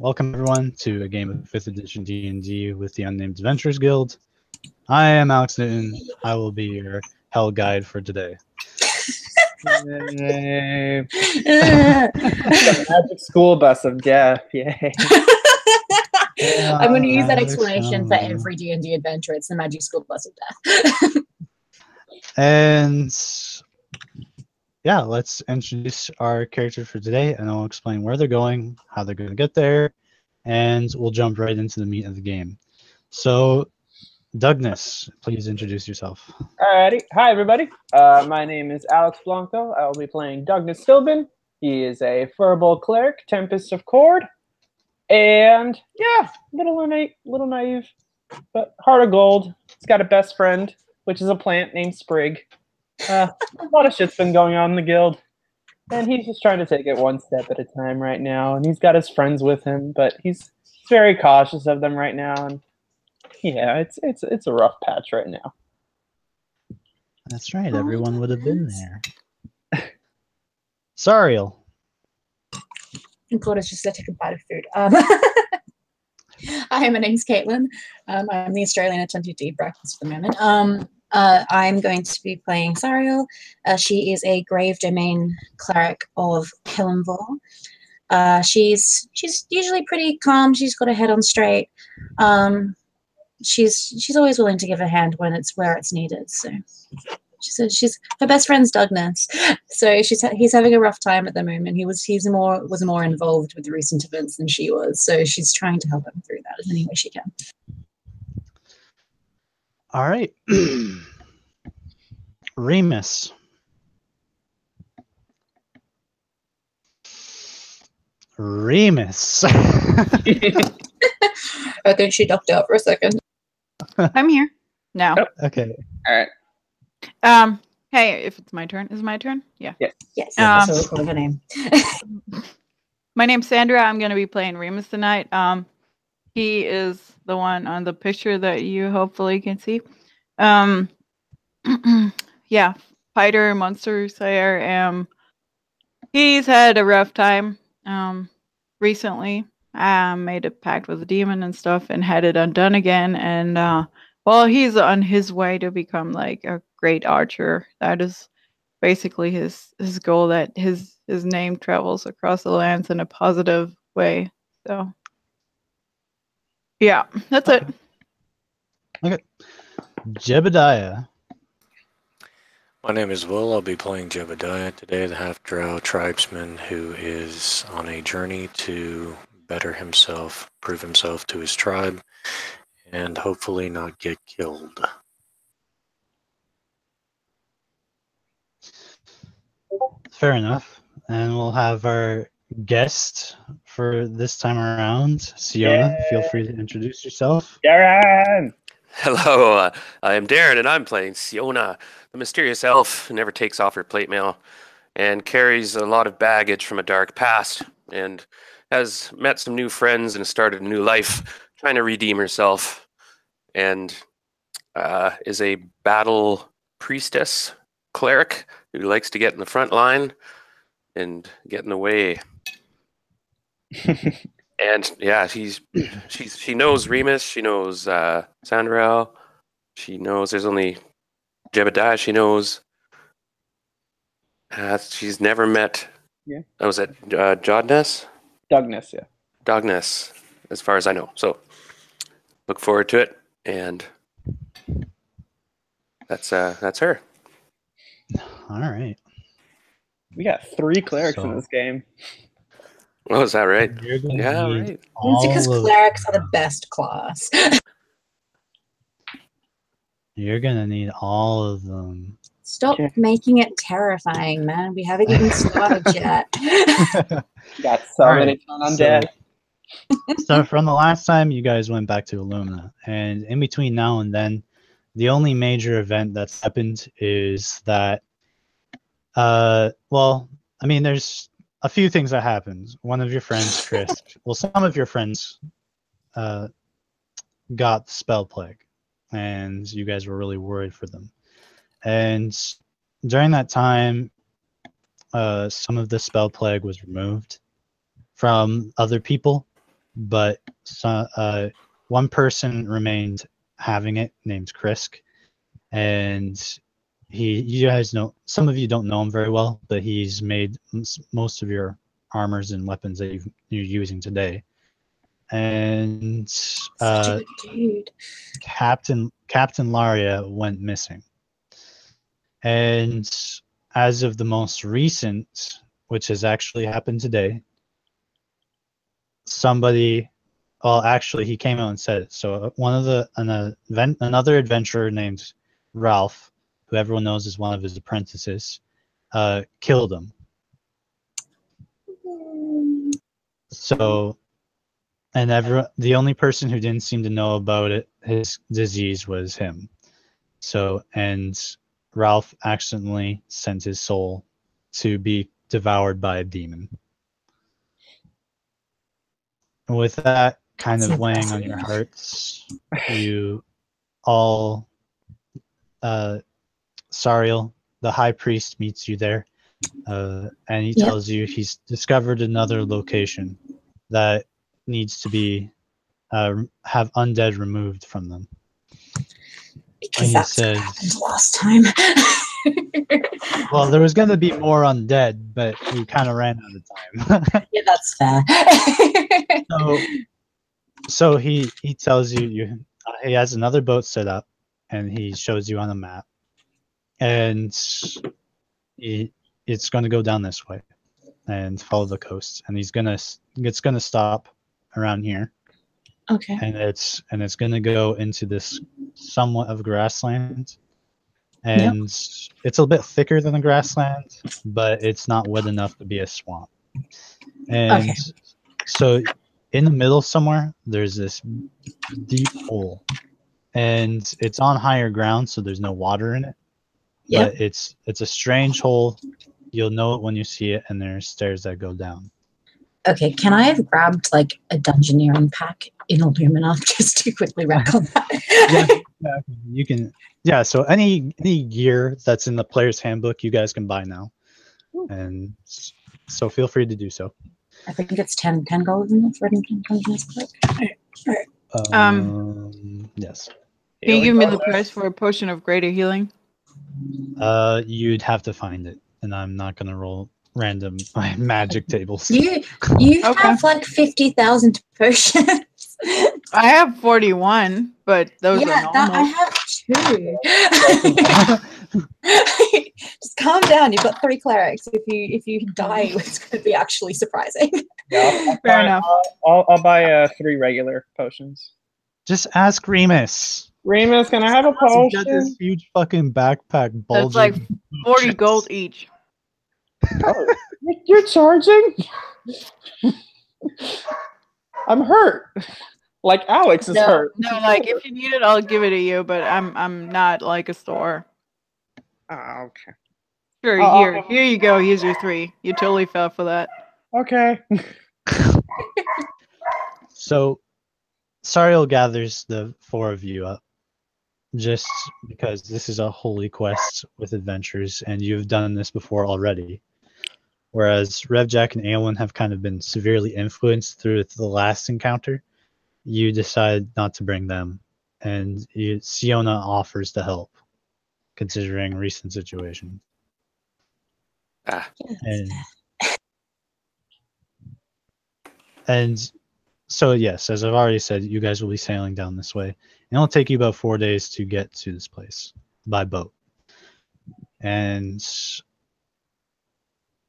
welcome everyone to a game of 5th edition D&D with the Unnamed Adventurers Guild. I am Alex Newton. I will be your hell guide for today. Yay. The magic school bus of death. Yay. I'm going to use that explanation for every D&D adventure. It's the magic school bus of death. And yeah, let's introduce our characters for today, and I'll explain where they're going, how they're going to get there, and we'll jump right into the meat of the game. So, Douglas, please introduce yourself. Alrighty. Hi, everybody. My name is Alex Blanco. I will be playing Douglas Stilbin. He is a Furball cleric, Tempest of Cord. And yeah, little naive, but heart of gold. He's got a best friend, which is a plant named Sprig. A lot of shit's been going on in the guild, and he's just trying to take it one step at a time right now. And he's got his friends with him, but he's very cautious of them right now. And yeah, it's a rough patch right now. That's right, everyone would have been there. Sariel. God, it's just take a bite of food. Hi, my name's Caitlin. I'm the Australian attempting to eat breakfast for the moment. I'm going to be playing Sariel. She is a Grave Domain cleric of Kelemvor. She's usually pretty calm. She's got her head on straight. She's always willing to give a hand when it's where it's needed. So she's her best friend's Douglas. So he's having a rough time at the moment. He's more involved with the recent events than she was. So she's trying to help him through that in any way she can. All right. Remus. I think she ducked out for a second. I'm here now. Oh. Okay. All right. Hey, if it's my turn, is it my turn? Yeah. Yes. So we'll call her name. My name's Sandra. I'm going to be playing Remus tonight. He is the one on the picture that you hopefully can see. Yeah, fighter, monster slayer. He's had a rough time. Recently, made a pact with a demon and stuff, and had it undone again. And well, he's on his way to become like a great archer. That is basically his goal. That his name travels across the lands in a positive way. So. Yeah, that's it. Okay. Jebediah. My name is Will. I'll be playing Jebediah today, the half-drow tribesman who is on a journey to better himself, prove himself to his tribe, and hopefully not get killed. Fair enough. And we'll have our guest for this time around, Siona. Feel free to introduce yourself. Darren! Hello, I am Darren, and I'm playing Siona, the mysterious elf who never takes off her plate mail and carries a lot of baggage from a dark past and has met some new friends and started a new life, trying to redeem herself, and is a battle priestess cleric who likes to get in the front line and get in the way. And yeah, she knows Remus, she knows Sandra, she knows there's only Jebediah, she knows. She's never met. Yeah. Oh, was it Jodness? Douglas, yeah. Dogness, as far as I know. So look forward to it, and that's her. All right. We got 3 clerics in this game. Oh, is that right? Yeah, right. It's because clerics are the best class. You're gonna need all of them. Stop making it terrifying, man. We haven't even started yet. Got so many undead. So from the last time you guys went back to Illumina, and in between now and then, the only major event that's happened is that, well, I mean, there's a few things that happened. One of your friends, Chris, well, some of your friends got the spell plague, and you guys were really worried for them. And during that time, some of the spell plague was removed from other people, but one person remained having it named Krisk, and you guys know, some of you don't know him very well, but he's made most of your armors and weapons that you're using today. And Such a good dude. Captain Laria went missing. And as of the most recent, which has actually happened today, actually he came out and said it. So another adventurer named Ralph, who everyone knows is one of his apprentices, killed him. So, and the only person who didn't seem to know about it, his disease, was him. So, and Ralph accidentally sent his soul to be devoured by a demon. With that kind of weighing on your hearts, you all, Sariel, the high priest, meets you there, and he tells you he's discovered another location that needs to be have undead removed from them. Because that's what happened last time. Well, there was going to be more undead, but we kind of ran out of time. Yeah, that's fair. So he tells you he has another boat set up, and he shows you on a map, and it's going to go down this way and follow the coast, and it's gonna stop around here. Okay. And it's going to go into this somewhat of grassland, and it's a bit thicker than the grassland, but it's not wet enough to be a swamp. And so in the middle somewhere, there's this deep hole, and it's on higher ground, so there's no water in it. Yep. But it's a strange hole. You'll know it when you see it, and there's stairs that go down. Okay, can I have grabbed like a dungeoneering pack in Illumina just to quickly wreck on that? Yeah, you can. Yeah, so any gear that's in the player's handbook, you guys can buy now, and so feel free to do so. I think it's 10 gold in this Reddington Dungeons Click. Yes. Can you give me the price for a potion of greater healing? You'd have to find it, and I'm not gonna roll random magic tables. You have like 50,000 potions. I have 41, but those are normal. I have 2. Just calm down. You've got 3 clerics. If you die, it's going to be actually surprising. Yeah, Fair enough. I'll buy 3 regular potions. Just ask Remus. Remus, can I have a potion? He's got this huge fucking backpack bulging. That's like 40 gold each. Oh, you're charging? I'm hurt. Like Alex is hurt. No, like if you need it, I'll give it to you, but I'm not like a store. Oh, okay. Sure, here you go. Here's your 3. You totally fell for that. Okay. So, Sariel gathers the 4 of you up, just because this is a holy quest with adventures, and you've done this before already. Whereas Revjack and Aelin have kind of been severely influenced through the last encounter, you decide not to bring them, and Siona offers to help, considering recent situation. And so yes, as I've already said, you guys will be sailing down this way, and it'll take you about 4 days to get to this place by boat. And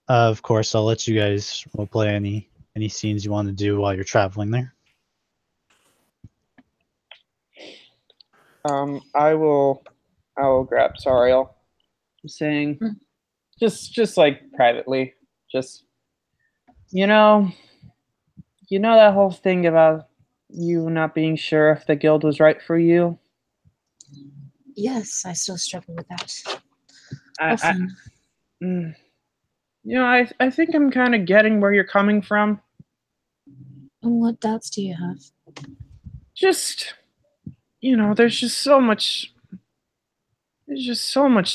of course, I'll let you guys play any scenes you want to do while you're traveling there. I will grab Sariel. I'm saying, just like privately, just you know that whole thing about you not being sure if the guild was right for you. Yes, I still struggle with that. I think I'm kind of getting where you're coming from. What doubts do you have? Just, there's just so much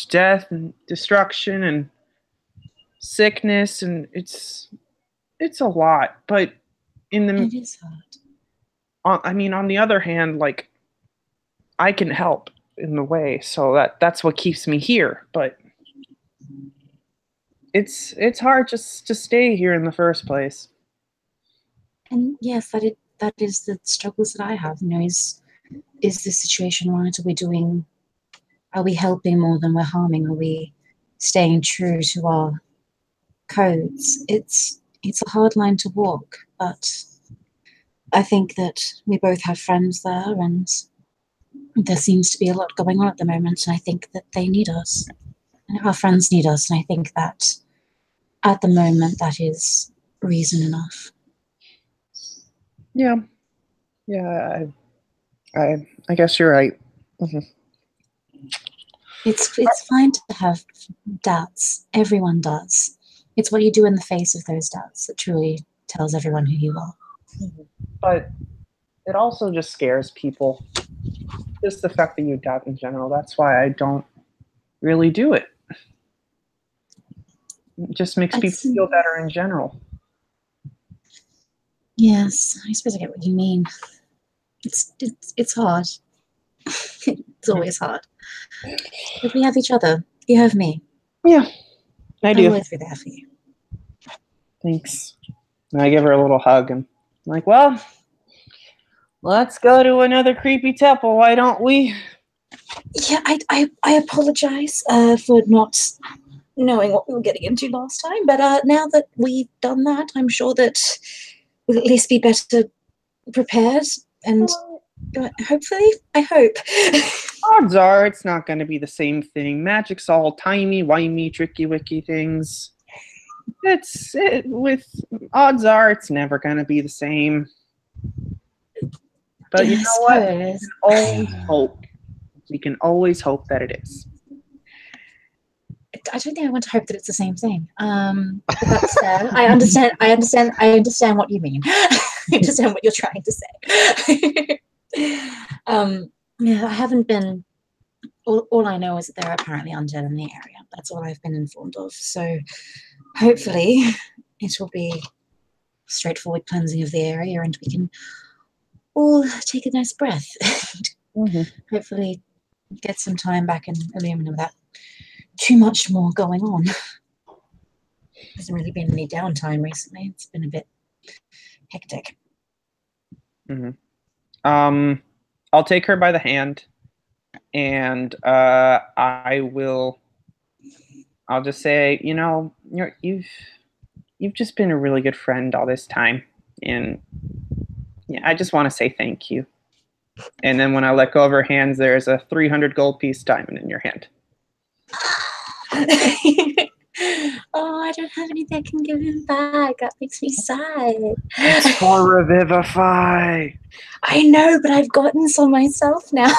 death and destruction and sickness, and it's a lot. But it is hard. on the other hand, like, I can help in the way, so that's what keeps me here. But it's hard just to stay here in the first place. And yes, that is the struggles that I have. You know, is this situation right? Are we helping more than we're harming? Are we staying true to our codes? It's a hard line to walk, but I think that we both have friends there, and there seems to be a lot going on at the moment, and I think that they need us. And our friends need us, and I think that at the moment that is reason enough. Yeah. Yeah, I guess you're right. Mm-hmm. It's fine to have doubts. Everyone does. It's what you do in the face of those doubts that truly tells everyone who you are. But it also just scares people. Just the fact that you doubt in general. That's why I don't really do it. It just makes people feel better in general. Yes, I suppose I get what you mean. It's hard. It's always hard. But we have each other. You have me. Yeah, I do. I'll always be there for you. Thanks. And I give her a little hug and I'm like, well, let's go to another creepy temple, why don't we? Yeah, I apologize for not knowing what we were getting into last time, but now that we've done that, I'm sure that we'll at least be better prepared, and hopefully, I hope. Odds are it's not going to be the same thing. Magic's all timey-wimey, tricky-wicky things. With odds are it's never going to be the same. But you know what? We can always hope. We can always hope that it is. I don't think I want to hope that it's the same thing. But that's fair. I understand what you mean. I understand what you're trying to say. Yeah, I haven't been. All I know is that there are apparently undead in the area. That's all I've been informed of. So hopefully it will be straightforward cleansing of the area, and we can all take a nice breath. Hopefully get some time back in Illumina without too much more going on. There hasn't really been any downtime recently. It's been a bit hectic. I'll take her by the hand, and I'll just say, you know, you've just been a really good friend all this time, and yeah, I just want to say thank you. And then when I let go of her hands, there's a 300 gold piece diamond in your hand. Oh, I don't have anything I can give him back. That makes me sad. It's for Revivify. I know, but I've gotten some myself now.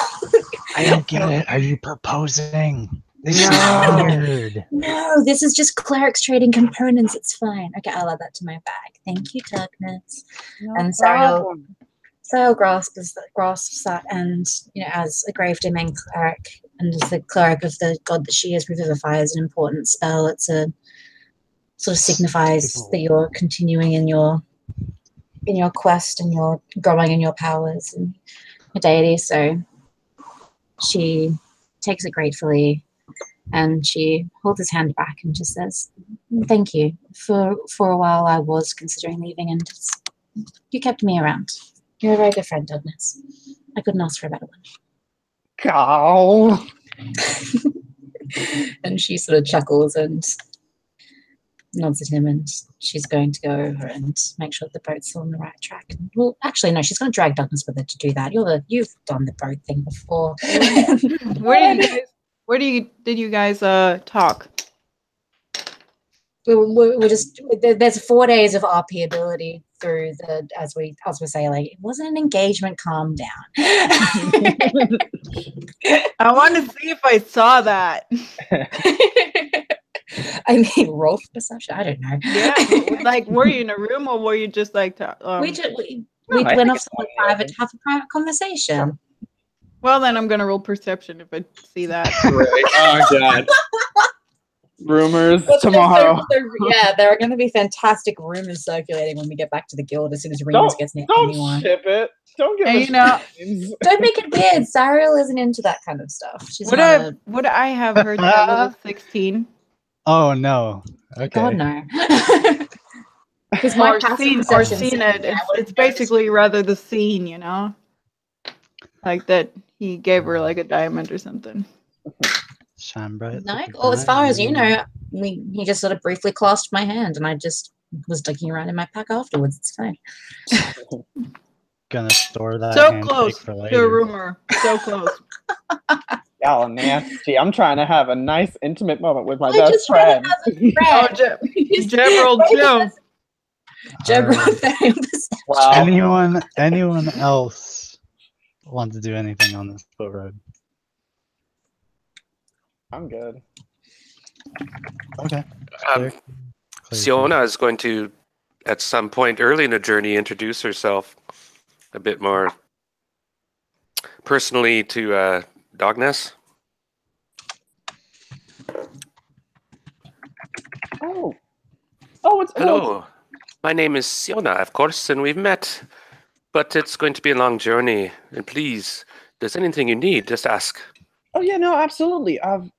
I don't get it. Are you proposing? This is weird. No, this is just clerics trading components. It's fine. Okay, I'll add that to my bag. Thank you, Darkness. No and Sariel grasps that, and as a grave domain cleric and as the cleric of the god that she is, Revivify is an important spell. It's a sort of signifies that you're continuing in your quest and you're growing in your powers and your deity. So she takes it gratefully, and she holds his hand back and just says, "Thank you. For a while, I was considering leaving, and you kept me around. You're a very good friend, Douglas. I couldn't ask for a better one." Cow. And she sort of chuckles and nods at him, and she's going to go over and make sure the boat's on the right track. Well, actually, no, she's going to drag Douglas with her to do that. You've done the boat thing before. Where did you guys talk? We're just there's 4 days of RP ability through the as we say, like, it wasn't an engagement. Calm down. I want to see if I saw that. I mean, roll for perception. I don't know. Yeah, like, were you in a room or were you just like? We went off to have a private conversation. Well, then I'm gonna roll perception if I see that. Right. Oh god. Rumors But tomorrow. yeah, there are going to be fantastic rumors circulating when we get back to the guild as soon as rumors gets near Don't anyone. ship it. Don't give And us you know, names. Don't make it weird. Sariel isn't into that kind of stuff. She's would not I have heard that was a 16? Oh no. Okay. God, no. Because my Or passive seen perception it. It's basically rather the scene, you know? Like that he gave her like a diamond or something. Shine bright. No, like a well, as far as you diamond. know, he just sort of briefly clasped my hand, and I just was digging around in my pack afterwards. It's fine. Gonna store that So handshake close for to a later. rumor. So close. Y'all nasty. I'm trying to have a nice, intimate moment with my I best just wanna friend. Oh, Jeb rolled 2. Jeb Alright. rolled very perception. Wow. Anyone else want to do anything on this boat road? I'm good. Okay. Um, Siona is going to, at some point early in the journey, introduce herself a bit more personally to Dogness. Oh, it's Hello, my name is Siona, of course, and we've met, but it's going to be a long journey. And please, if there's anything you need, just ask. Oh yeah, no, absolutely. I've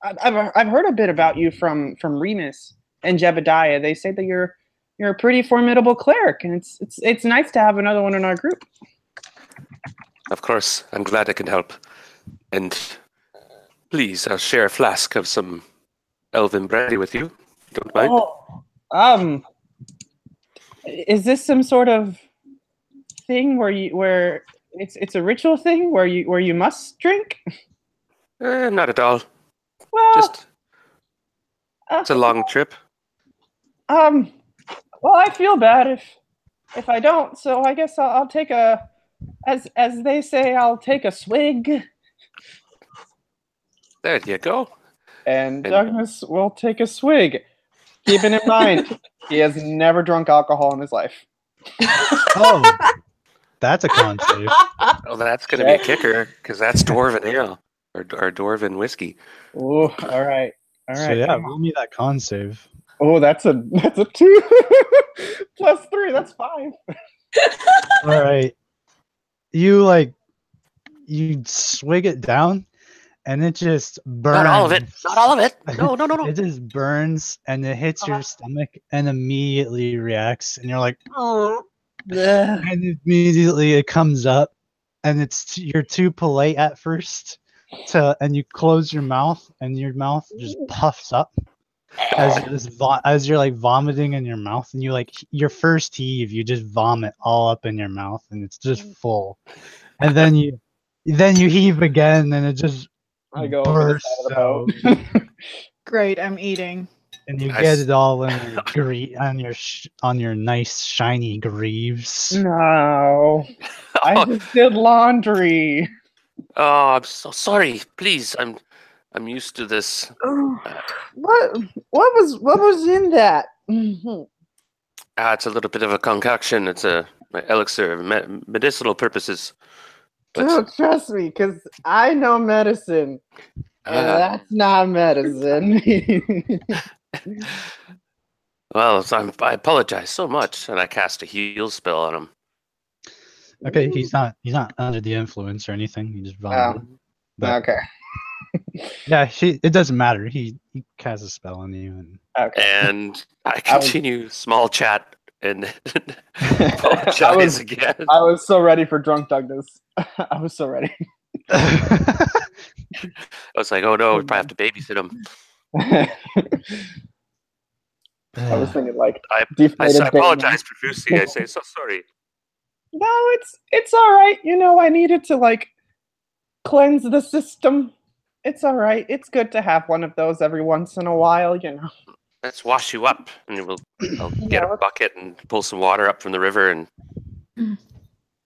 heard a bit about you from Remus and Jebediah. They say that you're a pretty formidable cleric, and it's nice to have another one in our group. Of course, I'm glad I can help. And please, I'll share a flask of some elven brandy with you. Don't mind. Oh, is this some sort of thing where it's a ritual thing where you must drink? Not at all. Well, Just it's a long trip. well, I feel bad if I don't, so I guess I'll take a, as they say, I'll take a swig. There you go. And Douglas will take a swig. Keeping in mind, he has never drunk alcohol in his life. Oh, that's a con save. Oh, that's going to be a kicker, because that's Dwarven Ale, or Dwarven whiskey. Oh, all right. So yeah, roll me that con save. Oh, that's a 2 plus 3. That's 5. All right. You swig it down, and it just burns. Not all of it. Not all of it. No. It just burns, and it hits your stomach, and immediately reacts, and you're like, oh. And immediately it comes up, and you're too polite at first and you close your mouth, and your mouth just puffs up as you're like vomiting in your mouth, and your first heave, you just vomit all up in your mouth, and it's just full, and then you heave again, and it just bursts out. Great, I'm eating. And you get it all in on your nice shiny greaves. No, I just did laundry. Oh, I'm so sorry. Please, I'm used to this. What was in that? It's a little bit of a concoction. It's my elixir, medicinal purposes. But, Don't trust me, because I know medicine, and that's not medicine. Well, I apologize so much, and I cast a heal spell on him. Okay, he's not under the influence or anything. He just vomited. Okay. Yeah, it doesn't matter. He casts a spell on you, and I continue small chat and apologize again. I was so ready for drunk Douglas. I was so ready. I was like, oh no, we probably have to babysit him. I was thinking like I apologize profusely. I say so sorry. No, it's all right. I needed to cleanse the system. It's all right. It's good to have one of those every once in a while. Let's wash you up, and I'll get a bucket and pull some water up from the river. And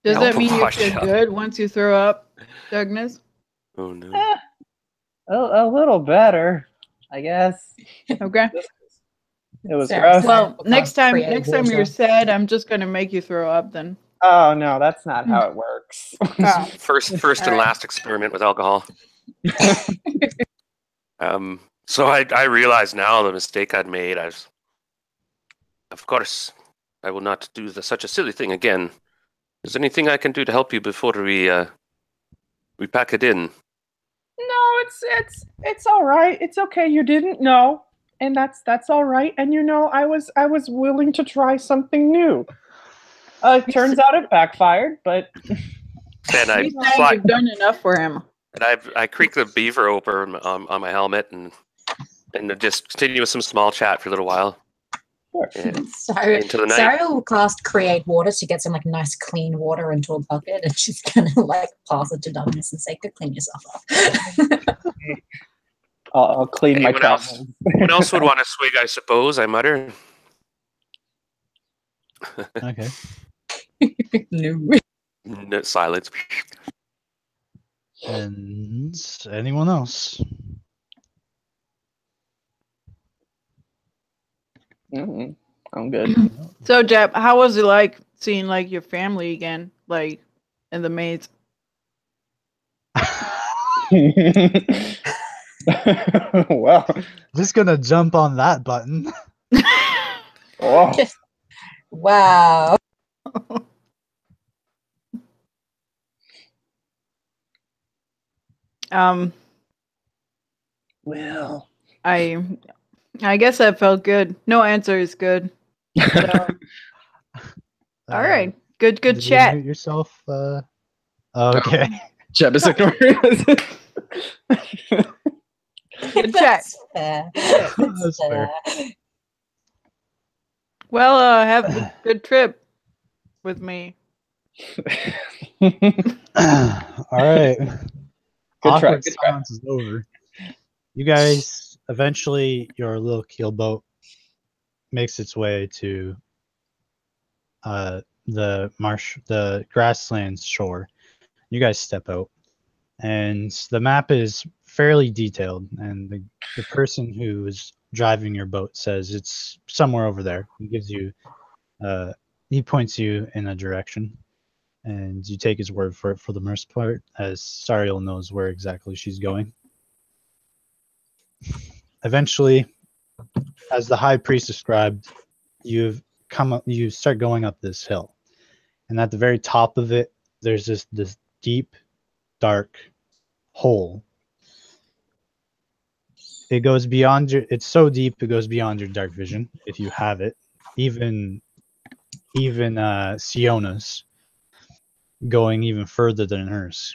does that mean you feel good once you throw up, Douglas? Oh no. A little better, I guess. Okay. It was gross. Well, next time you're sad, I'm just gonna make you throw up then. Oh no, that's not how it works. First and last experiment with alcohol. So I realize now the mistake I'd made. Of course, I will not do such a silly thing again. Is there anything I can do to help you before we pack it in? No, it's all right. It's okay. You didn't know, and that's all right. And I was willing to try something new. It turns out it backfired, but And I He's saying you've done enough for him. and I creak the beaver open on my helmet and just continue with some small chat for a little while. And into the night. Sarah will cast Create Water to get some like nice clean water into a bucket, and she's gonna like pass it to Douglas and say, "Go clean yourself up." I'll clean my Anyone else? towels. Anyone else would want to swig, I suppose, I mutter. Okay. No. No, silence. And anyone else? Mm-mm. I'm good. So, Jeb, how was it like seeing like your family again, like in the maze? Well, Just gonna jump on that button. oh, Wow. well. I guess that felt good. No answer is good. So, all right, good Did you chat. mute yourself. Okay. Jeb is ignoring us. Good chat. That's fair. That's fair. Well, have a good trip with me. All right. Good try. Awkward silence is over. You guys, eventually, your little keelboat makes its way to the grasslands shore. You guys step out, and the map is fairly detailed, and the person who is driving your boat says it's somewhere over there. He gives you, he points you in a direction, and you take his word for it for the most part, as Sariel knows where exactly she's going. Eventually, as the high priest described, you start going up this hill, and at the very top of it, there's this deep, dark hole. It goes beyond it's so deep it goes beyond your dark vision if you have it. Even Siona's going even further than hers.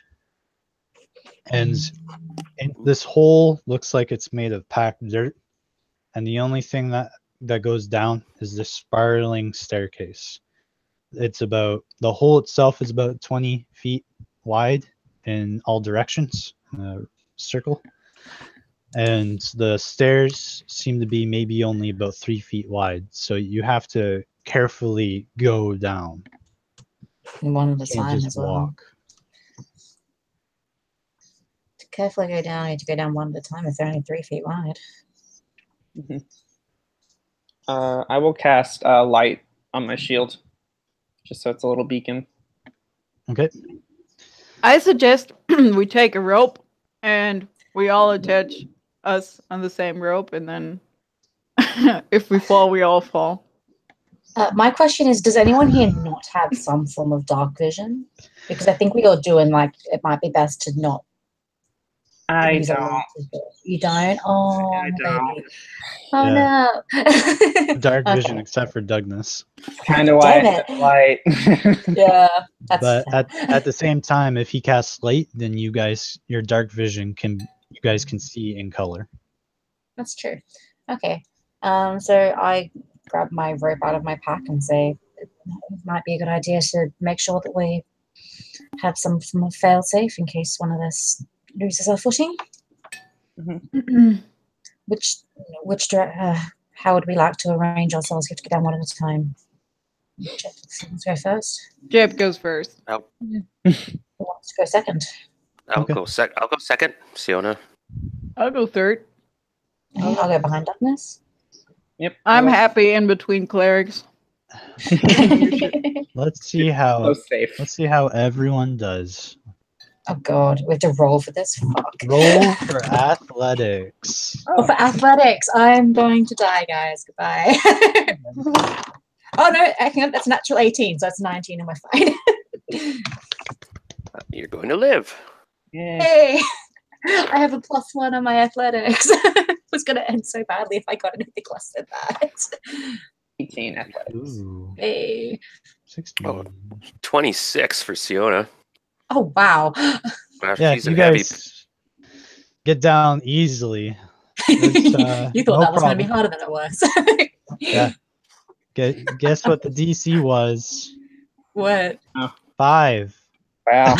And this hole looks like it's made of packed dirt, and the only thing that goes down is this spiraling staircase. The hole itself is about 20 feet wide in all directions, in a circle. And the stairs seem to be maybe only about 3 feet wide. So you have to carefully go down. One at a You can't time just as well. walk. To carefully go down, I need to go down one at a time if they're only 3 feet wide. Mm-hmm. I will cast light on my shield, just so it's a little beacon. Okay. I suggest we take a rope and we all attach us on the same rope, and then if we fall, we all fall. My question is, does anyone here not have some form of dark vision? Because I think we all do, and like it might be best to not. I use a don't. light as well. You don't? Oh, I don't. baby. Oh no. Dark vision Okay. except for Douglas. Kind of why I Damn said light. Yeah, that's But fair. at the same time, if he casts light, then your dark vision you guys can see in color. That's true. Okay. So I grab my rope out of my pack and say it might be a good idea to make sure that we have some fail safe in case one of us loses our footing. Mhm. How would we like to arrange ourselves? We have to go down one at a time. Let's go first. Jeb goes first. Who wants to go second? I'll Okay. go second, Siona. I'll go third. I'll go behind Douglas. Yep. I'm happy in between clerics. Let's see how So safe. everyone does. Oh god, we have to roll for this. Fuck. Roll for athletics. Oh, for athletics, I'm going to die, guys. Goodbye. Oh no, that's natural 18, so that's 19 and we're fine. You're going to live. Yeah. Hey, I have a +1 on my athletics. It was going to end so badly if I got anything less than that. 18 athletics. Ooh, Hey. 16. Oh. 26 for Siona. Oh wow. Yeah, She's you in heavy. guys get down easily. You no thought that was going to problem. be harder than it was. Yeah. Guess what the DC was? What? 5. Wow.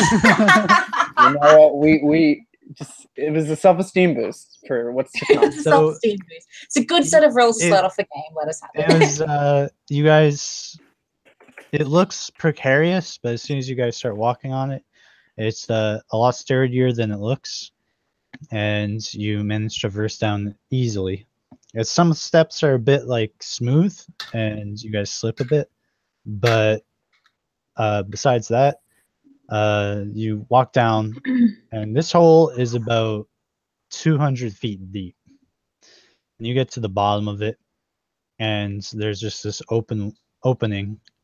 You know what? We just, it was a self-esteem boost for what's to come. It's a self-esteem boost. It's a good set of rules to start off the game. Let us have It it. was you guys. It looks precarious, but as soon as you guys start walking on it, it's a lot sturdier than it looks, and you manage to traverse down easily. Some steps are a bit like smooth, and you guys slip a bit, but besides that, you walk down, and this hole is about 200 feet deep. And you get to the bottom of it, and there's just this opening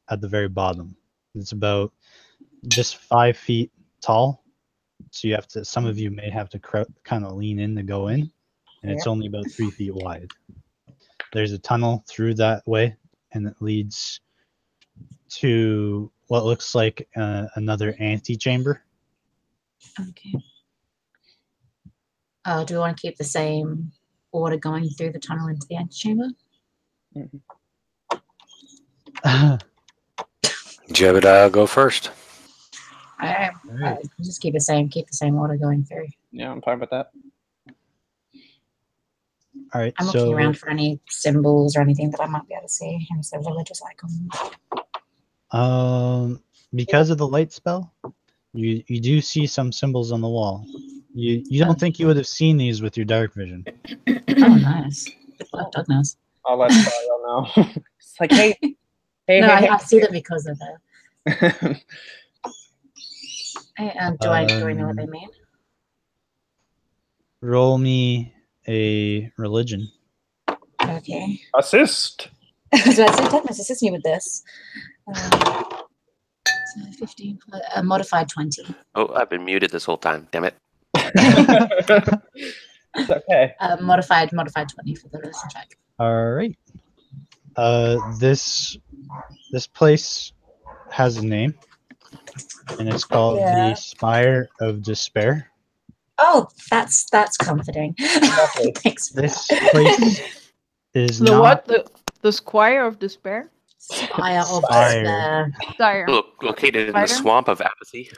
at the very bottom. It's about just 5 feet tall, so you have to. Some of you may have to kind of lean in to go in, and it's only about 3 feet wide. There's a tunnel through that way, and it leads to what looks like another antechamber. Okay. Do we want to keep the same order going through the tunnel into the antechamber? Jebediah, go first. I just keep the same order going through. Yeah, I'm fine with that. All right, I'm looking around for any symbols or anything that I might be able to see, any sort of religious icons. Because of the light spell, you do see some symbols on the wall. You don't think you would have seen these with your dark vision. Oh, nice. Good luck, Doug knows. I'll let Sariel know. It's like, hey. No, hey. I see them because of that. Do I know what they mean? Roll me a religion. Okay. Assist. So I said Douglas assist me with this. 15, modified 20. Oh, I've been muted this whole time. Damn it. It's okay. Modified 20 for the religion check. All right. This place has a name, and it's called the Spire of Despair. Oh, that's comforting. Thanks. This place is The what? The Squire of Despair? Spire of Despair. Located in the swamp of apathy.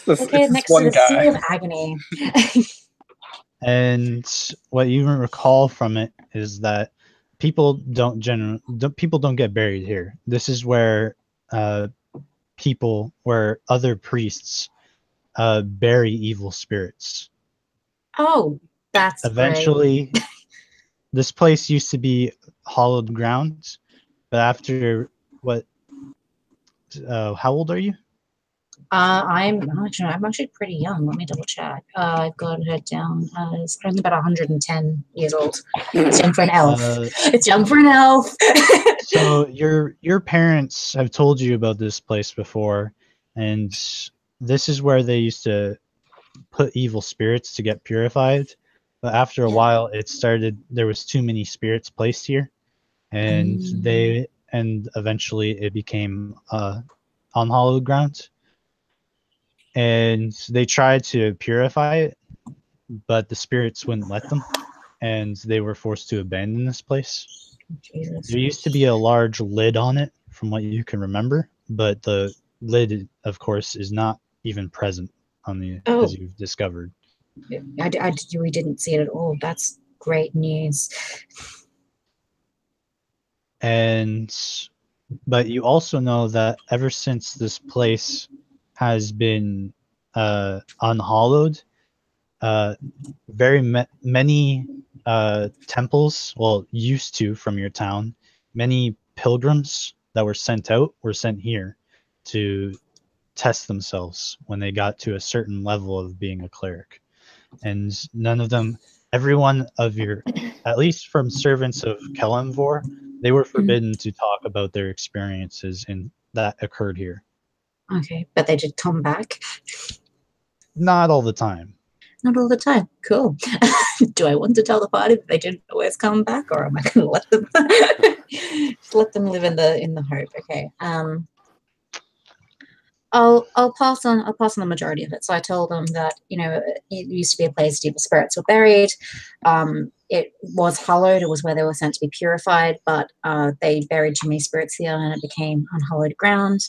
Okay, next to the Sea of Agony. And what you recall from it is that people don't get buried here. This is where other priests bury evil spirits. Oh, that's eventually great. This place used to be hollowed ground, but after how old are you? I'm actually pretty young. Let me double check. I've got her down as only about 110 years old. It's young for an elf. It's young for an elf. So your parents have told you about this place before, and this is where they used to put evil spirits to get purified. But after a while, there was too many spirits placed here, and eventually it became unhallowed ground. And they tried to purify it, but the spirits wouldn't let them, and they were forced to abandon this place. Jesus. There used to be a large lid on it, from what you can remember, but the lid, of course, is not even present on as you've discovered. We didn't see it at all. That's great news. But you also know that ever since this place has been unhallowed, many temples, used to from your town, many pilgrims that were sent here to test themselves when they got to a certain level of being a cleric. And none of them, every one of your, at least from servants of Kelemvor, they were forbidden to talk about their experiences in that occurred here. Okay, but they did come back. Not all the time. Not all the time. Cool. Do I want to tell the party that they didn't always come back, or am I going to let them just let them live in the hope? Okay. I'll pass on the majority of it. So I told them that, you know, it used to be a place evil spirits were buried. It was hallowed. It was where they were sent to be purified, but they buried too many spirits here, and it became unhallowed ground.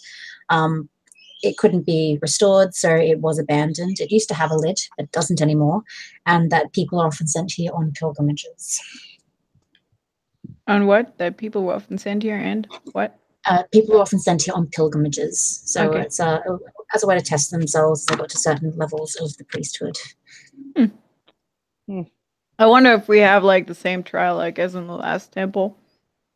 It couldn't be restored, so it was abandoned. It used to have a lid, but it doesn't anymore, and that people are often sent here on pilgrimages. On what? That people were often sent here and what? People are often sent here on pilgrimages, so Okay. it's as a way to test themselves as they got to certain levels of the priesthood. I wonder if we have like the same trial like as in the last temple.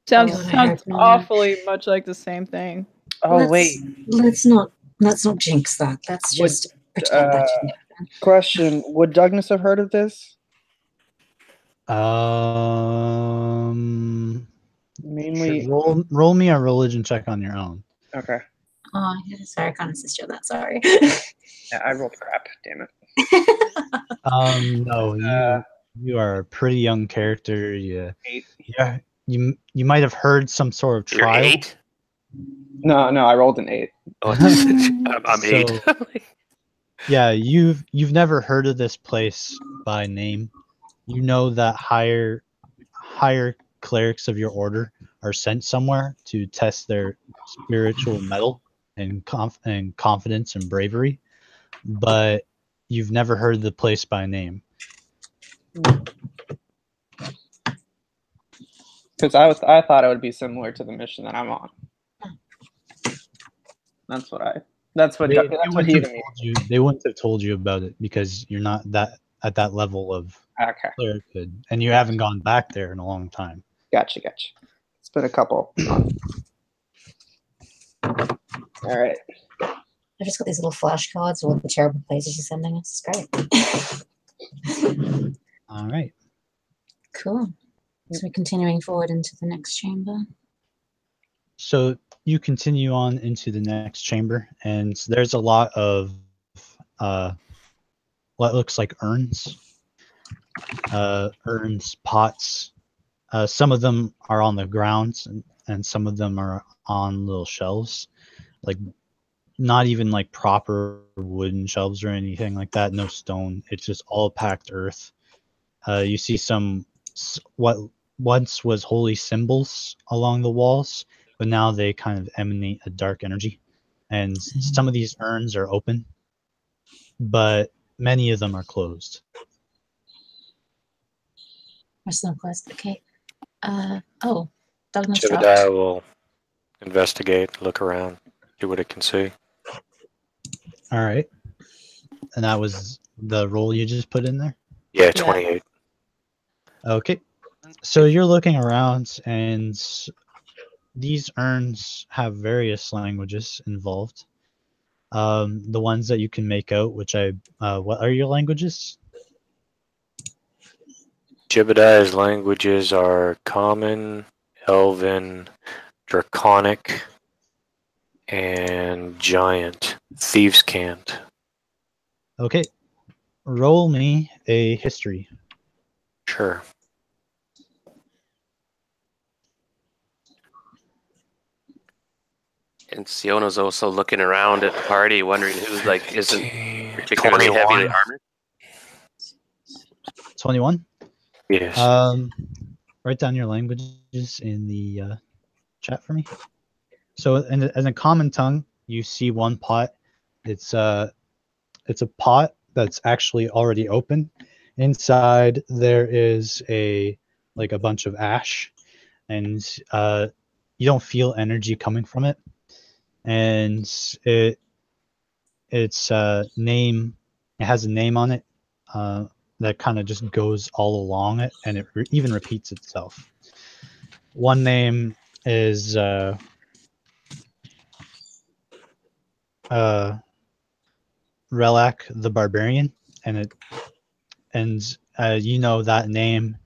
Sounds Oh, I hope not. awfully much like the same thing. Oh, wait. Let's not jinx that. Let's just pretend that didn't happen. Question: would Douglas have heard of this? Mainly. Sure. Roll me a religion check on your own. Okay. Oh, yeah, sorry, I can't assist you with that. Sorry. Yeah, I rolled crap. Damn it. No, you are a pretty young character. 8. Yeah, you might have heard some sort of You're trial. 8? No, I rolled an 8. Oh, I'm 8. Yeah, you've never heard of this place by name. You know that higher clerics of your order are sent somewhere to test their spiritual mettle and confidence and bravery, but you've never heard the place by name. Because I thought it would be similar to the mission that I'm on. That's what he told me. They wouldn't have told you about it because you're not at that level of Okay. cleric, and you haven't gone back there in a long time. Gotcha. It's been a couple months. All right. I just got these little flashcards of all the terrible places you're sending us. It's great. All right. Cool. So we're continuing forward into the next chamber. So you continue on into the next chamber, and there's a lot of what looks like urns, pots. Some of them are on the ground, and some of them are on little shelves, like not even like proper wooden shelves or anything like that. No stone. It's just all packed earth. You see some what once was holy symbols along the walls, but now they kind of emanate a dark energy. And some of these urns are open, but many of them are closed. Most of them closed. Okay. Douglas Jebediah will investigate, look around, see what it can see. All right. And that was the roll you just put in there? Yeah, 28. Okay. So you're looking around, and these urns have various languages involved. The ones that you can make out, which what are your languages? Jebediah's languages are Common, Elven, Draconic, and Giant. Thieves' Cant. Okay. Roll me a history. Sure. And Siona's also looking around at the party, wondering who like isn't 15, particularly 21. heavily armored. 21? Yes. Write down your languages in the chat for me. So in a common tongue, you see one pot. It's a pot that's actually already open. Inside there is a bunch of ash, and you don't feel energy coming from it. And it has a name on it that kind of just goes all along it, and it even repeats itself. One name is Relak the Barbarian, and you know that name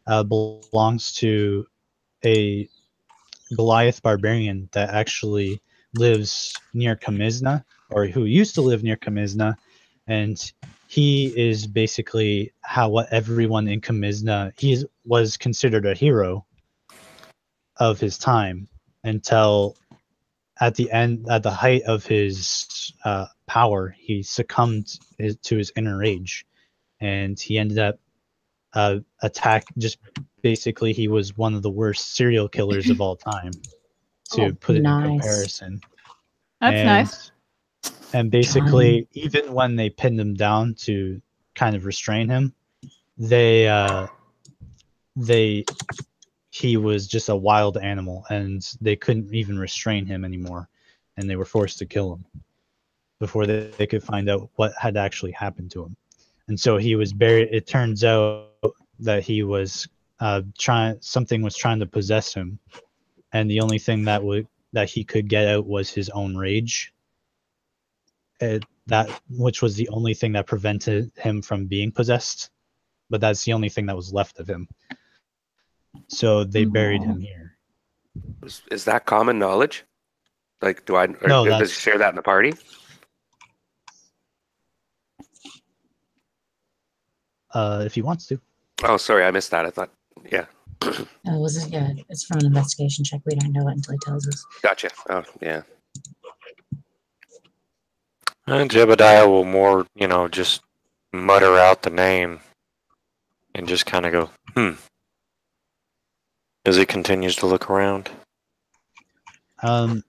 belongs to a Goliath barbarian that actually lives near Kamizna, or who used to live near Kamizna, and he is basically what everyone in Kamizna, was considered a hero of his time until at the height of his power, he succumbed to his inner rage, and he ended up just basically he was one of the worst serial killers of all time, to put it in comparison. That's nice. And basically, even when they pinned him down to kind of restrain him, he was just a wild animal, and they couldn't even restrain him anymore, and they were forced to kill him before they could find out what had actually happened to him. And so he was buried. It turns out that he was something was trying to possess him, and the only thing that he could get out was his own rage. Which was the only thing that prevented him from being possessed, but that's the only thing that was left of him. So they buried him here. Is that common knowledge? Like, No, does he share that in the party? If he wants to. Oh, sorry, I missed that. I thought, yeah. It's from an investigation check. We don't know it until he tells us. Gotcha. Oh, yeah. And Jebediah will more, just mutter out the name and just kind of go, as he continues to look around. And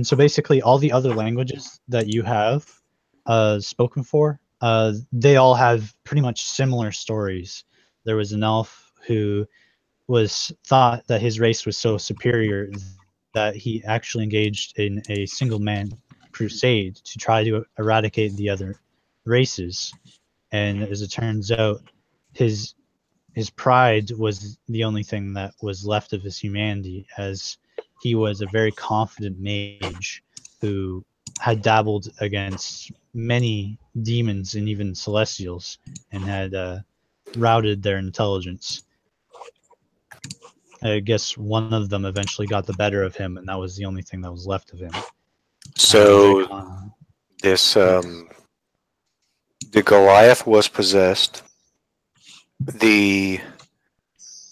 so basically all the other languages that you have spoken for, they all have pretty much similar stories. There was an elf who was thought that his race was so superior that he actually engaged in a single-man crusade to try to eradicate the other races. And as it turns out, his pride was the only thing that was left of his humanity, as he was a very confident mage who had dabbled against many demons and even celestials, and had routed their intelligence. I guess one of them eventually got the better of him, and that was the only thing that was left of him. So the Goliath was possessed. The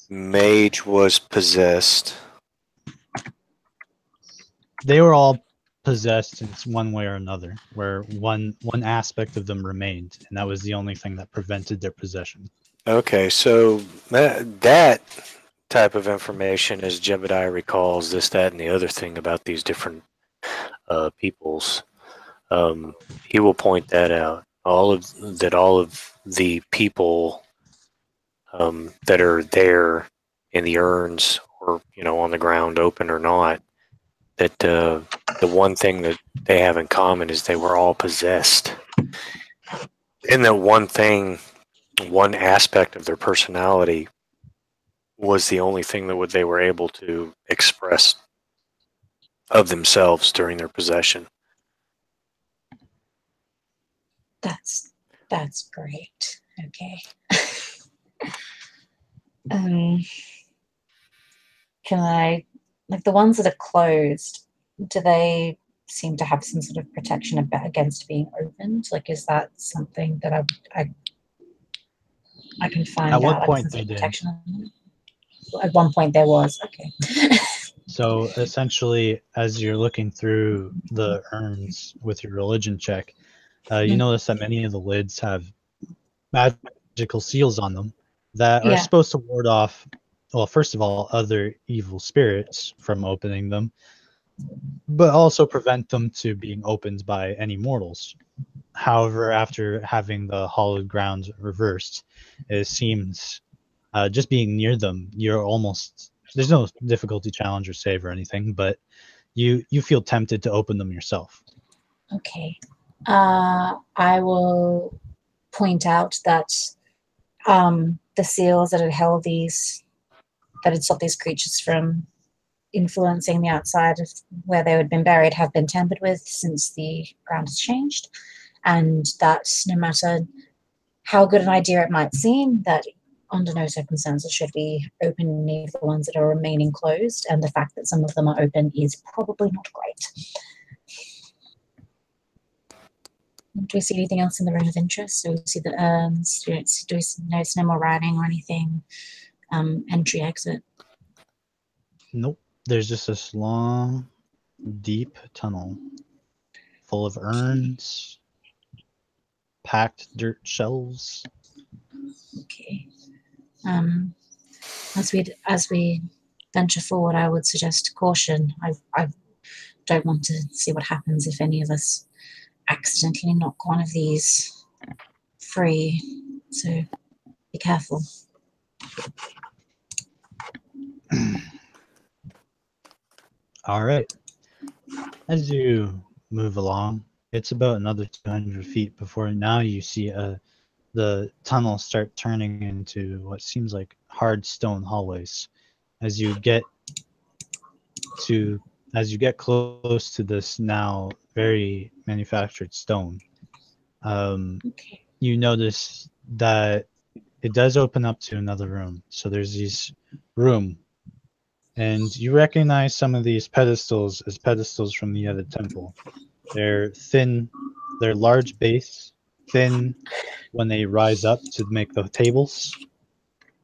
mage was possessed. They were all possessed in one way or another, where one aspect of them remained, and that was the only thing that prevented their possession. Okay, so that type of information, as Jebediah recalls this, that, and the other thing about these different peoples, he will point that out. All of the people that are there in the urns, or on the ground, open or not, that the one thing that they have in common is they were all possessed, and that one aspect of their personality was the only thing that they were able to express of themselves during their possession. That's great. Okay. Can I, like, the ones that are closed, do they seem to have some sort of protection against being opened? Like, is that something that I can find out? At what point like, they did? protection? At one point there was. Okay. So essentially, as you're looking through the urns with your religion check, you notice that many of the lids have magical seals on them that are supposed to ward off, well, first of all, other evil spirits from opening them, but also prevent them to being opened by any mortals. However, after having the hallowed ground reversed, it seems just being near them, there's no difficulty challenge or save or anything, but you feel tempted to open them yourself. Okay. I will point out that the seals that had stopped these creatures from influencing the outside of where they had been buried have been tampered with since the ground has changed. and that no matter how good an idea it might seem, that under no circumstances should we open any of the ones that are remaining closed, and the fact that some of them are open is probably not great. Do we see anything else in the room of interest? So we see the urns. Do we notice no more writing or anything? Entry, exit. Nope. There's just this long, deep tunnel full of urns, packed dirt shelves. Okay. As we venture forward, I would suggest caution. I don't want to see what happens if any of us accidentally knock one of these free. So be careful. All right. As you move along, it's about another 200 feet before now you see the tunnel start turning into what seems like hard stone hallways. As you get close to this now very manufactured stone, Okay. you notice that it does open up to another room. So there's this room, and you recognize some of these pedestals as pedestals from the other temple. They're thin, they're large base, thin when they rise up to make the tables,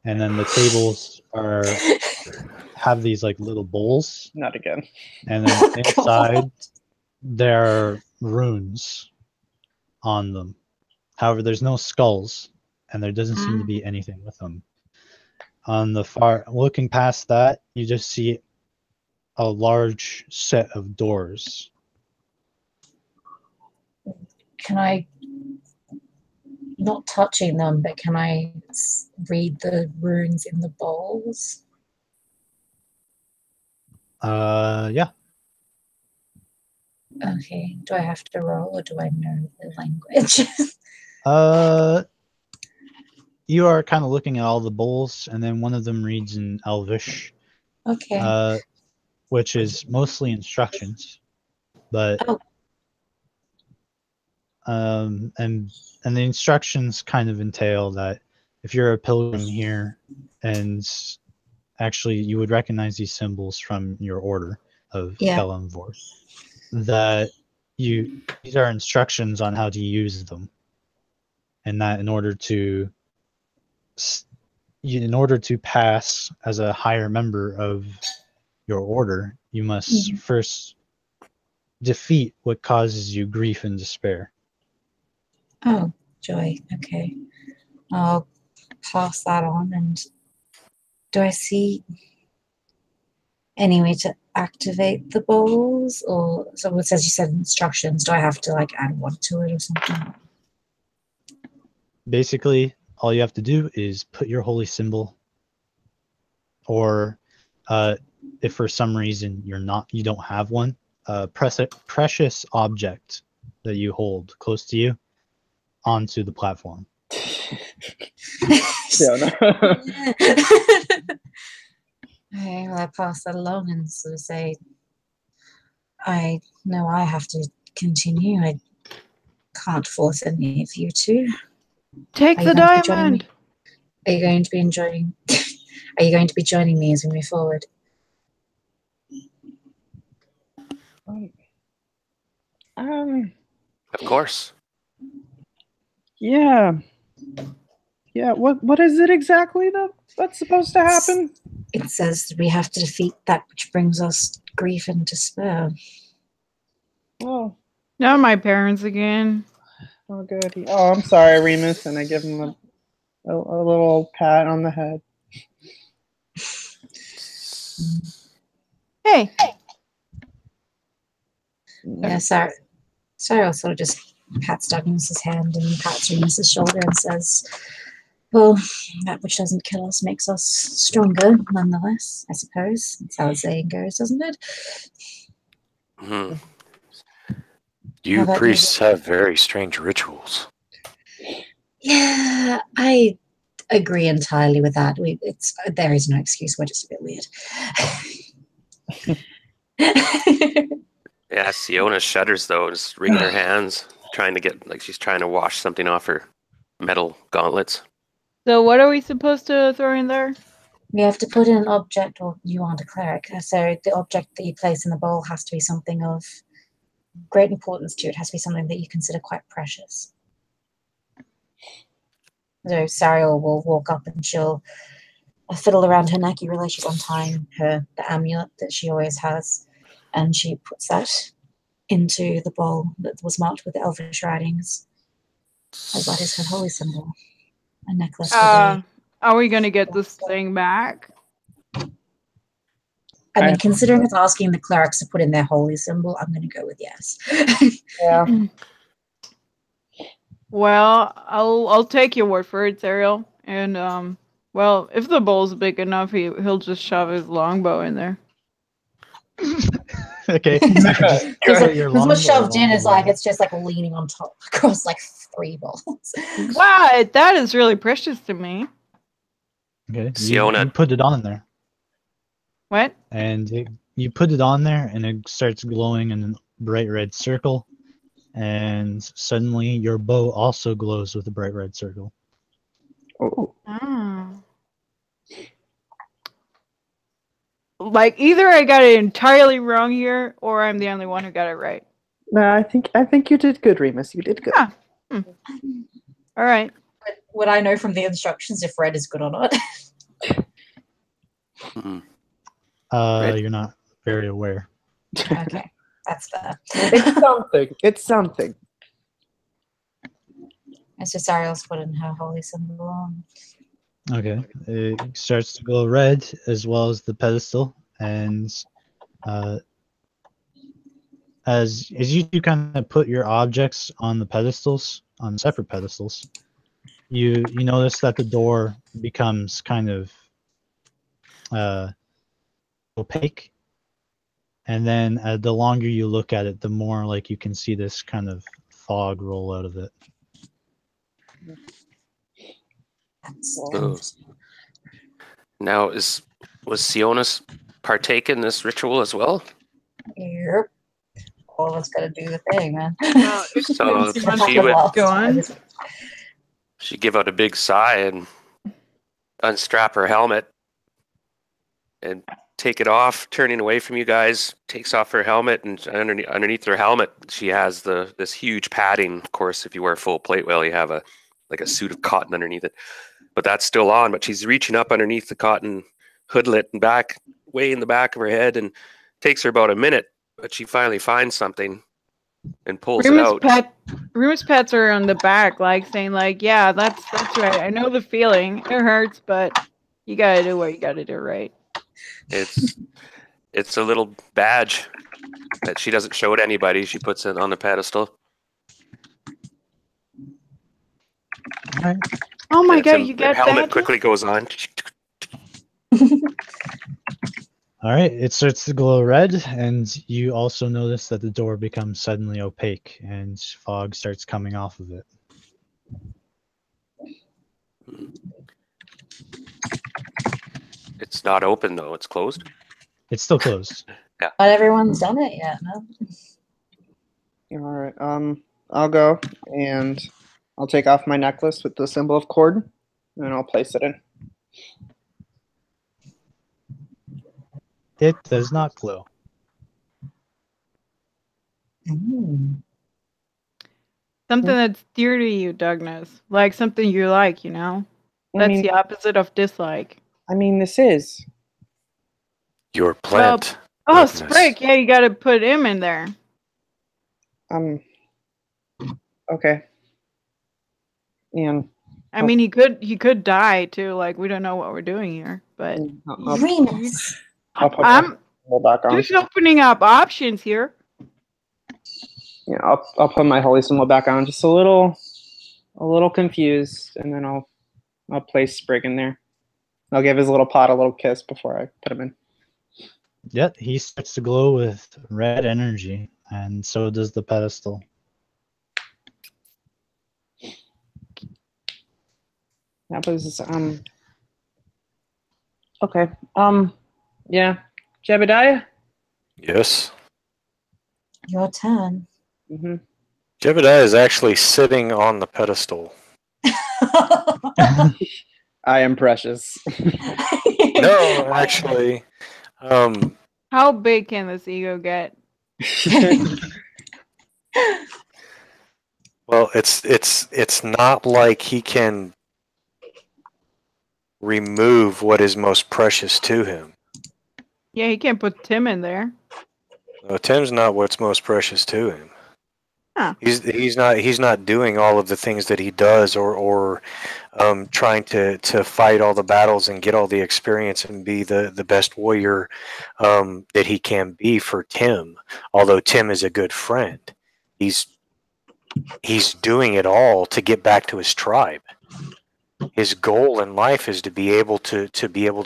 and then the tables have these like little bowls, Not again. and then inside there are runes on them. However, there's no skulls, and there doesn't seem to be anything with them. On the far, looking past that, you just see a large set of doors. Can I, not touching them, but can I read the runes in the bowls? Yeah. Okay. Do I have to roll, or do I know the language? You are kind of looking at all the bowls, and then one of them reads in Elvish, Okay. which is mostly instructions, but and the instructions kind of entail that if you're a pilgrim here, and actually you would recognize these symbols from your order of Kelemvor, that these are instructions on how to use them, and that in order to pass as a higher member of your order, you must first defeat what causes you grief and despair. Oh, joy. Okay. I'll pass that on. And do I see any way to activate the bowls? Or so it says you said instructions. Do I have to like add one to it or something? Basically, all you have to do is put your holy symbol, or if for some reason you don't have one, precious object that you hold close to you onto the platform. Yeah, no. Okay, well, I pass that along and sort of say, I know I have to continue. I can't force any of you to. Take the diamond. Are you going to be enjoying? Are you going to be joining me as we move forward? Of course. Yeah. What is it exactly that's supposed to happen? It says we have to defeat that which brings us grief and despair. Oh. Not my parents again. Oh, good. Oh, I'm sorry, Remus, and I give him a little pat on the head. Hey. Yeah, sorry. Cyril sort of just pats Douglas's hand and pats Remus's shoulder and says, well, that which doesn't kill us makes us stronger, nonetheless, I suppose. That's how the saying goes, doesn't it? Mm-hmm. You priests have very strange rituals. Yeah, I agree entirely with that. There is no excuse. We're just a bit weird. Yeah, Siona shudders though, just wringing her hands. trying to get like she's trying to wash something off her metal gauntlets. So what are we supposed to throw in there? We have to put in an object, or you aren't a cleric, so the object that you place in the bowl has to be something of great importance to you. It has to be something that you consider quite precious. So Sariel will walk up and she'll fiddle around her neck. You realize she's untying the amulet that she always has, and she puts that into the bowl that was marked with the elvish writings. As that is her holy symbol. A necklace with a... Are we gonna get this thing back? I mean, considering it's asking the clerics to put in their holy symbol, I'm going to go with yes. Yeah. Well, I'll take your word for it, Ariel. And well, if the bowl's big enough, he'll just shove his longbow in there. Okay. Because what's shoved in is like it's just like leaning on top across like 3 bowls. Wow, that is really precious to me. Okay. Siona. You put it on there. What? And you put it on there, and it starts glowing in a bright red circle. And suddenly, your bow also glows with a bright red circle. Oh. Like either I got it entirely wrong here, or I'm the only one who got it right. No, I think you did good, Remus. You did good. Ah. All right. But would I know from the instructions if red is good or not? You're not very aware. Okay, that's fair. It's something. It's something. And so Sariel's put in her holy symbol on. Okay. It starts to glow red as well as the pedestal, and as you kind of put your objects on the pedestals, on separate pedestals, you notice that the door becomes kind of opaque, and then the longer you look at it, the more like you can see this kind of fog roll out of it. Now, was Sionis partake in this ritual as well? Yep. All of us got to do the thing, man. So she give out a big sigh and unstrap her helmet and take it off, turning away from you guys, takes off her helmet, and underneath her helmet she has this huge padding. Of course, if you wear full plate well, you have a suit of cotton underneath it. But that's still on, but she's reaching up underneath the cotton hoodlet and back, way in the back of her head, and takes her about a minute, but she finally finds something and pulls it out. Remus pats her on the back, like saying, like, yeah, that's right. I know the feeling. It hurts, but you gotta do what you gotta do, right? It's a little badge that she doesn't show to anybody. She puts it on the pedestal. All right. Oh my god, you got that! The helmet that? quickly goes on. All right, it starts to glow red, and you also notice that the door becomes suddenly opaque, and fog starts coming off of it. It's not open though; it's closed. It's still closed. Yeah. Not everyone's done it yet, no? All right. I'll go and I'll take off my necklace with the symbol of cord, and I'll place it in. It does not glow. Mm. Something that's dear to you, Douglas. Like something you like, you know? That's the opposite of dislike. I mean, this is. Your plant. Oh, Sprig, yeah, you gotta put him in there. Okay. And Oh. I mean, he could die too. Like, we don't know what we're doing here, but Remus. I'll put I'm my back on. just opening up options here. Yeah, I'll put my holy symbol back on. Just a little confused, and then I'll place Sprig in there. I'll give his little pot a little kiss before I put him in. Yep, he starts to glow with red energy, and so does the pedestal. That was okay. Yeah, Jebediah. Yes. Your turn. Mm-hmm. Jebediah is actually sitting on the pedestal. I am precious. No, actually, How big can this ego get? well, it's not like he can remove what is most precious to him. Yeah, he can't put Tim in there. No, Tim's not what's most precious to him. Huh. He's not doing all of the things that he does, or trying to fight all the battles and get all the experience and be the best warrior that he can be for Tim. Although Tim is a good friend, he's doing it all to get back to his tribe. His goal in life is to be able to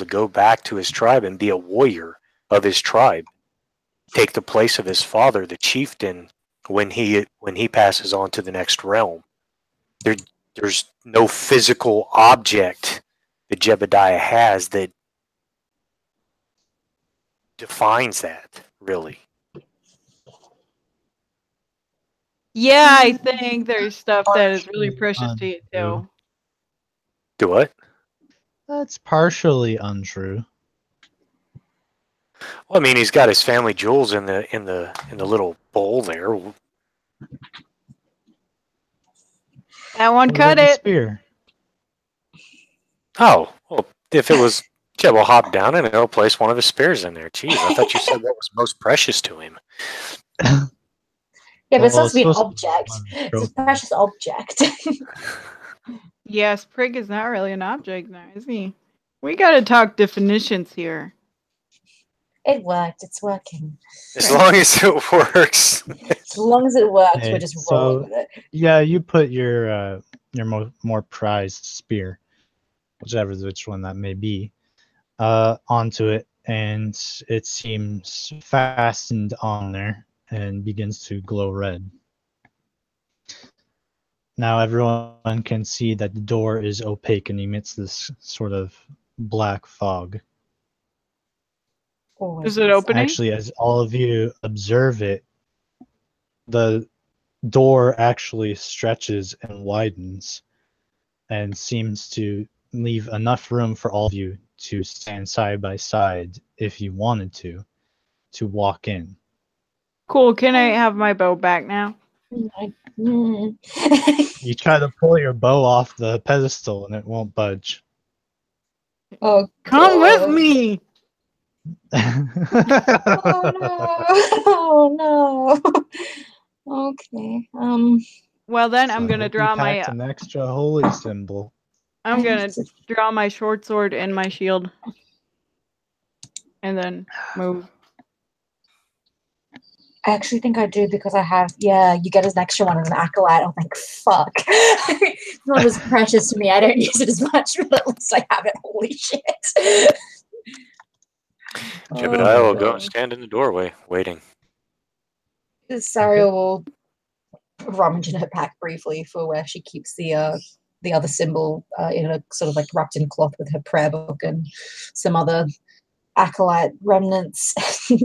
go back to his tribe and be a warrior of his tribe, take the place of his father, the chieftain, when he passes on to the next realm. There's no physical object that Jebediah has that defines that, really. Yeah, I think there's stuff that is really precious to you too. Do what? That's partially untrue. Well, I mean, he's got his family jewels in the little bowl there. That one What cut about the it. spear? Oh, well, if it was, Jeb will hop down and he'll place one of his spears in there. Jeez, I thought you said what was most precious to him. Yeah, but it's Well, supposed to be an it's object. supposed to be It's a precious object. Yeah, Sprig is not really an object now, is he? We gotta talk definitions here. It worked. It's working. As long as it works. As long as it works, Hey, we're just so- rolling with it. Yeah, you put your more prized spear, which one that may be, onto it, and it seems fastened on there and begins to glow red. Now everyone can see that the door is opaque and emits this sort of black fog. Always. Is it opening? Actually, as all of you observe it, the door actually stretches and widens and seems to leave enough room for all of you to stand side by side if you wanted to walk in. Cool. Can I have my bow back now? Mm. You try to pull your bow off the pedestal and it won't budge. Oh, Come God. with me. Oh no! Okay. Well, then So I'm I gonna hope you draw packed an extra holy symbol. I'm gonna draw my short sword and my shield, and then move. I actually think I do because I have. Yeah, you get an extra one as an acolyte. I'm like, fuck. It's not as precious to me. I don't use it as much, but at least I have it. Holy shit. Jebediah will go and God. stand in the doorway, waiting. Saria will rummage in her pack briefly for where she keeps the other symbol in a sort of like wrapped in cloth with her prayer book and some other acolyte remnants.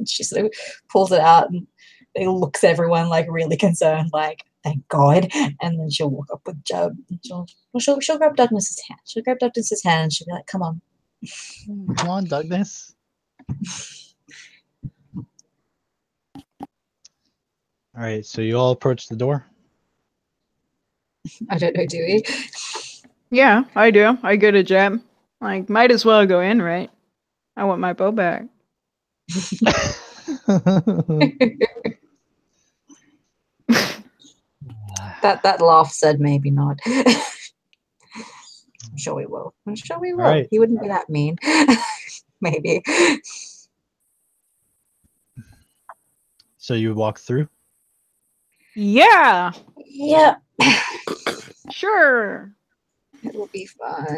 She sort of pulls it out and it looks at everyone like really concerned, like thank God. And then she'll walk up with Job. And she'll grab Douglas's hand. She'll grab Douglas's hand and she'll be like, "Come on, Come on, Douglas. All right, so you all approach the door. I don't know, do we?" Yeah, I do. I get a jab. Like, might as well go in, right? I want my bow back. That laugh said maybe not. I'm sure we will. I'm sure we will. Right. He wouldn't be that mean. Maybe. So you walk through. Yeah, Yeah. sure. It will be fun.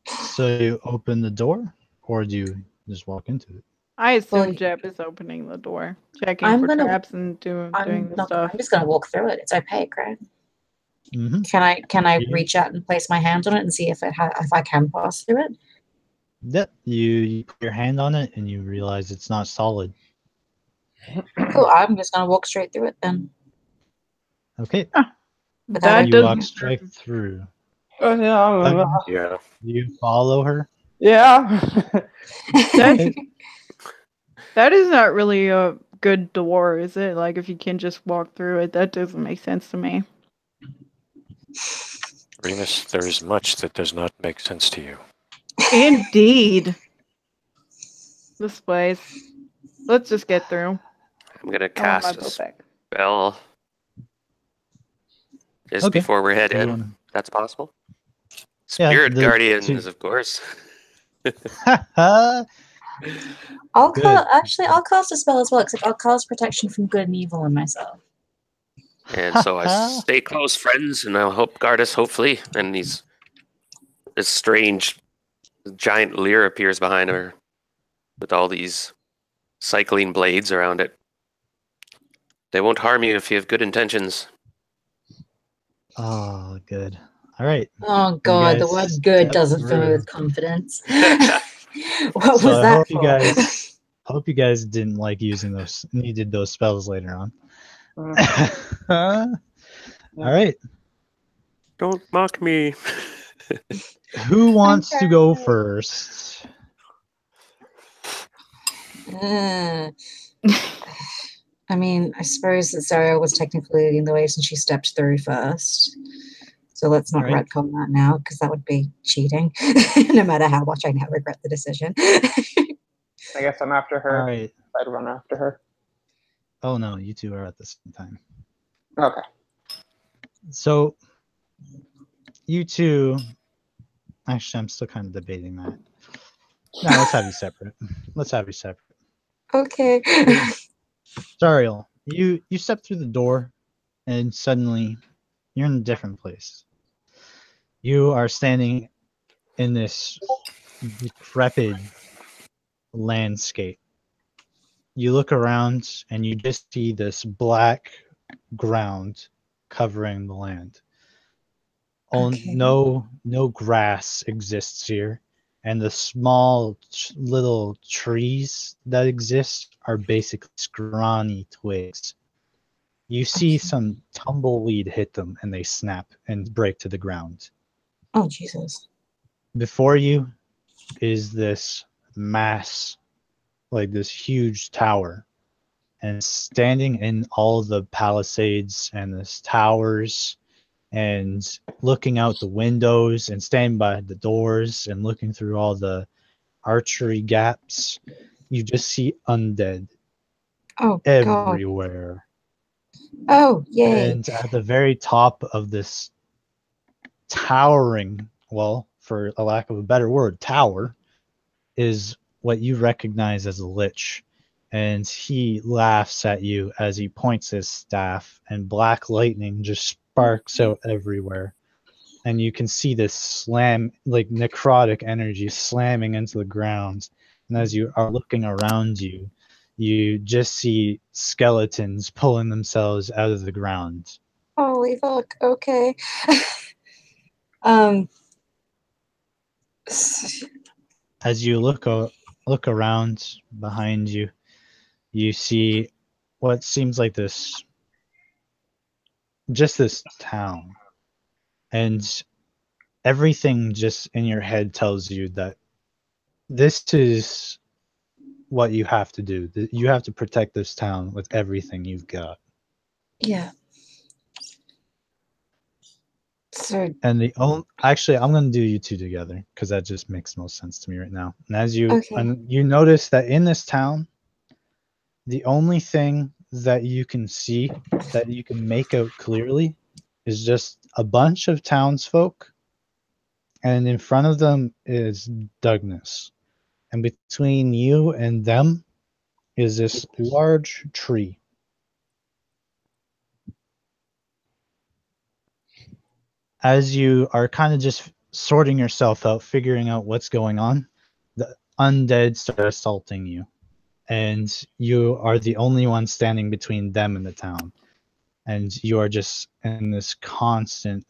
So you open the door, or do you just walk into it? I assume Well, Jeb is opening the door, checking I'm for gonna- traps and doing the I'm stuff. just gonna walk through it. It's opaque, right? Mm-hmm. Can I Yeah. reach out and place my hand on it and see if if I can pass through it? Yep. You put your hand on it and you realize it's not solid. Cool. I'm just gonna walk straight through it then. Okay. But That You walk doesn't. straight through. Yeah. Yeah. You follow her. Yeah. Okay. That is not really a good door, is it? Like, if you can just walk through it, that doesn't make sense to me. Remus, there is much that does not make sense to you. Indeed. This place. Let's just get through. I'm gonna I want my cast a boat back. spell just Okay. before we head You in. wanna- That's possible. Yeah, Spirit the Guardians, two- of course. I'll Good. I'll cast a spell as well, except I'll cast protection from good and evil on myself. And so I stay close friends, and I'll hope guard us, hopefully. And this strange giant leer appears behind her with all these cycling blades around it. They won't harm you if you have good intentions. Oh, good. All right. Oh god, the word guys good step doesn't fill me through. with confidence. What So was I that hope for? you guys hope you guys didn't like using those needed those spells later on. All right. Don't mock me. Who wants to go first? Uh, I mean, I suppose that Sarah was technically leading the way since she stepped through first. So let's not Right. retcon that now, because that would be cheating, no matter how much I now regret the decision. I guess I'm after her. All right. I'd run after her. Oh no, you two are at the same time. Okay. So you two actually I'm still kind of debating that. No, let's have you separate. Let's have you separate. Okay. Sariel, you step through the door and suddenly you're in a different place. You are standing in this decrepit landscape. You look around and you just see this black ground covering the land. Okay. No grass exists here, and the small little trees that exist are basically scrawny twigs. You see some tumbleweed hit them and they snap and break to the ground. Oh, Jesus. Before you is this mass, like this huge tower. And standing in all the palisades and the towers and looking out the windows and standing by the doors and looking through all the archery gaps, you just see undead Oh, God. everywhere. Oh, yay. And at the very top of this towering, well, for a lack of a better word, tower, is what you recognize as a lich. And he laughs at you as he points his staff, and black lightning just sparks out everywhere. And you can see this slam, like necrotic energy slamming into the ground. And as you are looking around you, you just see skeletons pulling themselves out of the ground. Holy fuck. Okay. um. As you look around behind you, you see what seems like this town, and everything just in your head tells you that this is what you have to do. You have to protect this town with everything you've got. Yeah. So. And actually, I'm gonna do you two together because that just makes most sense to me right now. And as you notice that in this town, the only thing that you can see that you can make out clearly is just a bunch of townsfolk, and in front of them is Douglas. And between you and them is this large tree. As you are kind of just sorting yourself out, figuring out what's going on, the undead start assaulting you. And you are the only one standing between them and the town. And you are just in this constant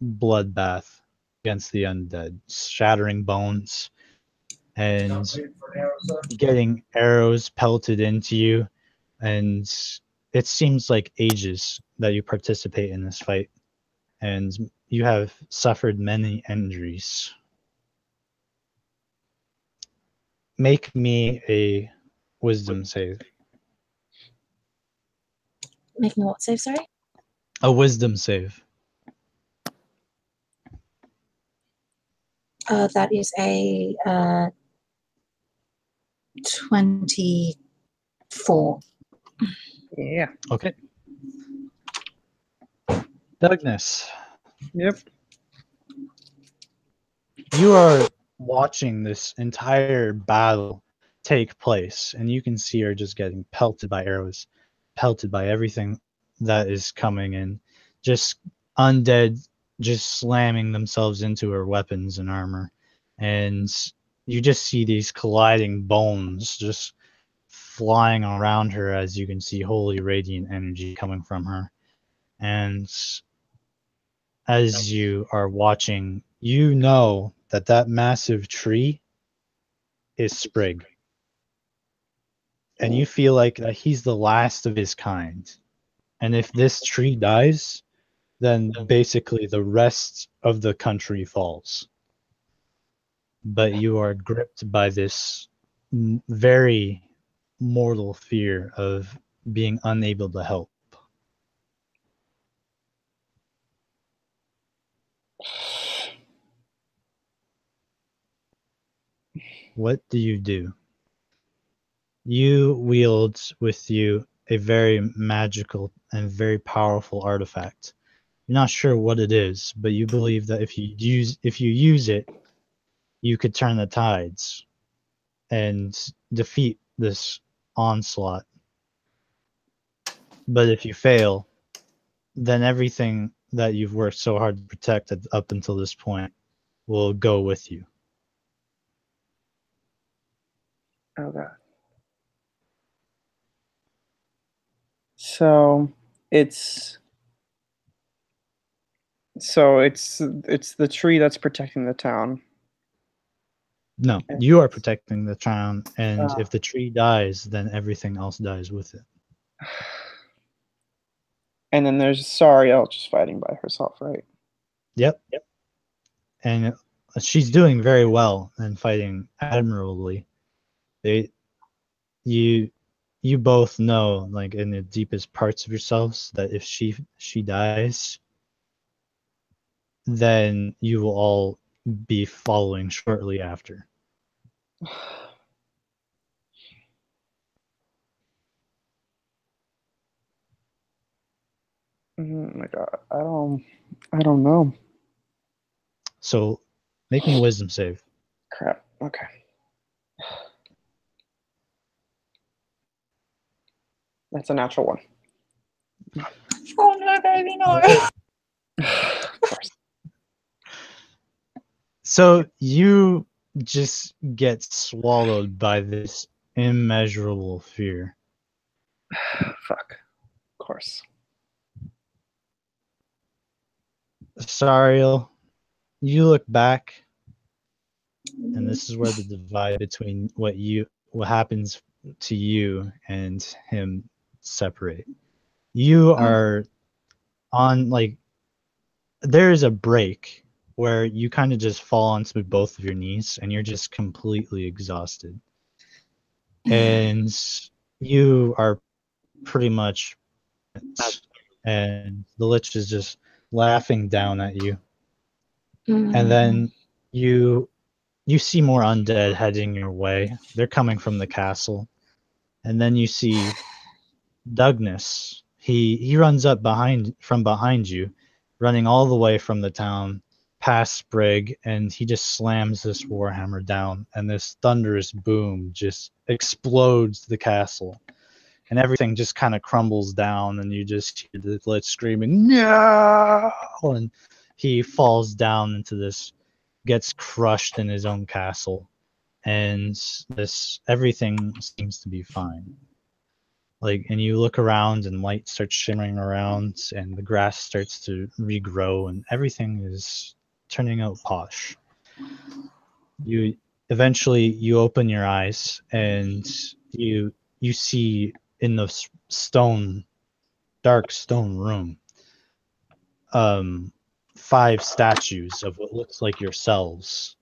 bloodbath against the undead, shattering bones and getting arrows pelted into you, and it seems like ages that you participate in this fight, and you have suffered many injuries. Make me a wisdom save. Making what save, sorry? A wisdom save. That is a 24. Yeah. Okay. Douglas, Yep. you are watching this entire battle take place, and you can see her just getting pelted by arrows, pelted by everything that is coming in. Just undead just slamming themselves into her weapons and armor. And you just see these colliding bones just flying around her as you can see holy radiant energy coming from her. And as you are watching, you know that that massive tree is Sprig. And you feel like that he's the last of his kind. And if this tree dies, then basically the rest of the country falls. But you are gripped by this very mortal fear of being unable to help. What do you do? You wield with you a very magical and very powerful artifact. You're not sure what it is, but you believe that if you use it, you could turn the tides and defeat this onslaught. But if you fail, then everything that you've worked so hard to protect up until this point will go with you. Oh god. So it's it's the tree that's protecting the town. No, you are protecting the town, and Ah. if the tree dies, then everything else dies with it. And then there's Sariel just fighting by herself, right? Yep. And she's doing very well and fighting admirably. You both know, like in the deepest parts of yourselves, that if she dies, then you will all be following shortly after. Oh my god, I don't know. So make me a wisdom save. Crap. Okay. That's a natural one. Oh no, baby, no. Of course. So you just get swallowed by this immeasurable fear. Fuck. Of course. Sariel, you look back, and this is where the divide between what happens to you and him separate. You are on, like, there is a break where you kind of just fall onto both of your knees and you're just completely exhausted. And you are pretty much, and the Lich is just laughing down at you. And then you see more undead heading your way. They're coming from the castle. And then you see Douglas. He runs up from behind you, running all the way from the town past Sprig, and he just slams this warhammer down, and this thunderous boom just explodes the castle. And everything just kind of crumbles down, and you just hear the Lich screaming, "No!" And he falls down into this, gets crushed in his own castle, and everything seems to be fine. Like, and you look around, and light starts shimmering around, and the grass starts to regrow, and everything is turning out posh. You open your eyes, and you see in the stone dark stone room, 5 statues of what looks like yourselves,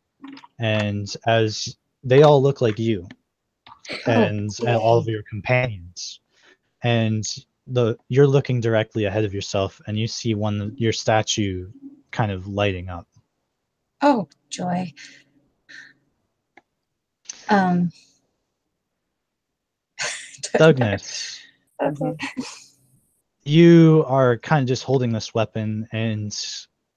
and as they all look like you, and all of your companions, and you're looking directly ahead of yourself, and you see your statue kind of lighting up. Oh, joy. Douglas, you are kind of just holding this weapon, and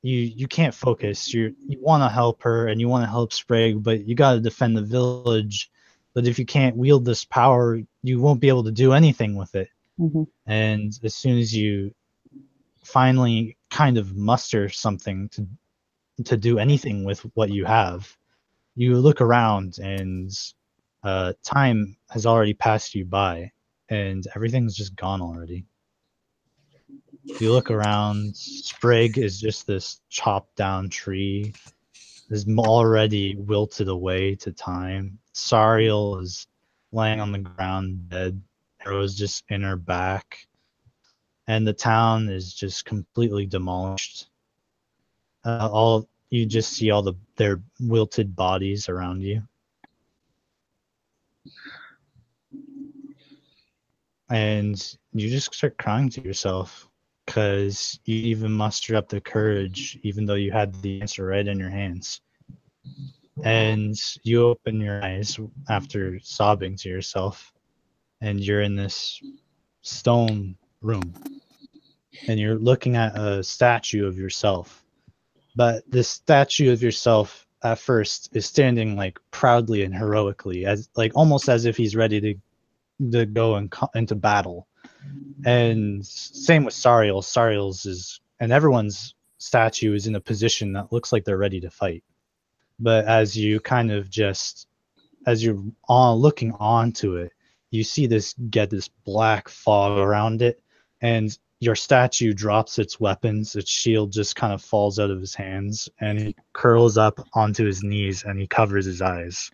you can't focus. You want to help her, and you want to help Sprague, but you got to defend the village. But if you can't wield this power, you won't be able to do anything with it. And as soon as you finally kind of muster something to do anything with what you have, you look around, and time has already passed you by, and everything's just gone already. You look around, Sprig is just this chopped down tree, is already wilted away to time. Sariel is laying on the ground dead, arrows just in her back, and the town is just completely demolished. You just see all their wilted bodies around you. And you just start crying to yourself, because you even mustered up the courage, even though you had the answer right in your hands. And you open your eyes after sobbing to yourself, and you're in this stone room, and you're looking at a statue of yourself. But this statue of yourself at first is standing like proudly and heroically, as like almost as if he's ready to go into battle. And same with Sariel. Sariel's is, and everyone's statue is in a position that looks like they're ready to fight. But as you kind of just, as you're looking onto it, you see this black fog around it, and your statue drops its weapons. Its shield just kind of falls out of his hands, and he curls up onto his knees, and he covers his eyes.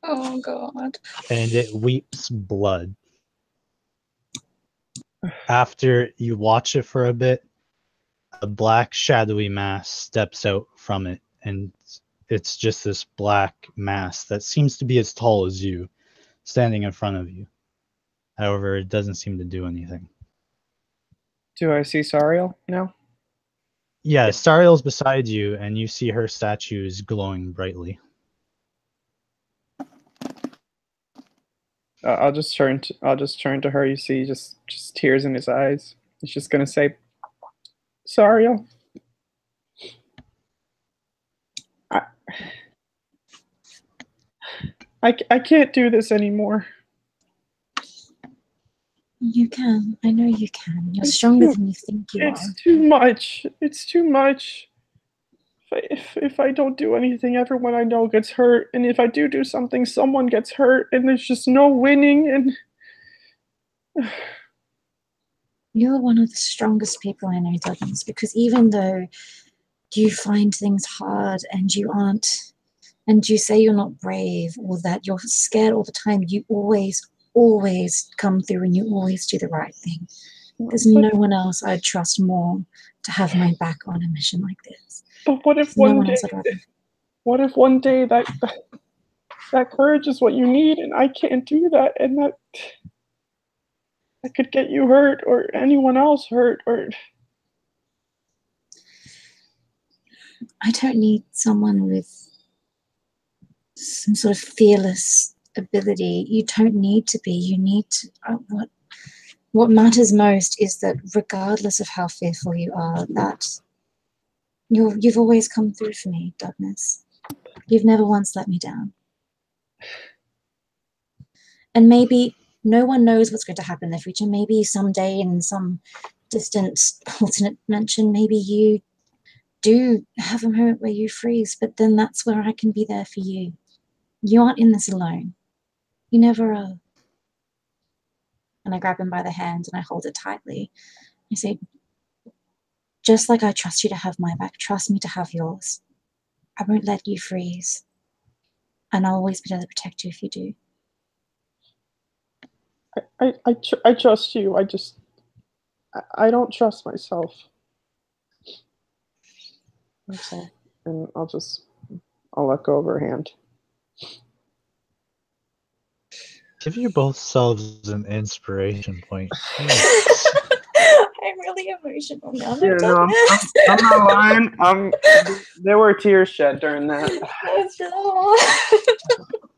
Oh, God. And it weeps blood. After you watch it for a bit, a black shadowy mass steps out from it, and it's just this black mass that seems to be as tall as you, standing in front of you. However, it doesn't seem to do anything. Do I see Sariel now? Yeah, Stariel's beside you, and you see her statue is glowing brightly. I'll just turn to her. You see, just tears in his eyes. He's just gonna say, "Sariel, I can't do this anymore." You can. I know you can. You're stronger than you think you are. It's too much. It's too much. If I don't do anything, everyone I know gets hurt, and if I do something, someone gets hurt, and there's just no winning. And You're one of the strongest people I know, Douglas, because even though you find things hard and you say you're not brave or that you're scared all the time, you always come through, and you always do the right thing. There's no one else I'd trust more to have my back on a mission like this. But what if one day that courage is what you need, and I can't do that, and that could get you hurt or anyone else hurt? Or I don't need someone with some sort of fearless ability. You don't need to be. You need to. What matters most is that regardless of how fearful you are, that you've always come through for me, Douglas. You've never once let me down. And maybe no one knows what's going to happen in the future. Maybe someday in some distant alternate dimension, maybe you do have a moment where you freeze, but then that's where I can be there for you. You aren't in this alone. You never are. And I grab him by the hand and I hold it tightly. I say, just like I trust you to have my back, trust me to have yours. I won't let you freeze. And I'll always be there to protect you if you do. I trust you. I don't trust myself. That's all. And I'll let go of her hand. Give you both selves an inspiration point. I'm really emotional now. Yeah, no, I'm not lying. There were tears shed during that.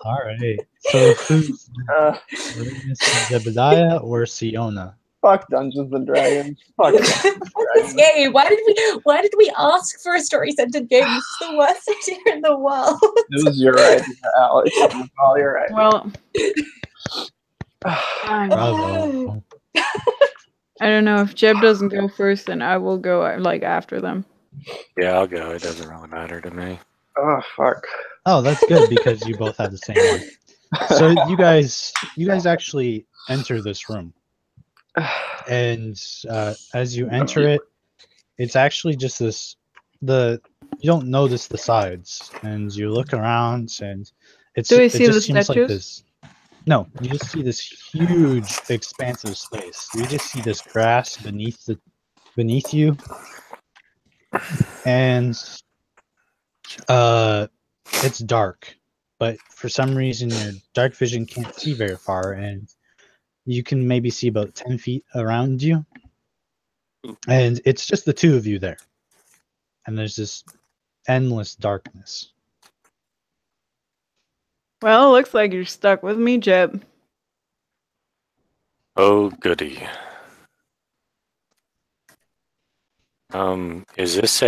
All right. So who's Mr. Jebediah or Siona? Fuck Dungeons and Dragons. Fuck. This game. Why did we ask for a story-centered game? This is the worst idea in the world. It was your idea, Alex. It was all your idea. Well, Bravo. I don't know if Jeb doesn't go first, then I will go like after them. Yeah, I'll go. It doesn't really matter to me. Oh fuck. Oh, that's good because you both have the same one. So you guys actually enter this room, and as you enter it, it's actually just you don't notice the sides, and you look around, and Do we it see just the seems like statues? this. No, you just see this huge, expansive space. You just see this grass beneath you, and it's dark. But for some reason, your dark vision can't see very far, and you can maybe see about 10 feet around you. And it's just the two of you there. And there's this endless darkness. Well, looks like you're stuck with me, Jeb. Oh, goody. Is this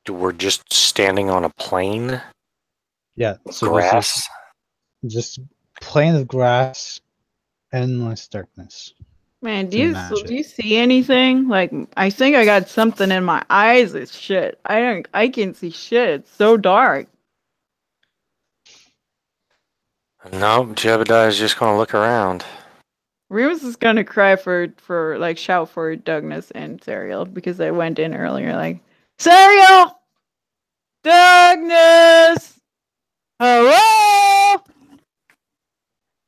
we're just standing on a plane? Yeah, so Grass? there's just plain of grass, endless darkness. Man, do It's magic. you see anything? Like, I think I got something in my eyes. It's shit. I can't see shit. It's so dark. No, Jebediah's just gonna look around. Remus is gonna cry for like shout for Douglas and Serial because I went in earlier like Serial, Douglas, hello.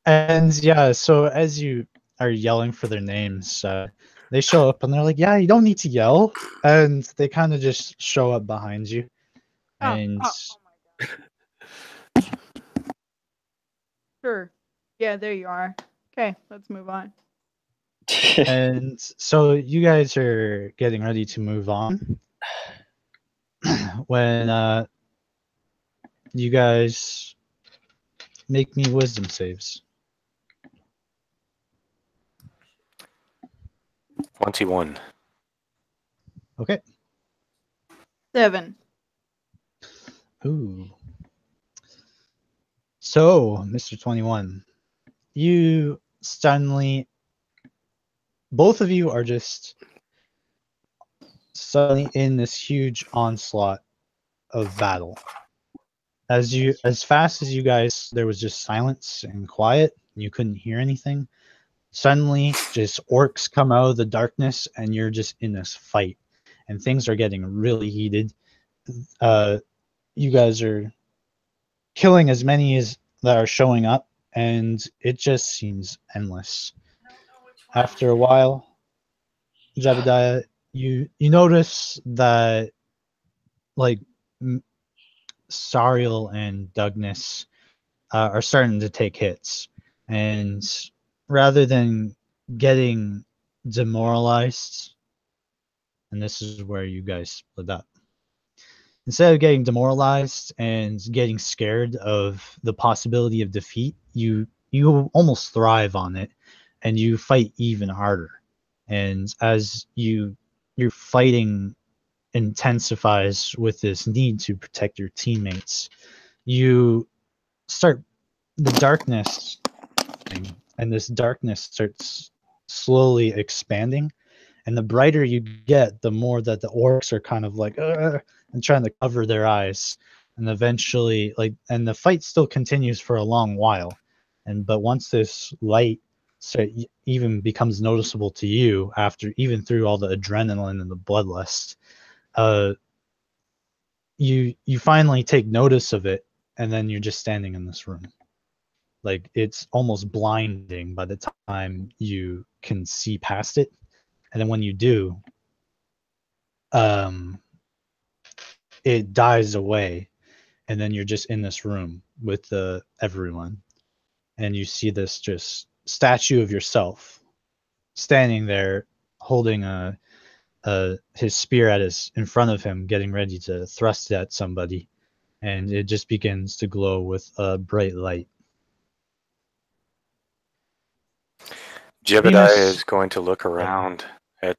And yeah, so as you are yelling for their names, they show up and they're like, "Yeah, you don't need to yell," and they kind of just show up behind you. And Oh my god. Sure. Yeah, there you are. Okay, let's move on. and so you guys are getting ready to move on when you guys make me wisdom saves. 21. Okay. 7. Ooh. So, Mr. 21, you suddenly, both of you are just suddenly in this huge onslaught of battle. As fast as you guys, there was just silence and quiet, and you couldn't hear anything. Suddenly, just orcs come out of the darkness, and you're just in this fight, and things are getting really heated. You guys are killing as many as that are showing up, and it just seems endless. After a while, Jebediah, you notice that like Sariel and Douglas are starting to take hits, and rather than getting demoralized, and this is where you guys split up. Instead of getting demoralized and getting scared of the possibility of defeat, you almost thrive on it, and you fight even harder. And as your fighting intensifies with this need to protect your teammates, you start the darkness, and this darkness starts slowly expanding. And the brighter you get, the more that the orcs are kind of like and trying to cover their eyes. And eventually, and the fight still continues for a long while. But once this light even becomes noticeable to you, after even through all the adrenaline and the bloodlust, you finally take notice of it, and then you're just standing in this room. Like it's almost blinding by the time you can see past it. And then when you do, it dies away, and then you're just in this room with everyone, and you see this just statue of yourself standing there, holding his spear in front of him, getting ready to thrust it at somebody, and it just begins to glow with a bright light. Jebediah Remus? is going to look around at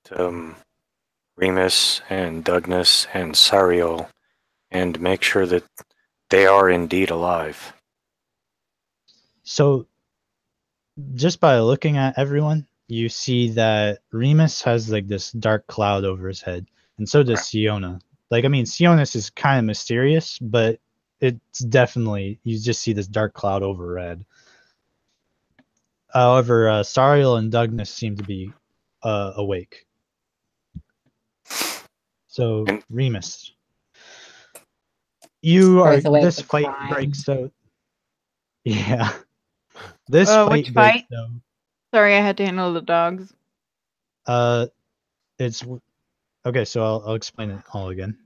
Remus and Douglas and Sariel and make sure that they are indeed alive. So, just by looking at everyone, you see that Remus has like this dark cloud over his head, and so does Siona. Like, I mean, Sionis is kind of mysterious, but it's definitely, you just see this dark cloud over her head. However, Sariel and Douglas seem to be awake. So, Remus, you are, Both awake this but fight crying. breaks out. Yeah. This Which fight breaks fight? out. Sorry, I had to handle the dogs. It's okay. So I'll explain it all again.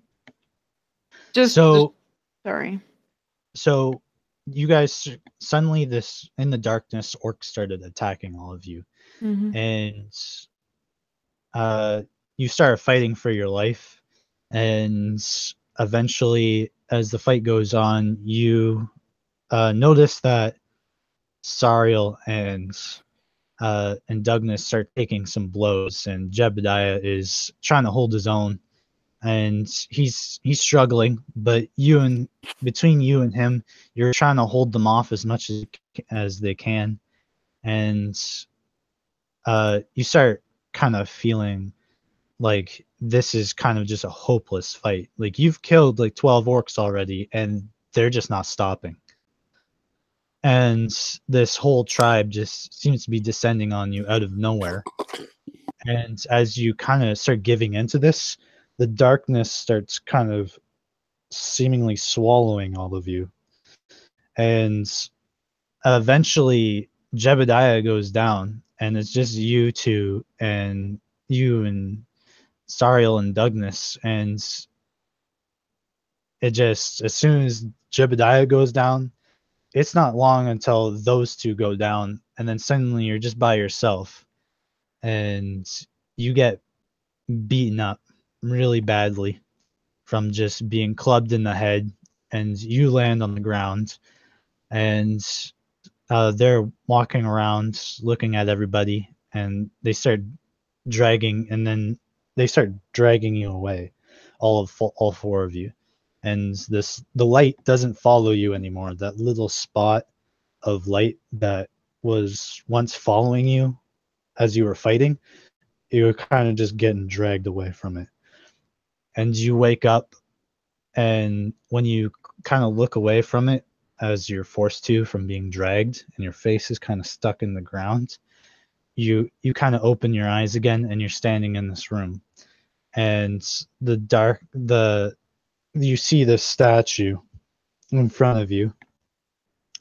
Sorry. So you guys suddenly in the darkness, orcs started attacking all of you, and you started fighting for your life, and eventually, as the fight goes on, you notice that Sariel and Douglas start taking some blows, and Jebediah is trying to hold his own, and he's struggling. But between you and him, you're trying to hold them off as much as they can, and you start kind of feeling like this is kind of just a hopeless fight. Like you've killed like 12 orcs already, and they're just not stopping. And this whole tribe just seems to be descending on you out of nowhere. And as you kind of start giving into this, the darkness starts kind of seemingly swallowing all of you. And eventually, Jebediah goes down, and it's just you two, and you and Sariel and Douglas. And it just, as soon as Jebediah goes down, it's not long until those two go down, and then suddenly you're just by yourself, and you get beaten up really badly from just being clubbed in the head, and you land on the ground, and they're walking around looking at everybody, and they start dragging you away, all four of you. And the light doesn't follow you anymore. That little spot of light that was once following you as you were fighting, you were kind of just getting dragged away from it. And you wake up, and when you kind of look away from it, as you're forced to from being dragged, and your face is kind of stuck in the ground, you kind of open your eyes again, and you're standing in this room. And you see this statue in front of you,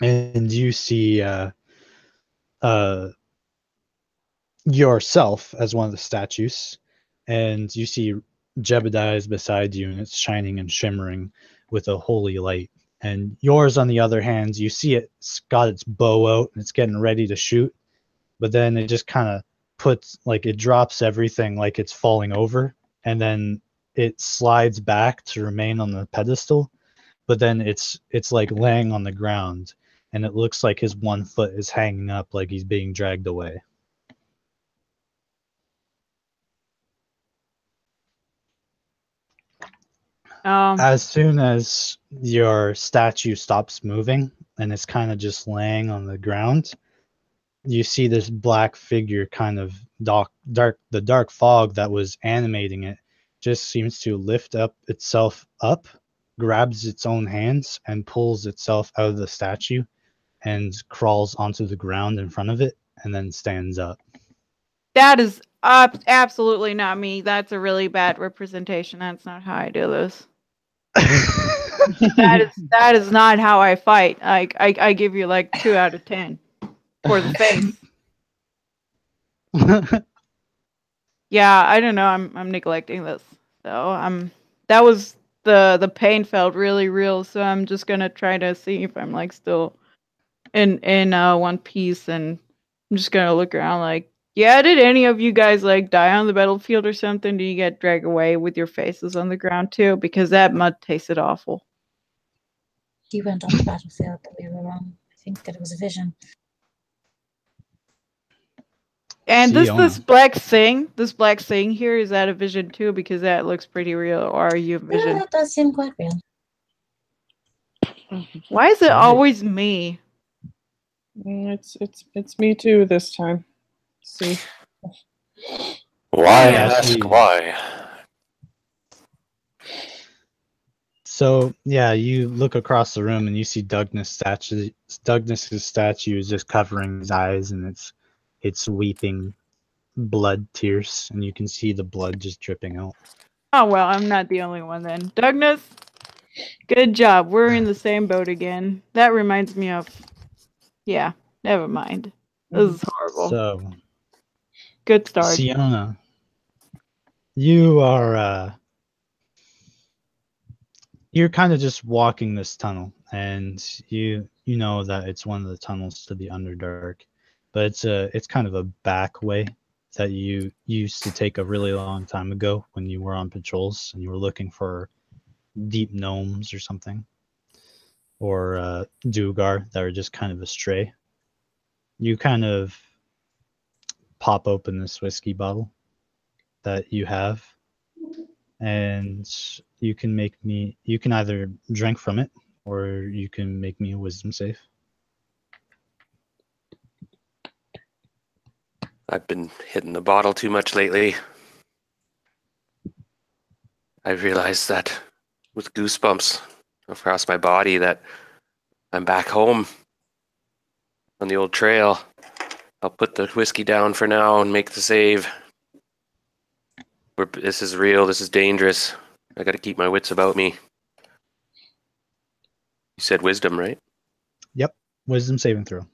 and you see yourself as one of the statues, and you see Jebediah is beside you, and it's shining and shimmering with a holy light. And yours, on the other hand, you see it's got its bow out, and it's getting ready to shoot, but then it just kind of it drops everything like it's falling over, and then it slides back to remain on the pedestal, but then it's like laying on the ground, and it looks like his one foot is hanging up like he's being dragged away. As soon as your statue stops moving and it's kind of just laying on the ground, you see this black figure kind of the dark fog that was animating it just seems to lift itself up, grabs its own hands, and pulls itself out of the statue and crawls onto the ground in front of it, and then stands up. That is absolutely not me. That's a really bad representation. That's not how I do this. that is not how I fight. I give you like 2 out of 10 for the face. Yeah, I don't know. I'm neglecting this. So that was the pain felt really real. So I'm just gonna try to see if I'm like still in one piece, and I'm just gonna look around like, yeah, did any of you guys like die on the battlefield or something? Do you get dragged away with your faces on the ground too? Because that mud tasted awful. You went on the battlefield, but we were wrong. I think that it was a vision. And this Siona. this black thing here, is that a vision too? Because that looks pretty real. Or are you a Yeah, vision? that does seem quite real. Why is it Right. always me? It's me too this time. See. Why Yeah, ask see. why? So yeah, you look across the room and you see Douglas' statue. Douglas's statue is just covering his eyes, and it's weeping blood tears, and you can see the blood just dripping out. Oh well, I'm not the only one then. Douglas, good job. We're in the same boat again. That reminds me of. Yeah, never mind. This is horrible. So, Good start. Siona, you are you're kind of just walking this tunnel, and you know that it's one of the tunnels to the Underdark, but it's kind of a back way that you used to take a really long time ago when you were on patrols and you were looking for deep gnomes or something, or Dugar that are just kind of astray. You kind of pop open this whiskey bottle that you have, and you can either drink from it or you can make me a wisdom save. I've been hitting the bottle too much lately. I realized that with goosebumps across my body that I'm back home on the old trail. I'll put the whiskey down for now and make the save. This is real. This is dangerous. I got to keep my wits about me. You said wisdom, right? Yep, wisdom saving throw.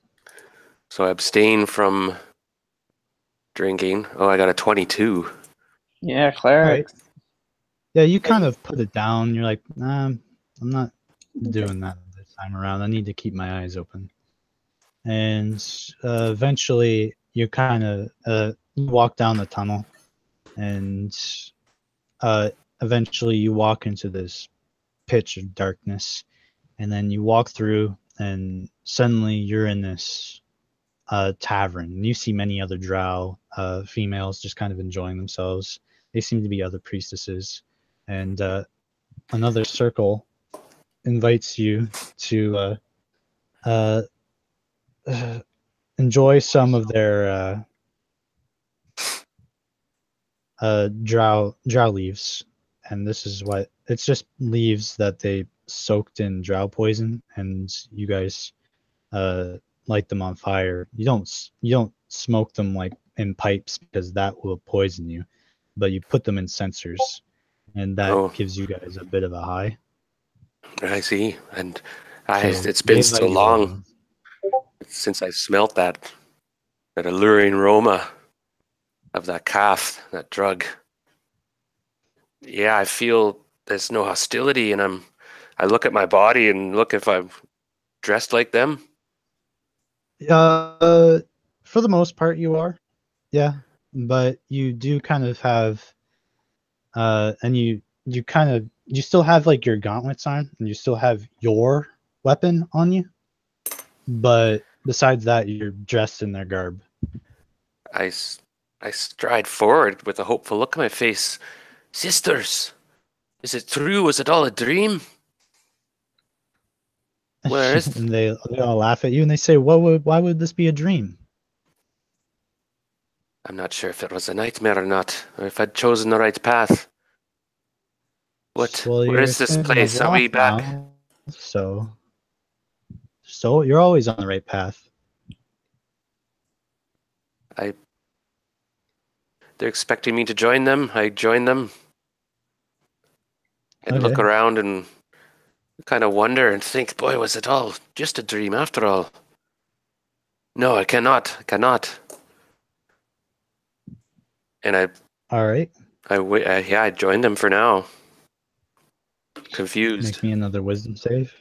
So I abstain from drinking. Oh, I got a 22. Yeah, cleric. Yeah, you kind of put it down. You're like, nah, I'm not doing that this time around. I need to keep my eyes open. And eventually, you kind of you walk down the tunnel, and eventually you walk into this pitch of darkness, and then you walk through, and suddenly you're in this tavern. And you see many other drow females just kind of enjoying themselves. They seem to be other priestesses, and another circle invites you to enjoy some of their drow leaves. And this is what it's just leaves that they soaked in drow poison, and you guys light them on fire. You don't smoke them like in pipes because that will poison you, but you put them in censers, and that gives you guys a bit of a high. I see. And So it's they been so invite you long along. since I smelt that alluring aroma of that calf, that drug. Yeah, I feel there's no hostility, and I look at my body and look if I'm dressed like them. For the most part, you are, yeah, but you do kind of have, and you still have like your gauntlets on, and you still have your weapon on you, but besides that, you're dressed in their garb. I stride forward with a hopeful look on my face. Sisters, is it true? Was it all a dream? Where is And they all laugh at you, and they say, why would this be a dream? I'm not sure if it was a nightmare or not, or if I'd chosen the right path. Well, Where is this place? Are we back? Now, so you're always on the right path. They're expecting me to join them. I join them. And Okay. look around and kind of wonder and think, boy, was it all just a dream after all? No, I cannot. I cannot. And All right. I joined them for now. Confused. Make me another wisdom save.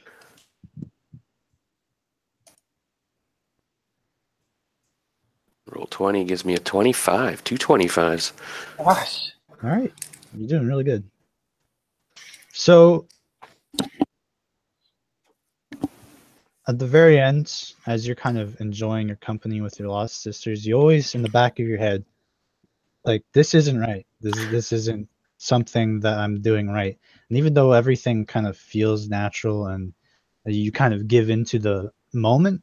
Roll 20 gives me a 25. 2 25s. Gosh. All right. You're doing really good. So, at the very end, as you're kind of enjoying your company with your lost sisters, you always, in the back of your head, like, this isn't right. This isn't something that I'm doing right. And even though everything kind of feels natural and you kind of give into the moment,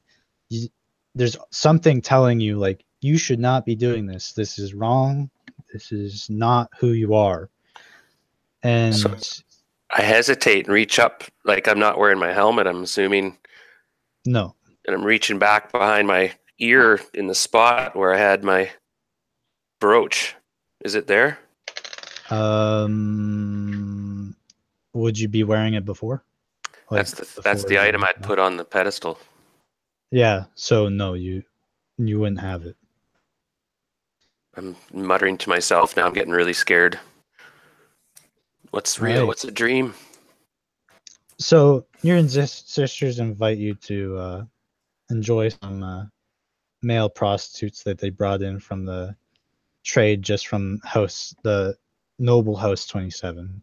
there's something telling you, like, you should not be doing this. This is wrong. This is not who you are. And So I hesitate and reach up, like I'm not wearing my helmet, I'm assuming. no. And I'm reaching back behind my ear in the spot where I had my brooch. Is it there? Would you be wearing it before? Like, That's the item I'd put on the pedestal. Yeah, so no, you wouldn't have it. I'm muttering to myself now. I'm getting really scared. What's real? Right. What's a dream? So your sisters invite you to enjoy some male prostitutes that they brought in from the trade, just from the Noble House 27,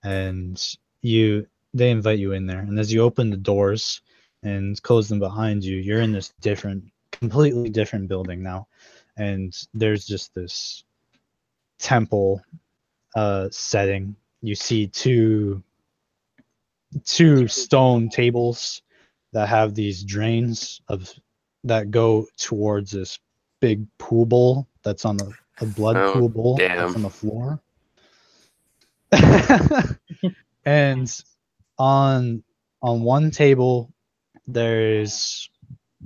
and they invite you in there. And as you open the doors and close them behind you, you're in this completely different building now, and there's just this temple setting. You see two stone tables that have these drains that go towards this big pool bowl that's on a blood pool bowl that's on the floor. And on one table there's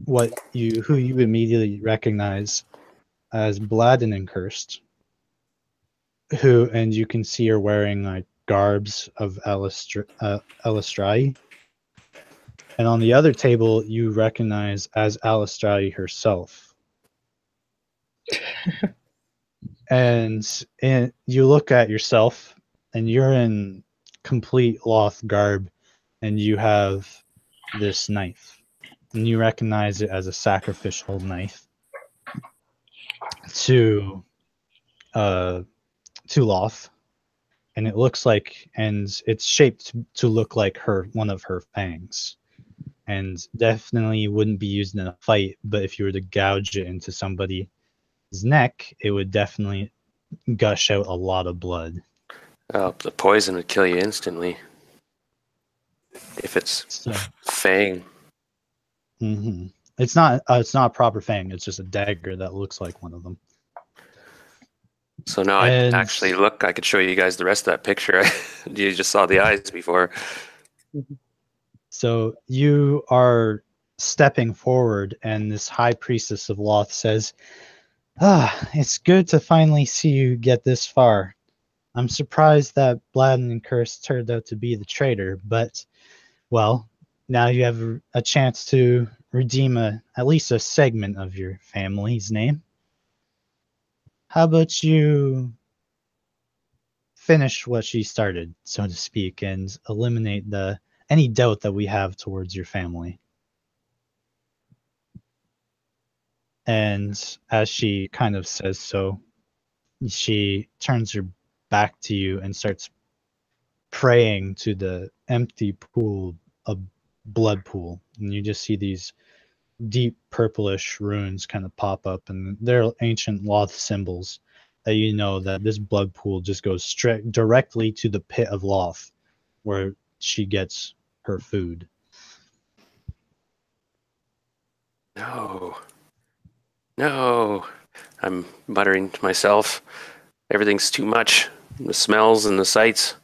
who you immediately recognize as Bladden and Cursed, and you can see her wearing like garbs of Alistrai. And on the other table, you recognize as Alistrai herself. And you look at yourself, and you're in complete Loth garb, and you have this knife. And you recognize it as a sacrificial knife to Loth. And it looks like, and it's shaped to look like one of her fangs. And definitely wouldn't be used in a fight, but if you were to gouge it into somebody's neck, it would definitely gush out a lot of blood. Oh, the poison would kill you instantly. If it's fang. Mm-hmm. It's not a proper fang. It's just a dagger that looks like one of them. So now I actually look. I could show you guys the rest of that picture. You just saw the eyes before. So you are stepping forward, and this high priestess of Loth says, it's good to finally see you get this far. I'm surprised that Bladden and Curse turned out to be the traitor, but, well, now you have a chance to redeem at least a segment of your family's name. How about you finish what she started, so to speak, and eliminate any doubt that we have towards your family? And as she kind of says so, she turns her back to you and starts praying to the empty pool, a blood pool. And you just see these deep purplish runes kind of pop up, and they're ancient Loth symbols that you know that this blood pool just goes straight directly to the pit of Loth, where she gets her food. No. I'm muttering to myself. Everything's too much. The smells and the sights.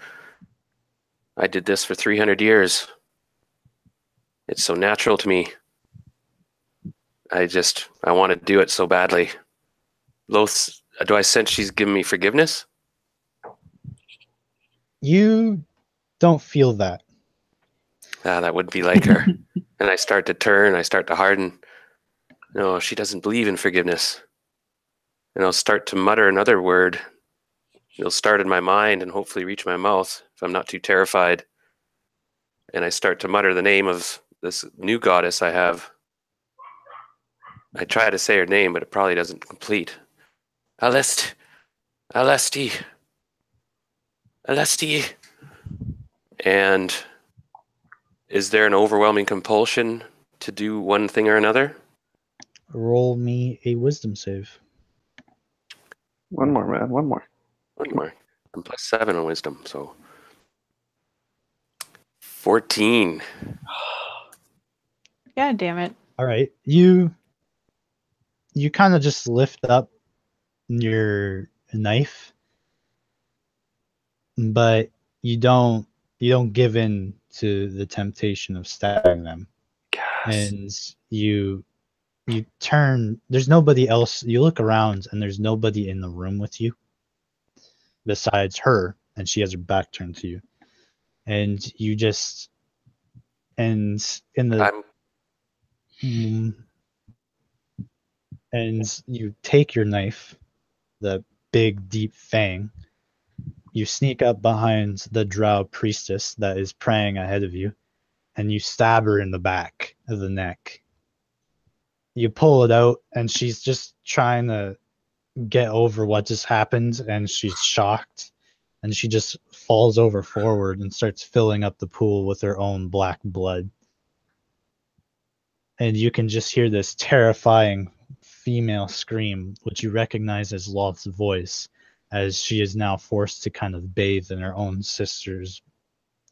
I did this for 300 years. It's so natural to me. I want to do it so badly. Loth, do I sense she's giving me forgiveness? You don't feel that. That would be like her. And I start to turn, I start to harden. No, she doesn't believe in forgiveness. And I'll start to mutter another word. It'll start in my mind and hopefully reach my mouth if I'm not too terrified. And I start to mutter the name of this new goddess I have. I try to say her name, but it probably doesn't complete. Alesti. And is there an overwhelming compulsion to do one thing or another? Roll me a wisdom save. One more, man. One more. One more. I'm +7 on wisdom, so 14. God damn it. All right. You kind of just lift up your knife, but you don't give in to the temptation of stabbing them. Yes. And you turn. There's nobody else. You look around, and there's nobody in the room with you besides her, and she has her back turned to you. And you just and in the and you take your knife, the big deep fang. You sneak up behind the drow priestess that is praying ahead of you, and you stab her in the back of the neck. You pull it out, and she's just trying to get over what just happened, and she's shocked, and she just falls over forward and starts filling up the pool with her own black blood. And you can just hear this terrifying female scream, which you recognize as Loth's voice, as she is now forced to kind of bathe in her own sister's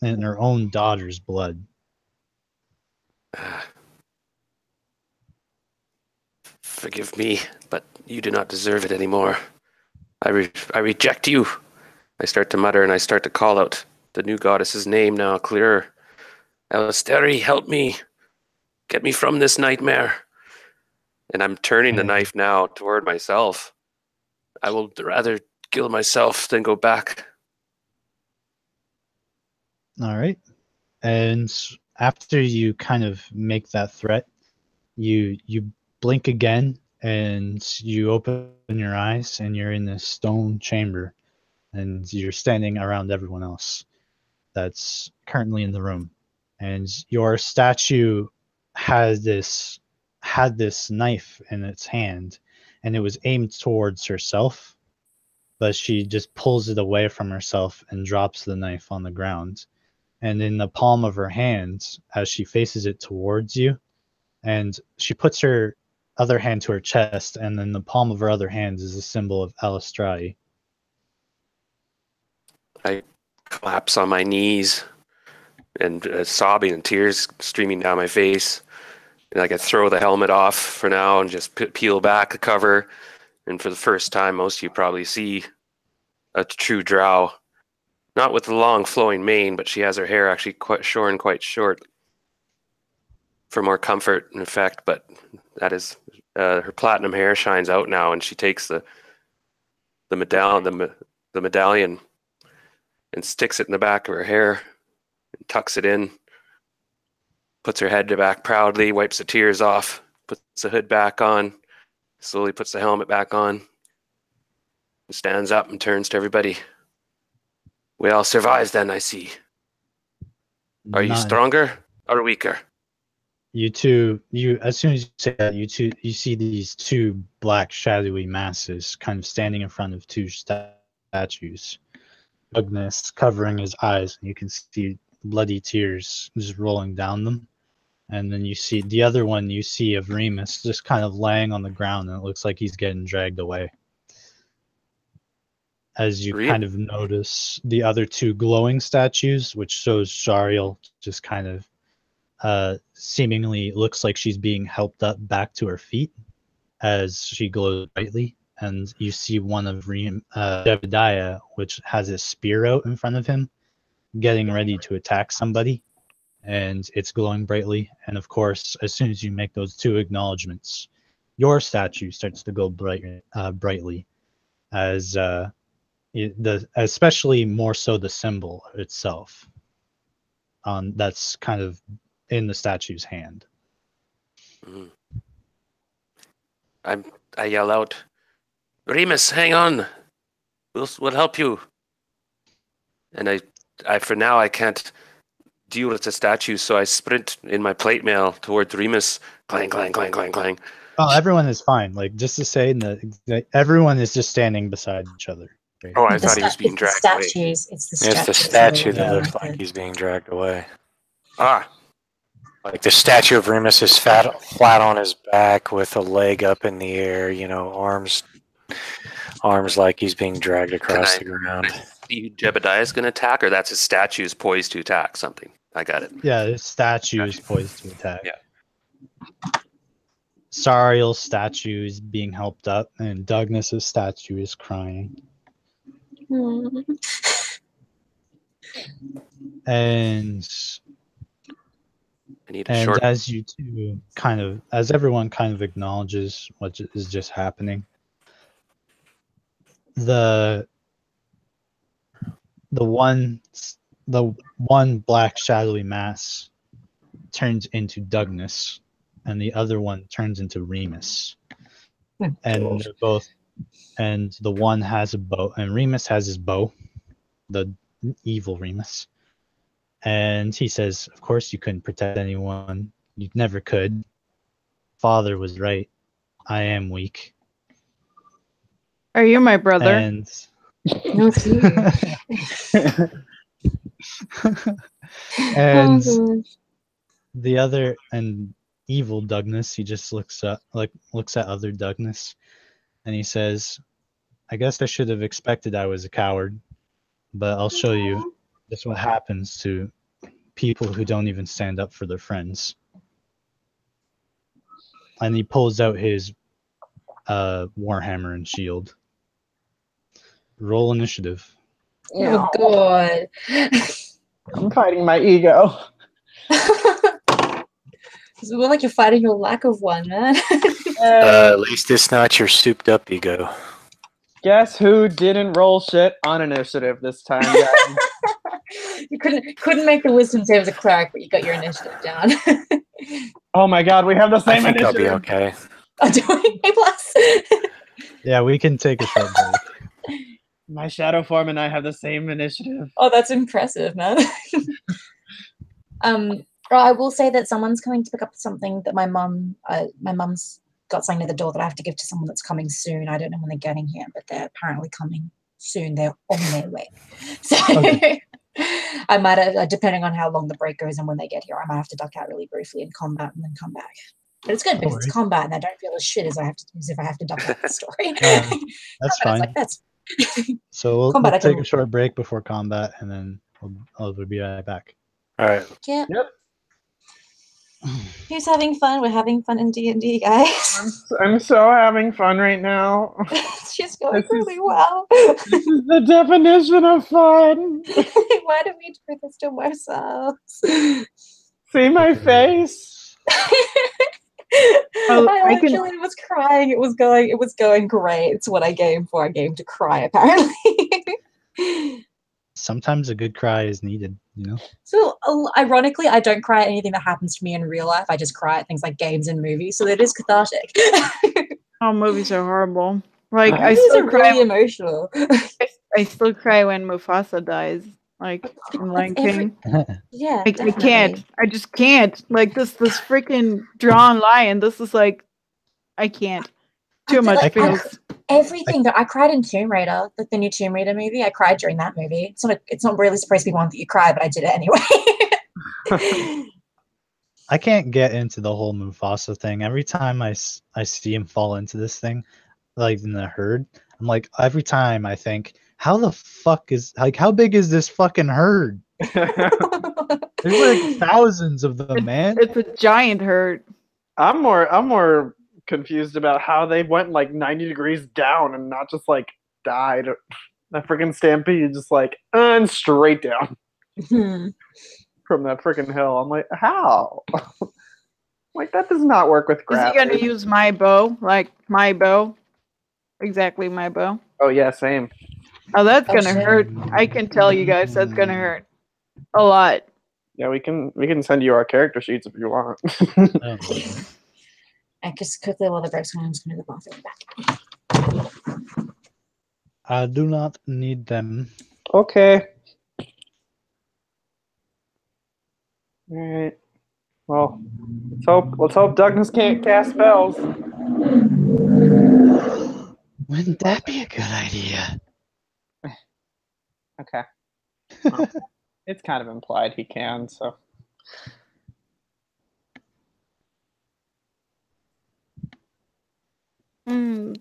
and her own daughter's blood. Forgive me, but you do not deserve it anymore. I reject you. I start to mutter and I start to call out the new goddess's name now clearer. Alisteri, help me. Get me from this nightmare. And I'm turning the knife now toward myself. I will rather kill myself than go back. All right. And after you kind of make that threat, you blink again, and you open your eyes, and you're in this stone chamber, and you're standing around everyone else that's currently in the room. And your statue had this knife in its hand, and it was aimed towards herself, but she just pulls it away from herself and drops the knife on the ground. And in the palm of her hand, as she faces it towards you, and she puts her other hand to her chest, and then the palm of her other hand is a symbol of Alistrai. I collapse on my knees and sobbing and tears streaming down my face. And I could throw the helmet off for now and just peel back the cover. And for the first time, most of you probably see a true drow. Not with the long flowing mane, but she has her hair actually quite short for more comfort and effect. But that is her platinum hair shines out now, and she takes the medallion and sticks it in the back of her hair and tucks it in. Puts her head back proudly, wipes the tears off, puts the hood back on, slowly puts the helmet back on, and stands up and turns to everybody. We all survived then, I see. Are you stronger or weaker? You as soon as you say that, you see these two black shadowy masses kind of standing in front of two statues. Magnus covering his eyes, and you can see bloody tears just rolling down them. And then you see the other one, you see of Remus just kind of laying on the ground, and it looks like he's getting dragged away. As you kind of notice the other two glowing statues, which shows Shariel just kind of seemingly looks like she's being helped up back to her feet as she glows brightly. And you see one of Jebediah, which has a spear out in front of him, getting ready to attack somebody, and it's glowing brightly. And of course, as soon as you make those two acknowledgments, your statue starts to go brightly, as especially more so the symbol itself. that's kind of in the statue's hand. Mhm. I yell out, Remus, hang on. We'll help you. And I for now I can't deal with the statue, so I sprint in my plate mail towards Remus. Clang, clang, clang, clang, clang. Oh, everyone is fine. Like, just to say, everyone is just standing beside each other. Oh, I thought he was being It's dragged the away. statues. It's the It's statues. the statue that Yeah. looks like he's being dragged away. Ah, Like the statue of Remus is flat on his back with a leg up in the air, arms like he's being dragged across the ground. see Jebediah's going to attack, or that's his statue's poised to attack something. I got it. Yeah, the statue is poised to attack. Yeah. Sariel's statue is being helped up, and Douglas's statue is crying. Hmm. And I need a short. as you two as everyone kind of acknowledges what is just happening, the one black shadowy mass turns into Douglas, and the other one turns into Remus. And they're both, and the one has a bow, and Remus has his bow, the evil Remus. And he says, of course you couldn't protect anyone. You never could. Father was right. I am weak. Are you my brother? And No, see. and Oh, gosh. the other, and evil Douglas, he just looks at other Douglas, and he says, I guess I should have expected I was a coward, but I'll show you. That's what happens to people who don't even stand up for their friends. And he pulls out his warhammer and shield. Roll initiative. Oh, God. I'm fighting my ego. It's more like you're fighting your lack of one, man. At least it's not your souped up ego. Guess who didn't roll shit on initiative this time, guys? You couldn't make the wisdom save as a cleric, but you got your initiative down. Oh my god, we have the I same think I'll initiative. be okay. I'm doing A plus. Yeah, we can take a short break. My shadow form and I have the same initiative. Oh, that's impressive, man. Well, I will say that someone's coming to pick up something that my mum's got something at the door that I have to give to someone that's coming soon. I don't know when they're getting here, but they're apparently coming soon. They're on their way. So Okay. I might have, depending on how long the break goes and when they get here, I might have to duck out really briefly in combat and then come back. But it's good because it's combat and I don't feel as shit as if I have to duck out the story. That's Combat, fine. like, that's So we'll Combat, I take can- a short break before combat, and then we'll be right back. All right. yeah. Yep. Who's having fun? We're having fun in D&D, guys. I'm so having fun right now. It's just going This is- really well. This is the definition of fun. Why do we do this to ourselves? See my face? I I can- actually was crying. It was going great. It's what I game for. I game to cry, apparently. Sometimes a good cry is needed, So, ironically, I don't cry at anything that happens to me in real life. I just cry at things like games and movies. So it is cathartic. Oh, movies are horrible. Like I Movies still are cry. really emotional. I still cry when Mufasa dies. Like in Lion every- King. Yeah, I definitely. can't. I just can't. Like this freaking drawn lion. This is like, I can't. I Too feel much like feels. everything that I cried in Tomb Raider, like the new Tomb Raider movie. I cried during that movie. It's not really supposed to be one that you cry, but I did it anyway. I can't get into the whole Mufasa thing. Every time I see him fall into this thing, like in the herd, I'm like, every time I think, how the fuck how big is this fucking herd? There's like thousands of them, man. It's a giant hurt. I'm more confused about how they went like 90 degrees down and not just like died. That freaking stampede just like and straight down from that freaking hill. I'm like, how? Like that does not work with Is he gravity. gonna use my bow? Like my bow? Exactly my bow. Oh yeah, same. Oh, that's Oh, gonna shit. hurt. I can tell you guys that's gonna hurt a lot. Yeah, we can send you our character sheets if you want. Oh, I just quickly while the break's going, I'm just going to go back. I do not need them. Okay. All right. Well, let's hope Douglas can't cast spells. Wouldn't that be a good idea? Okay. Well, it's kind of implied he can, so.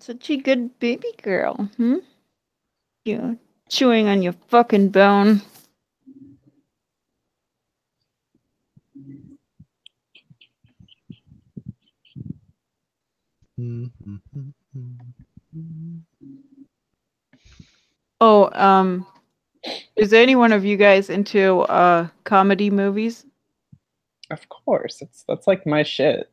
Such a good baby girl, You chewing on your fucking bone. Oh, is any one of you guys into comedy movies? Of course, that's like my shit.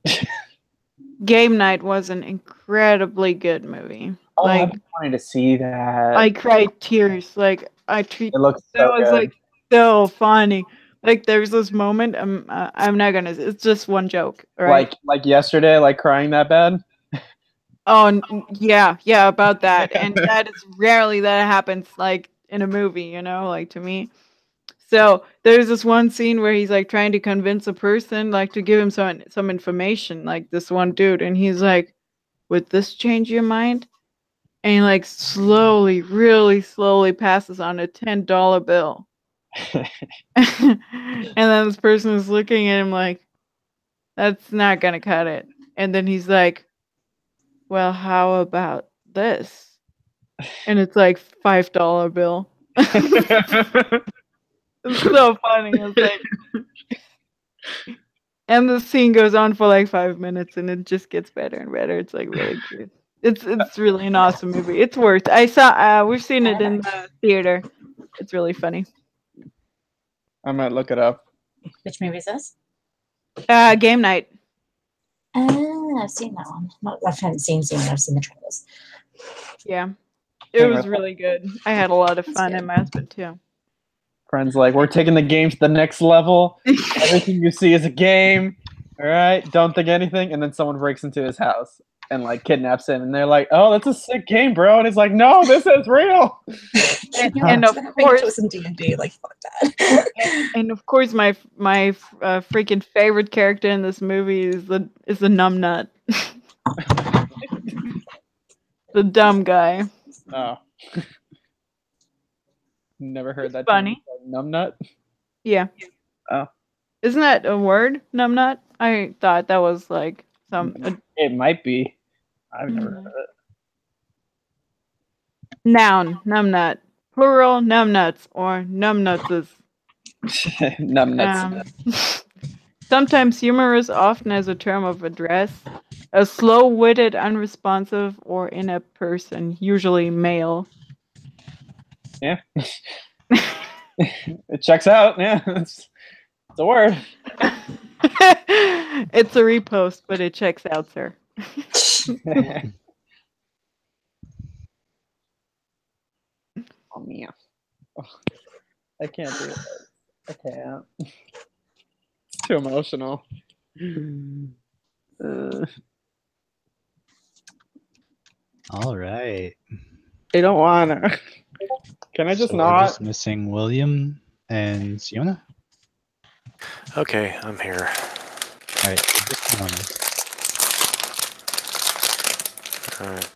Game Night was an incredibly good movie. Oh, Like, I've been wanting to see that. I cried tears. Like, It looks that so was good. like so funny. Like, there's this moment. I'm not gonna. It's just one joke, right? Like yesterday, like crying that bad. Oh, yeah, about that. And that is rarely that happens, like, in a movie, like, to me. So there's this one scene where he's like trying to convince a person, like, to give him some information, like this one dude, and he's like, "Would this change your mind?" And he, like, slowly, really slowly passes on a $10 bill. And then this person is looking at him like, "That's not gonna cut it." And then he's like, "Well, how about this?" And it's like $5 bill. It's so funny. It's like, and the scene goes on for like 5 minutes, and it just gets better and better. It's like really cute. It's really an awesome movie. It's worth. We've seen it in the theater. It's really funny. I might look it up. Which movie is this? Game Night. I've seen that one. I haven't seen it. I've seen the trailers. Yeah, it was really good. I had a lot of That's fun, good. and my husband too. Friends, like, we're taking the game to the next level. Everything you see is a game. All right, don't think anything. And then someone breaks into his house and like kidnaps him, and they're like, "Oh, that's a sick game, bro." And he's like, "No, this is real." And of course, some D&D, like fuck that. and of course, my freaking favorite character in this movie is the numbnut, the dumb guy. Oh, never heard that. Funny. Numbnut. Yeah. Oh. Isn't that a word, numbnut? I thought that was like some It might be. I've never heard of noun, numbnut, plural, numbnuts, or numbnutses. it. Numbnuts. Sometimes humorous, often as a term of address. A slow-witted, unresponsive, or inept person, usually male. Yeah. It checks out. Yeah, it's a word. It's a repost, but it checks out, sir. Oh yeah. I can't do it. I can't. It's too emotional. All right. I don't wanna. Can I just So not? we're just missing William and Siona. Okay, I'm here. All right. So just one. All right.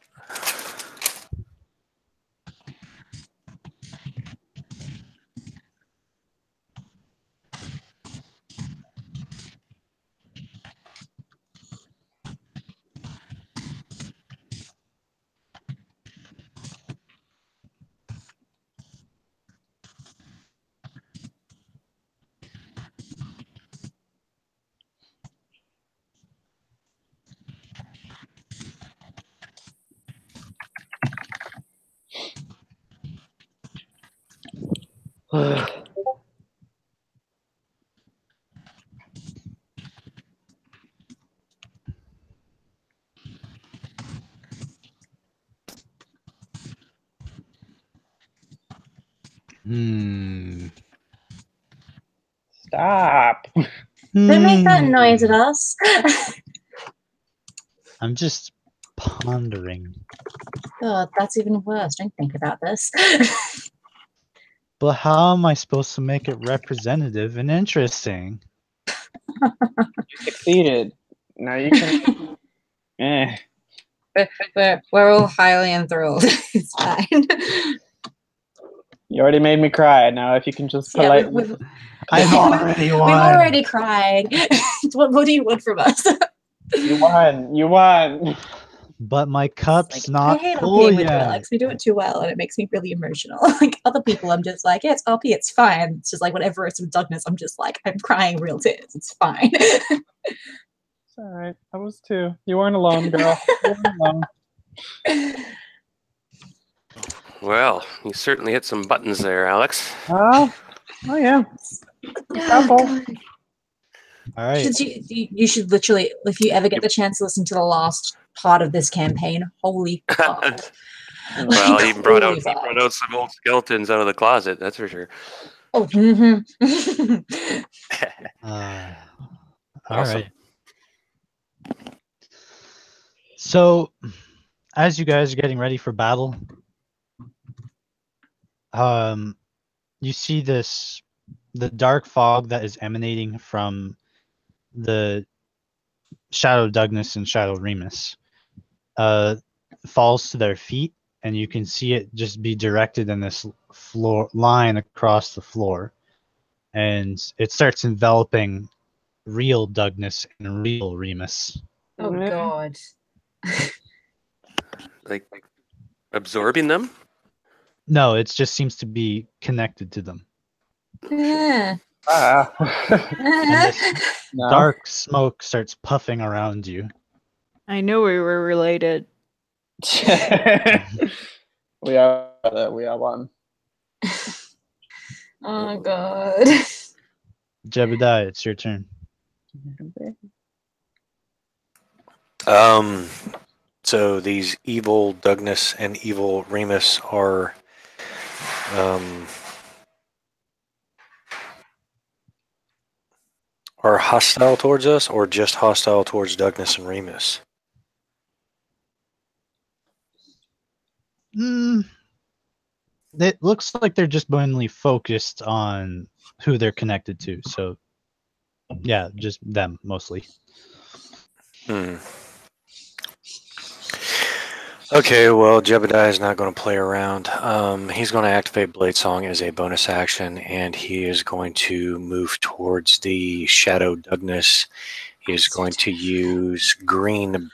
Stop. Don't make that noise at Hmm. us. I'm just pondering. God, that's even worse. Don't think about this. But how am I supposed to make it representative and interesting? You succeeded. Now you can. we're all highly enthralled. It's fine. You already made me cry. Now, if you can just Yeah, politely. I've already we've won. already cried. What do you want from us? You won. You won. But my cup's Like, not I hate full RPing with you, yet. Alex. We do it too well, and it makes me really emotional. Like other people, I'm just like, yeah, it's RP, it's fine. It's just like whenever it's with Douglas, I'm just like, I'm crying real tears. It's fine. It's all right. I was too. You weren't alone, girl. You weren't alone. Well, you certainly hit some buttons there, Alex. Oh yeah. Couple. All right. You should literally, if you ever get the chance to listen to the last part of this campaign, holy fuck. Well, he brought Holy out some old skeletons out of the closet. That's for sure. Oh, All Awesome. right. So, as you guys are getting ready for battle, you see the dark fog that is emanating from the Shadow Douglas and Shadow Remus falls to their feet, and you can see it just be directed in this floor line across the floor, and it starts enveloping real Douglas and real Remus. Oh god. Like absorbing them? No, it just seems to be connected to them. Yeah. And this No. dark smoke starts puffing around you. I knew we were related. We are one. Oh god. Jebediah, it's your turn. So these evil Douglas and evil Remus are hostile towards us, or just hostile towards Douglas and Remus? It looks like they're just mainly focused on who they're connected to. So, yeah, just them mostly. Okay, well, Jebediah is not going to play around. He's going to activate Blade Song as a bonus action, and he is going to move towards the Shadow Douglas. He is going to use Green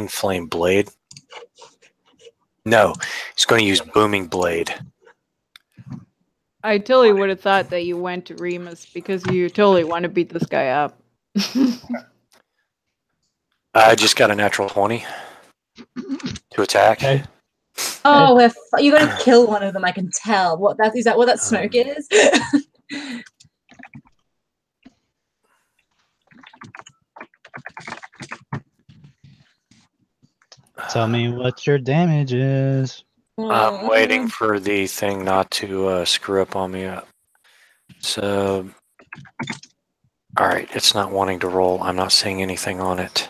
Flame Blade. No, he's going to use Booming Blade. I totally would have thought that you went to Remus because you totally want to beat this guy up. I just got a natural 20 to attack. Okay. Oh, you're gonna kill one of them. I can tell. Is that what that smoke is? Tell me what your damage is. I'm waiting for the thing not to screw up on me. So, all right, it's not wanting to roll. I'm not seeing anything on it.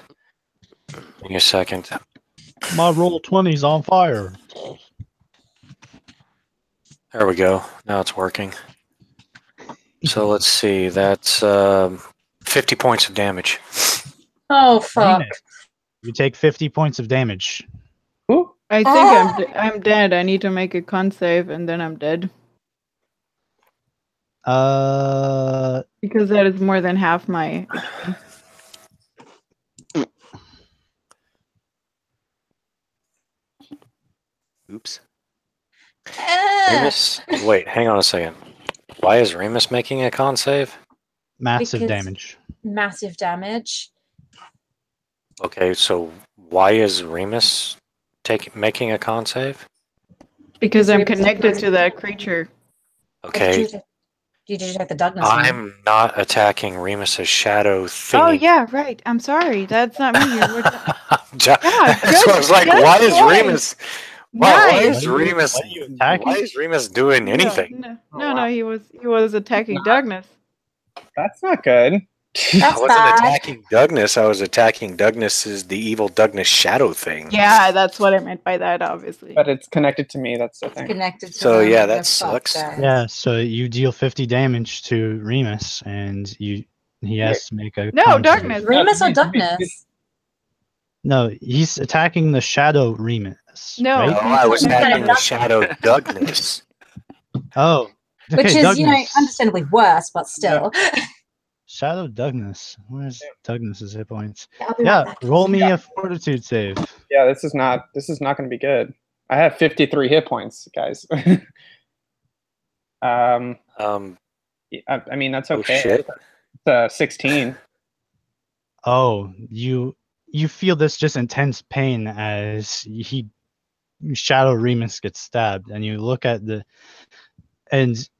Give me a second. My roll 20's on fire. There we go. Now it's working. So let's see. That's 50 points of damage. Oh fuck! You take 50 points of damage. Who? I think I'm dead. I need to make a con save and then I'm dead. Because that is more than half my. Oops. Remus, wait, hang on a second. Why is Remus making a con save? Massive Because- damage. Massive damage. Okay, so why is Remus making a con save? Because I'm connected to that creature. Okay, You did attack the Douglas one. I'm not attacking Remus's shadow thingy. Oh yeah, right. I'm sorry. That's not me. You're That's good- why I was like, good why is point. Remus? Why Nice. is Remus? Why are you attacking? Why is Remus doing anything? No, he was attacking Douglas. That's not good. I That's wasn't bad. attacking Douglas. I was attacking Douglas's the evil Douglas shadow thing. Yeah, that's what I meant by that, obviously. But it's connected to me. That's the thing. Connected to So, them, yeah, they're that fucked, sucks. guys. Yeah, so you deal 50 damage to Remus, and he has to make a No, con save. darkness. Remus or Me. Darkness? No, he's attacking the shadow Remus. No. right? No, I was Instead of attacking the Douglas. shadow Douglas. Oh, Which okay, is, Douglas. understandably worse, but still. Shadow Douglas. Where's Douglas's hit points? I'll be Yeah, right back. roll me a fortitude save. Yeah, this is not going to be good. I have 53 hit points, guys. I mean that's Oh, okay. shit. It's 16. Oh, you feel this just intense pain as Shadow Remus gets stabbed, and you look at and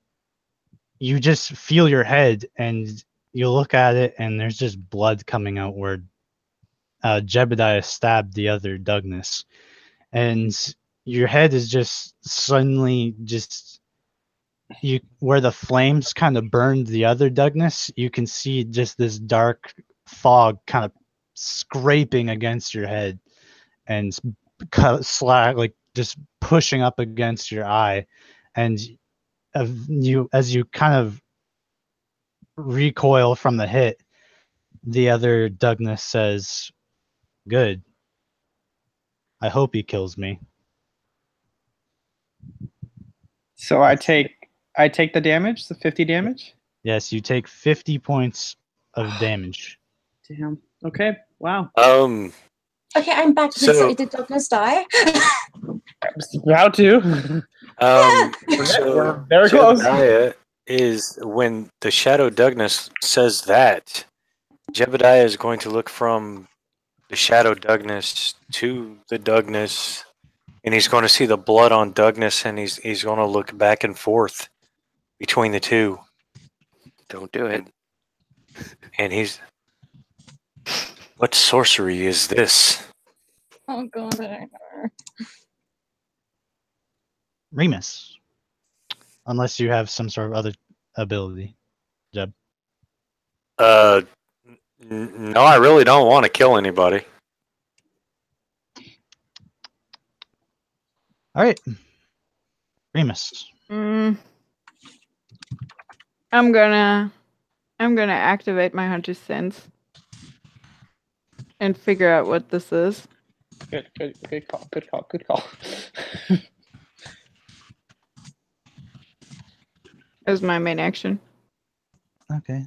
you just feel your head, and you look at it, and there's just blood coming out where Jebediah stabbed the other Douglas, and your head is just suddenly where the flames kind of burned the other Douglas, you can see just this dark fog kind of scraping against your head and just pushing up against your eye, and as you kind of recoil from the hit, the other Douglas says, "Good. I hope he kills me." So I take the damage, the 50 damage. Yes, you take 50 points of damage. Damn. Okay. Wow. Okay, I'm back. Did Douglas die? How to? So Very close. Jebediah is when the shadow Douglas says that, Jebediah is going to look from the shadow Douglas to the Douglas, and he's going to see the blood on Douglas, and he's going to look back and forth between the two. Don't do it. And what sorcery is this? Oh god, I don't know. Remus. Unless you have some sort of other ability, Jeb. No, I really don't want to kill anybody. All right. Remus. I'm gonna activate my hunter's sense and figure out what this is. Good call. As my main action. Okay.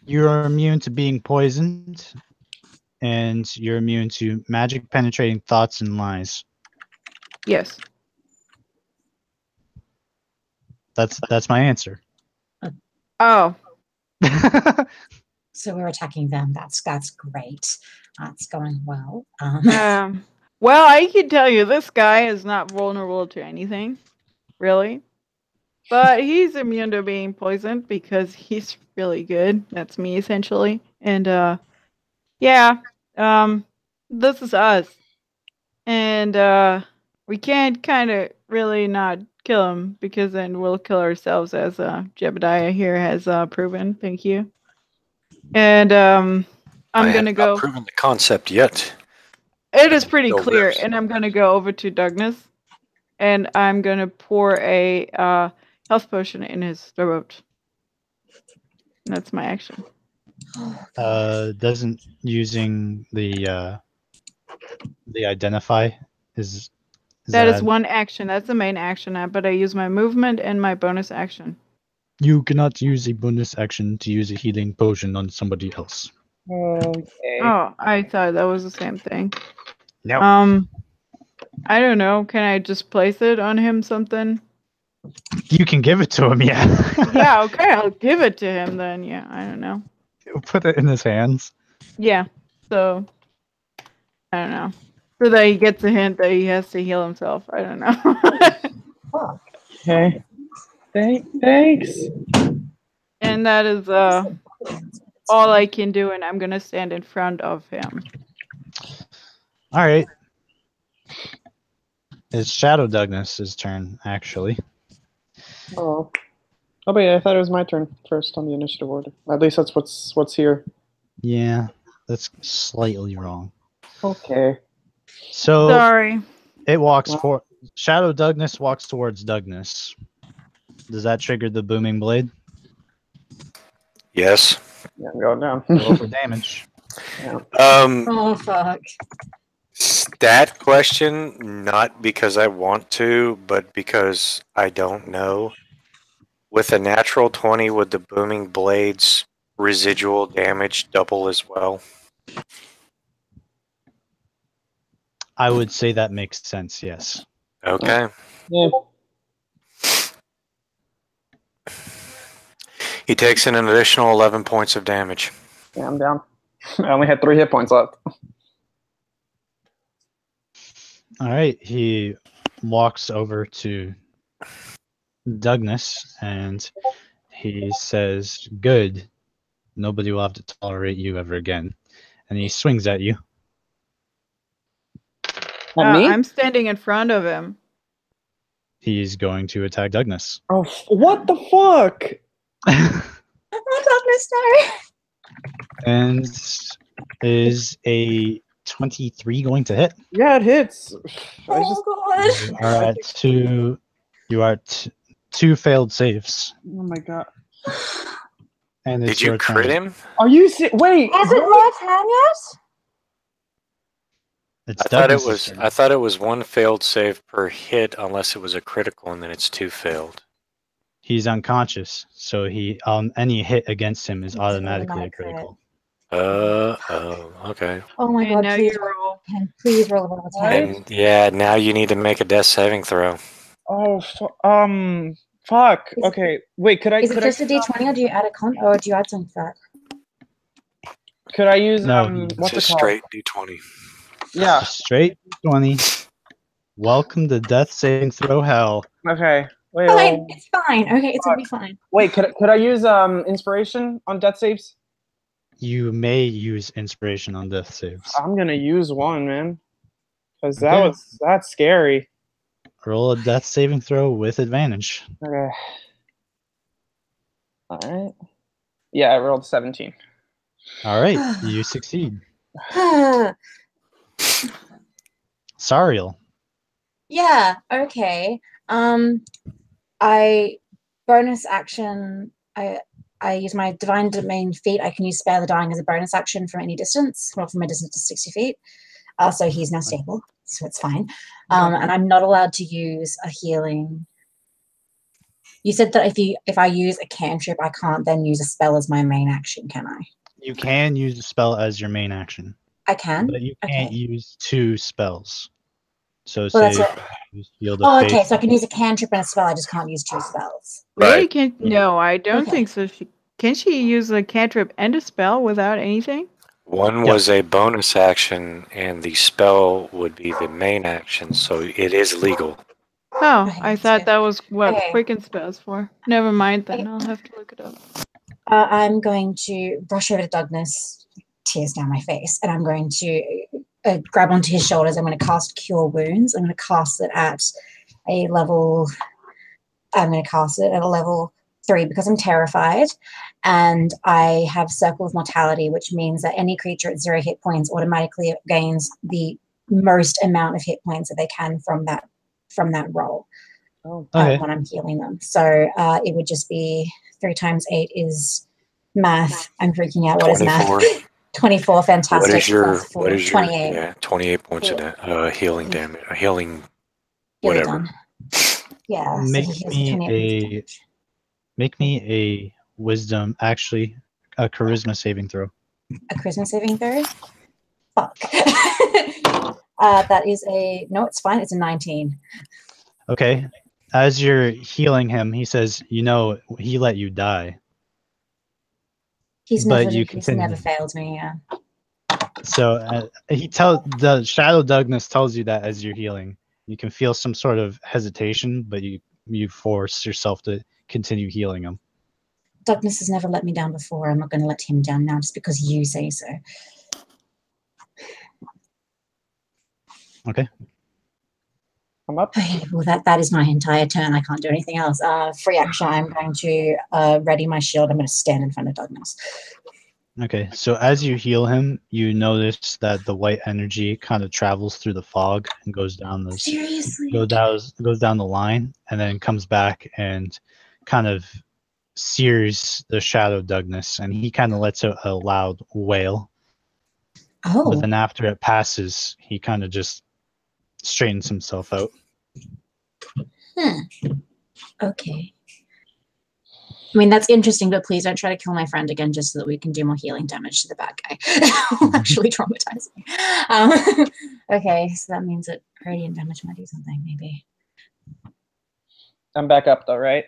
You're immune to being poisoned, and you're immune to magic penetrating thoughts and lies. Yes. That's my answer. Oh. So we're attacking them. That's great. That's going well. Well, I can tell you this guy is not vulnerable to anything, really. But he's immune to being poisoned because he's really good. That's me, essentially. And, this is us. And, we can't kind of really not kill him because then we'll kill ourselves, as Jebediah here has proven. Thank you. And, I'm going to go... not proven the concept yet. It is pretty Go clear, lips. and I'm going to go over to Douglas, and I'm going to pour a health potion in his throat. That's my action. Doesn't using the identify is That is one action. That's the main action, but I use my movement and my bonus action. You cannot use a bonus action to use a healing potion on somebody else. Okay. Oh, I thought that was the same thing. No. I don't know. Can I just place it on him something? You can give it to him, yeah. Yeah, okay, I'll give it to him then. Yeah, I don't know. Put it in his hands. Yeah, so I don't know. So that he gets a hint that he has to heal himself. I don't know. Okay. Thanks. And that is all I can do, and I'm gonna stand in front of him. All right. It's Shadow Douglas's turn, actually. Oh. Oh, but yeah, I thought it was my turn first on the initiative order. At least that's what's here. Yeah, that's slightly wrong. Okay. So Sorry. it walks for Shadow Douglas walks towards Douglas. Does that trigger the booming blade? Yes. Yeah, I'm going down. Roll for damage. Oh fuck. Stat question, not because I want to, but because I don't know. With a natural 20, would the booming blade's residual damage double as well? I would say that makes sense. Yes. Okay. Yeah. He takes in an additional 11 points of damage. Yeah, I'm down. I only had 3 hit points left. All right. He walks over to Douglas and he says, "Good. Nobody will have to tolerate you ever again." And he swings at you. At me? I'm standing in front of him. He's going to attack Douglas. Oh, what the fuck? And is a 23 going to hit? Yeah, it hits. Oh You are at two. You are two failed saves, Oh my god. and it's Did you your crit turn. him? Are you wait? Is it my turn yet? It's I thought it Douglas's was. turn. I thought it was 1 failed save per hit, unless it was a critical, and then it's 2 failed. He's unconscious, so he any hit against him is It's automatically a automatic crit. critical. Oh, okay. Oh my And god, now please you roll. please roll a level 10. And yeah, now you need to make a death saving throw. Oh, fuck. Is it- Okay, wait. Could I? Is it Could just I, a D20 or do you add a con or do you add something for that? Could I use No, what's it Just called? straight D20. Yeah. Straight 20. Welcome to death saving throw hell. Okay. Wait. Fine, it's fine. Okay, it's gonna be fine. Wait. Could I use inspiration on death saves? You may use inspiration on death saves. I'm gonna use one, man. Because Okay. that's scary. Roll a death saving throw with advantage. Okay. All right. Yeah, I rolled 17. All right, you succeed. Sariel. Yeah, okay. I bonus action. I use my divine domain feat. I can use spare the dying as a bonus action from any distance, well, from a distance to 60 feet. So he's now stable, so it's fine. And I'm not allowed to use a healing. You said that if I use a cantrip, I can't then use a spell as my main action, can I? You can use a spell as your main action, I can. but you can't Okay. use 2 spells. So Well, say that's if what. you use Field of Oh, Faith. okay. So I can use a cantrip and a spell. I just can't use 2 spells. Really? Right. Can't? No, I don't Okay. think so. Can she use a cantrip and a spell without anything? One Yep. was a bonus action, and the spell would be the main action, so it is legal. Oh, Okay, I that's thought good. that was what Okay. Quicken spells for. Never mind then. Okay. I'll have to look it up. I'm going to brush over to Douglas, tears down my face, and I'm going to grab onto his shoulders. I'm going to cast Cure Wounds. I'm going to cast it at a level. I'm going to cast it at a level 3 because I'm terrified, and I have Circle of Mortality, which means that any creature at 0 hit points automatically gains the most amount of hit points that they can from that roll. Oh. Okay. When I'm healing them. So it would just be 3 times 8 is math. I'm freaking out. What is 24. math? 24. Fantastic. What is your? Plus 4, What is your? 28. Yeah, 28 points of healing damage. Healing. Get it Whatever. done. Yeah. So Make he heals me 28 points of a damage. make me a wisdom, actually a charisma saving throw. A charisma saving throw? Fuck. That is no, it's fine. It's a 19. Okay. As you're healing him, he says, "You know, he let you die." He's But never, you he's continue. never failed me. Yeah. So the Shadow Douglas tells you that as you're healing, you can feel some sort of hesitation, but you force yourself to continue healing him. Douglas has never let me down before. I'm not going to let him down now just because you say so. Okay. come up. Okay, well, that is my entire turn. I can't do anything else. Free action. I'm going to ready my shield. I'm going to stand in front of Douglas. Okay, so as you heal him, you notice that the white energy kind of travels through the fog and goes down Seriously? goes down the line, and then comes back and kind of sears the shadow Douglas, and he kind of lets out a loud wail. Oh. But then after it passes, he kind of just straightens himself out. Okay. I mean, that's interesting, but please don't try to kill my friend again just so that we can do more healing damage to the bad guy. Actually traumatize me. Okay, so that means that radiant damage might do something, maybe. I'm back up though, right?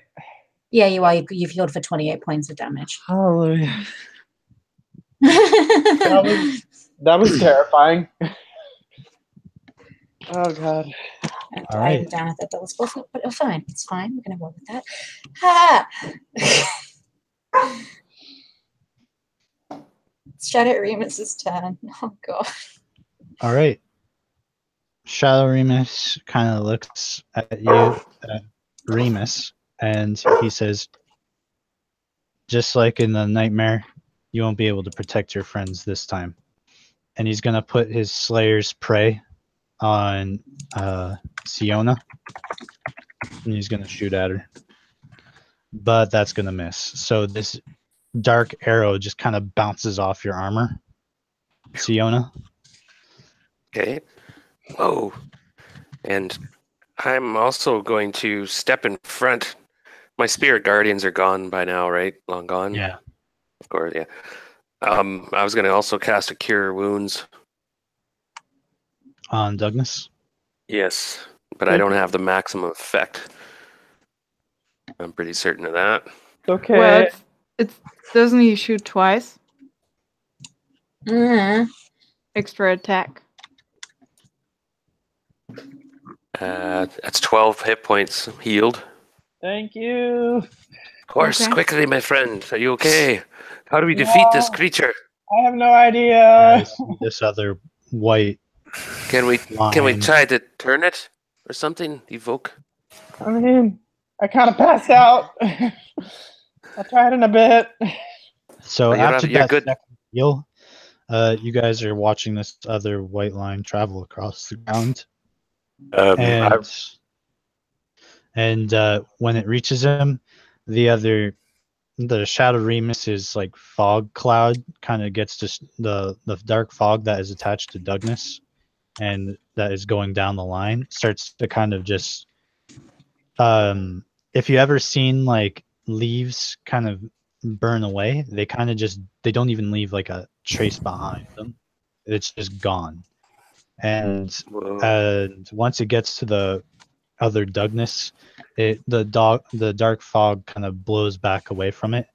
Yeah, you are. You've healed for 28 points of damage. Hallelujah. That was terrifying. Oh god. And All I'm right. down at that was awful, but fine. It's fine. We're gonna roll with that. Ha! It's Shadow Remus's turn. Oh god. All right. Shadow Remus kind of looks at you, Remus, and he says, just like in the nightmare, you won't be able to protect your friends this time. And he's going to put his Slayer's Prey on Siona, and he's going to shoot at her. But that's going to miss. So this dark arrow just kind of bounces off your armor, Siona. Okay. Whoa. And I'm also going to step in front. My spirit guardians are gone by now, right? Long gone? Yeah. Of course, yeah. I was going to also cast a Cure Wounds. On Douglas? Yes, but I don't have the maximum effect. I'm pretty certain of that. Okay. Well, it's doesn't he shoot twice? Extra attack. That's 12 hit points healed. Thank you. Horse, Okay. quickly, my friend. Are you okay? How do we defeat this creature? I have no idea. Yes, this other white Can we line. try to turn it or something? Evoke. I mean, I kind of passed out. I'll try it in a bit. So You're after that good. second heal, you guys are watching this other white line travel across the ground. And when it reaches him, the Shadow Remus's like fog cloud kind of gets just the dark fog that is attached to Douglas and that is going down the line starts to kind of just if you ever seen like leaves kind of burn away, they kind of just they don't even leave like a trace behind them. It's just gone. And once it gets to the other Douglas, the dark fog kind of blows back away from it,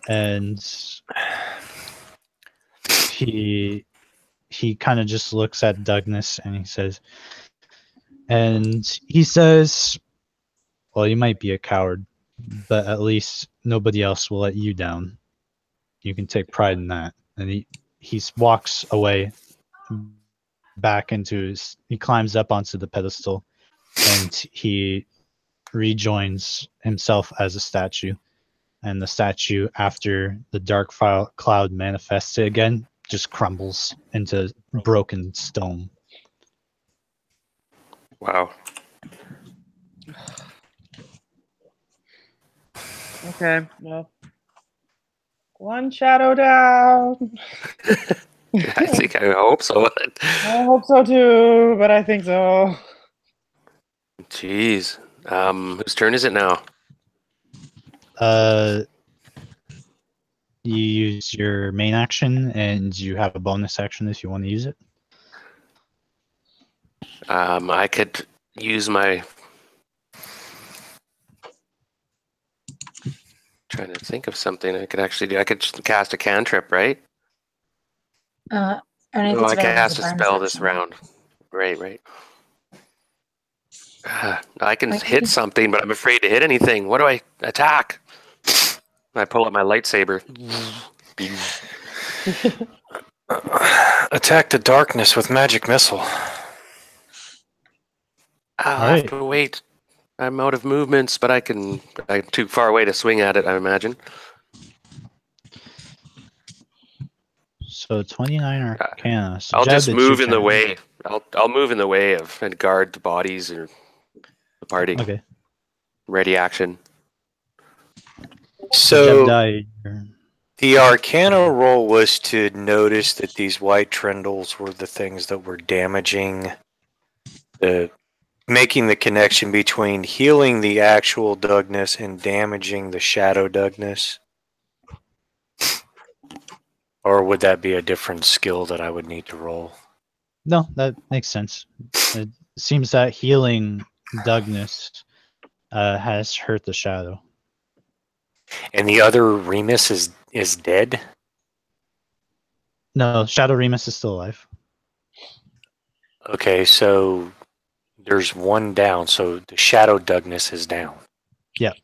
and he kind of just looks at Douglas and he says, well, you might be a coward, but at least nobody else will let you down. You can take pride in that. And he walks away back he climbs up onto the pedestal and he rejoins himself as a statue. And the statue, after the dark cloud manifests it again, just crumbles into broken stone. Wow. Okay, well, one shadow down. I hope so. I hope so too, but I think so. Jeez. Whose turn is it now? You use your main action, and you have a bonus action if you want to use it. I could use my. Trying to think of something I could actually do. I could cast a cantrip, right? I I can cast a spell this round. Right. I can hit something, but I'm afraid to hit anything. What do I attack? I pull out my lightsaber. Attack the darkness with magic missile. I'll All have right. to wait. I'm out of movements, but I'm too far away to swing at it, I imagine. So 29 Arcana. So I'll Jeb, just it's your move in the turn. way. I'll move in the way of and guard the bodies or the party. Okay. Ready action. So So Jebediah, the Arcana roll was to notice that these white trindles were the things that were damaging making the connection between healing the actual Doughness and damaging the shadow Doughness. Or would that be a different skill that I would need to roll? no, that makes sense. It seems that healing Doughness has hurt the shadow. And the other Remus is dead? No, Shadow Remus is still alive. Okay, so there's one down, so the shadow Doughness is down. Yep.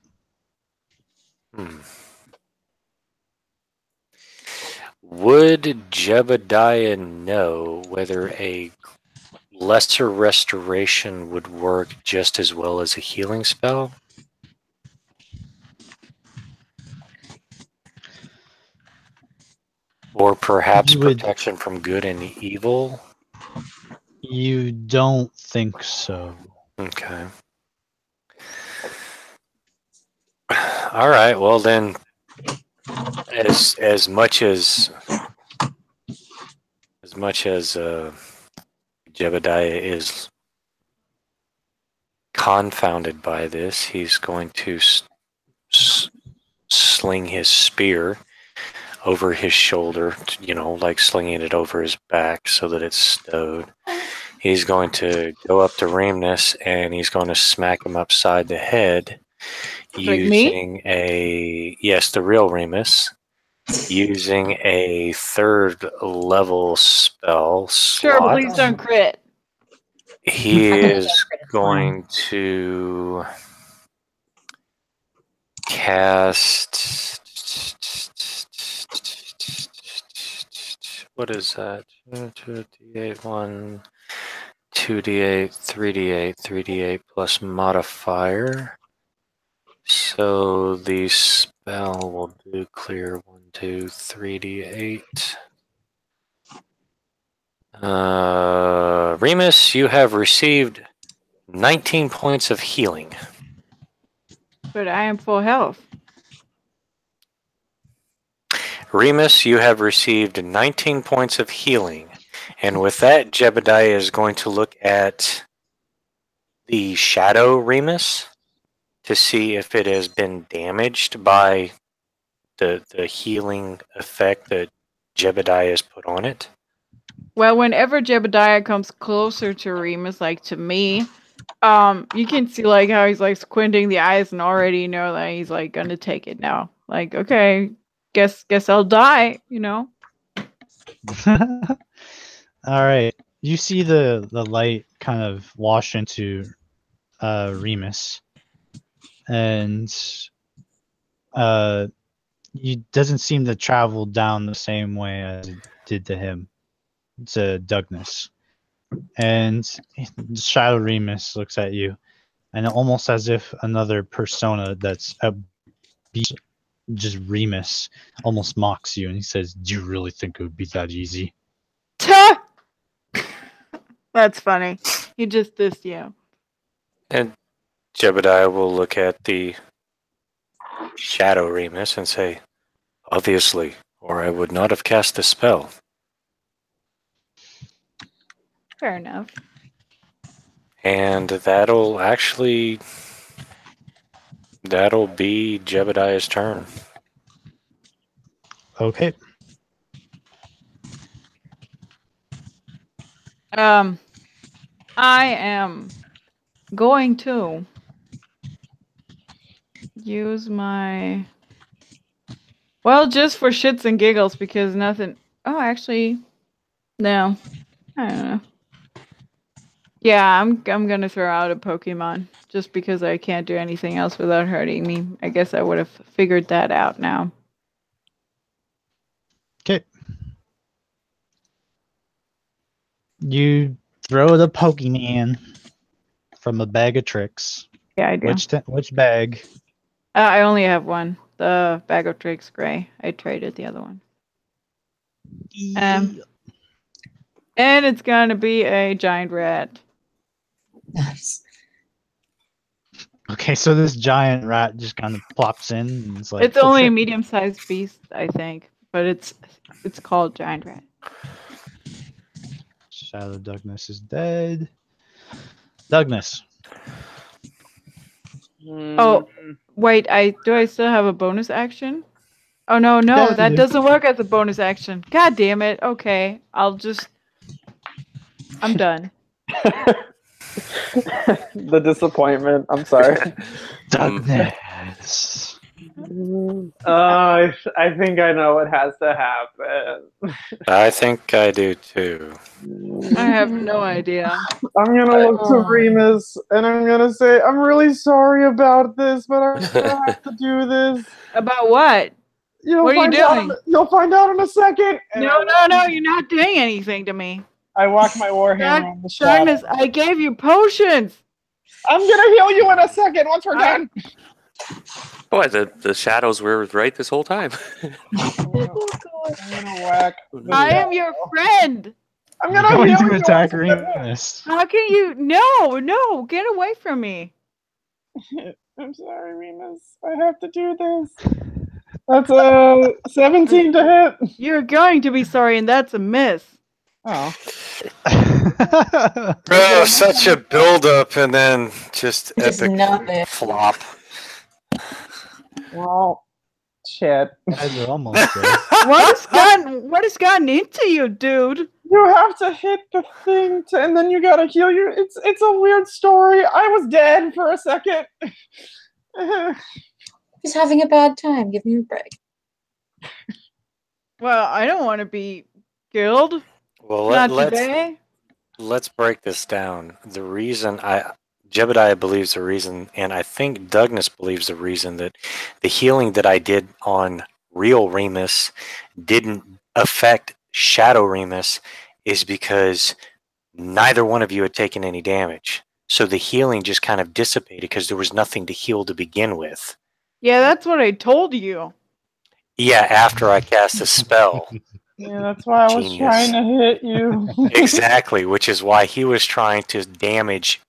Would Jebediah know whether a lesser restoration would work just as well as a healing spell? Or perhaps You would- protection from good and evil? You don't think so. Okay. All right. Well, then, as much as Jebediah is confounded by this, he's going to sling his spear over his shoulder, like slinging it over his back so that it's stowed. He's going to go up to Remus and he's going to smack him upside the head using the real Remus, using a 3rd level spell Sure, slot. please don't crit. He I think is that's pretty going to cast. What is that? 2d8, 1, 2d8, 3d8, 3d8 plus modifier. So the spell will do clear 1, 2, 3d8. Remus, you have received 19 points of healing. But I am full health. Remus, you have received 19 points of healing. And with that, Jebediah is going to look at the shadow Remus to see if it has been damaged by the healing effect that Jebediah has put on it. Well, whenever Jebediah comes closer to Remus, like to me, you can see like how he's like squinting the eyes and already know that he's like gonna take it now. Like, okay, guess I'll die, All right. You see the light kind of wash into Remus, and it doesn't seem to travel down the same way as it did to him, to Doughness. And Shadow Remus looks at you, and almost as if another persona that's just Remus almost mocks you, and he says, "Do you really think it would be that easy?" That's funny. He just dissed you. And Jebediah will look at the shadow Remus and say, obviously, or I would not have cast the spell. Fair enough. And that'll be Jebediah's turn. Okay. I am going to use my just for shits and giggles because nothing. Oh, actually, no. I don't know. Yeah, I'm gonna throw out a Pokemon just because I can't do anything else without hurting me. I guess I would have figured that out now. Okay. You throw the Pokemon from a bag of tricks. Yeah, I do. Which bag? I only have one. The bag of tricks gray. I traded the other one. And it's gonna be a giant rat. Nice. Okay, so this giant rat just kind of plops in and it's like, It's only a medium-sized beast, I think, but it's called giant rat. Shadow Douglas is dead. Douglas. Oh, wait, do I still have a bonus action? Oh no, Yeah, that you do. doesn't work as a bonus action. God damn it. Okay, I'm done. The disappointment. I'm sorry. Douglas. I think I know what has to happen. I think I do too. I have no idea. I'm gonna look to Remus and I'm gonna say, I'm really sorry about this, but I'm gonna have to do this. About what? What are you doing? You'll find out in a second. And No, you're not doing anything to me. I walk my warhammer on the shadow. Douglas, I gave you potions. I'm gonna heal you in a second once we're done. Boy, the shadows were right this whole time. I'm gonna whack. I am your friend. I'm You're gonna going heal to you. attack Remus. How can you? No, get away from me. I'm sorry, Remus. I have to do this. That's a 17 to hit. You're going to be sorry, and that's a miss. Oh. Oh, such a build-up and then just Just epic not there. flop. Well, shit. Guys are almost there. What has gotten into you, dude? You have to hit the thing and then you gotta heal your. It's a weird story. I was dead for a second. He's having a bad time. Give me a break. Well, I don't want to be killed. Well, Not today. let's break this down. The reason Jebediah believes the reason, and I think Douglas believes the reason that the healing that I did on real Remus didn't affect Shadow Remus is because neither one of you had taken any damage. So the healing just kind of dissipated because there was nothing to heal to begin with. Yeah, that's what I told you. Yeah, after I cast a spell. Yeah, that's why I was Genius. trying to hit you. Exactly, which is why he was trying to damage.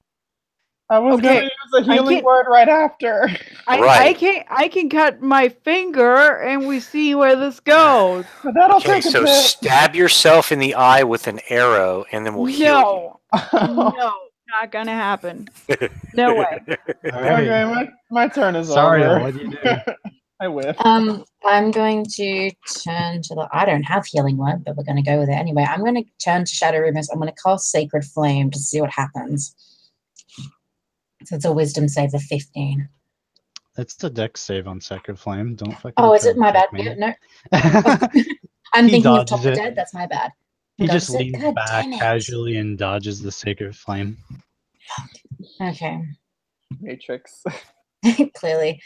I was Okay, gonna use a healing can't- word right after. I can cut my finger and we see where this goes. But that'll Okay, take a so bit. stab yourself in the eye with an arrow, and then we'll heal No, not gonna happen. No way. All right. Okay, my turn is Sorry, over. what do you do? I whiff. I'm going to turn to the. I don't have healing word, but we're going to go with it anyway. I'm going to turn to Shadow Remus. I'm going to cast Sacred Flame to see what happens. So it's a Wisdom save of 15. It's the dex save on Sacred Flame. Don't fucking. Oh, is try it to my bad? trick me. Yeah, no. I'm He thinking of dodges Top of it. Dead. That's my bad. He Dodges just it? leans God back damn it. casually and dodges the Sacred Flame. Okay. Matrix. Clearly.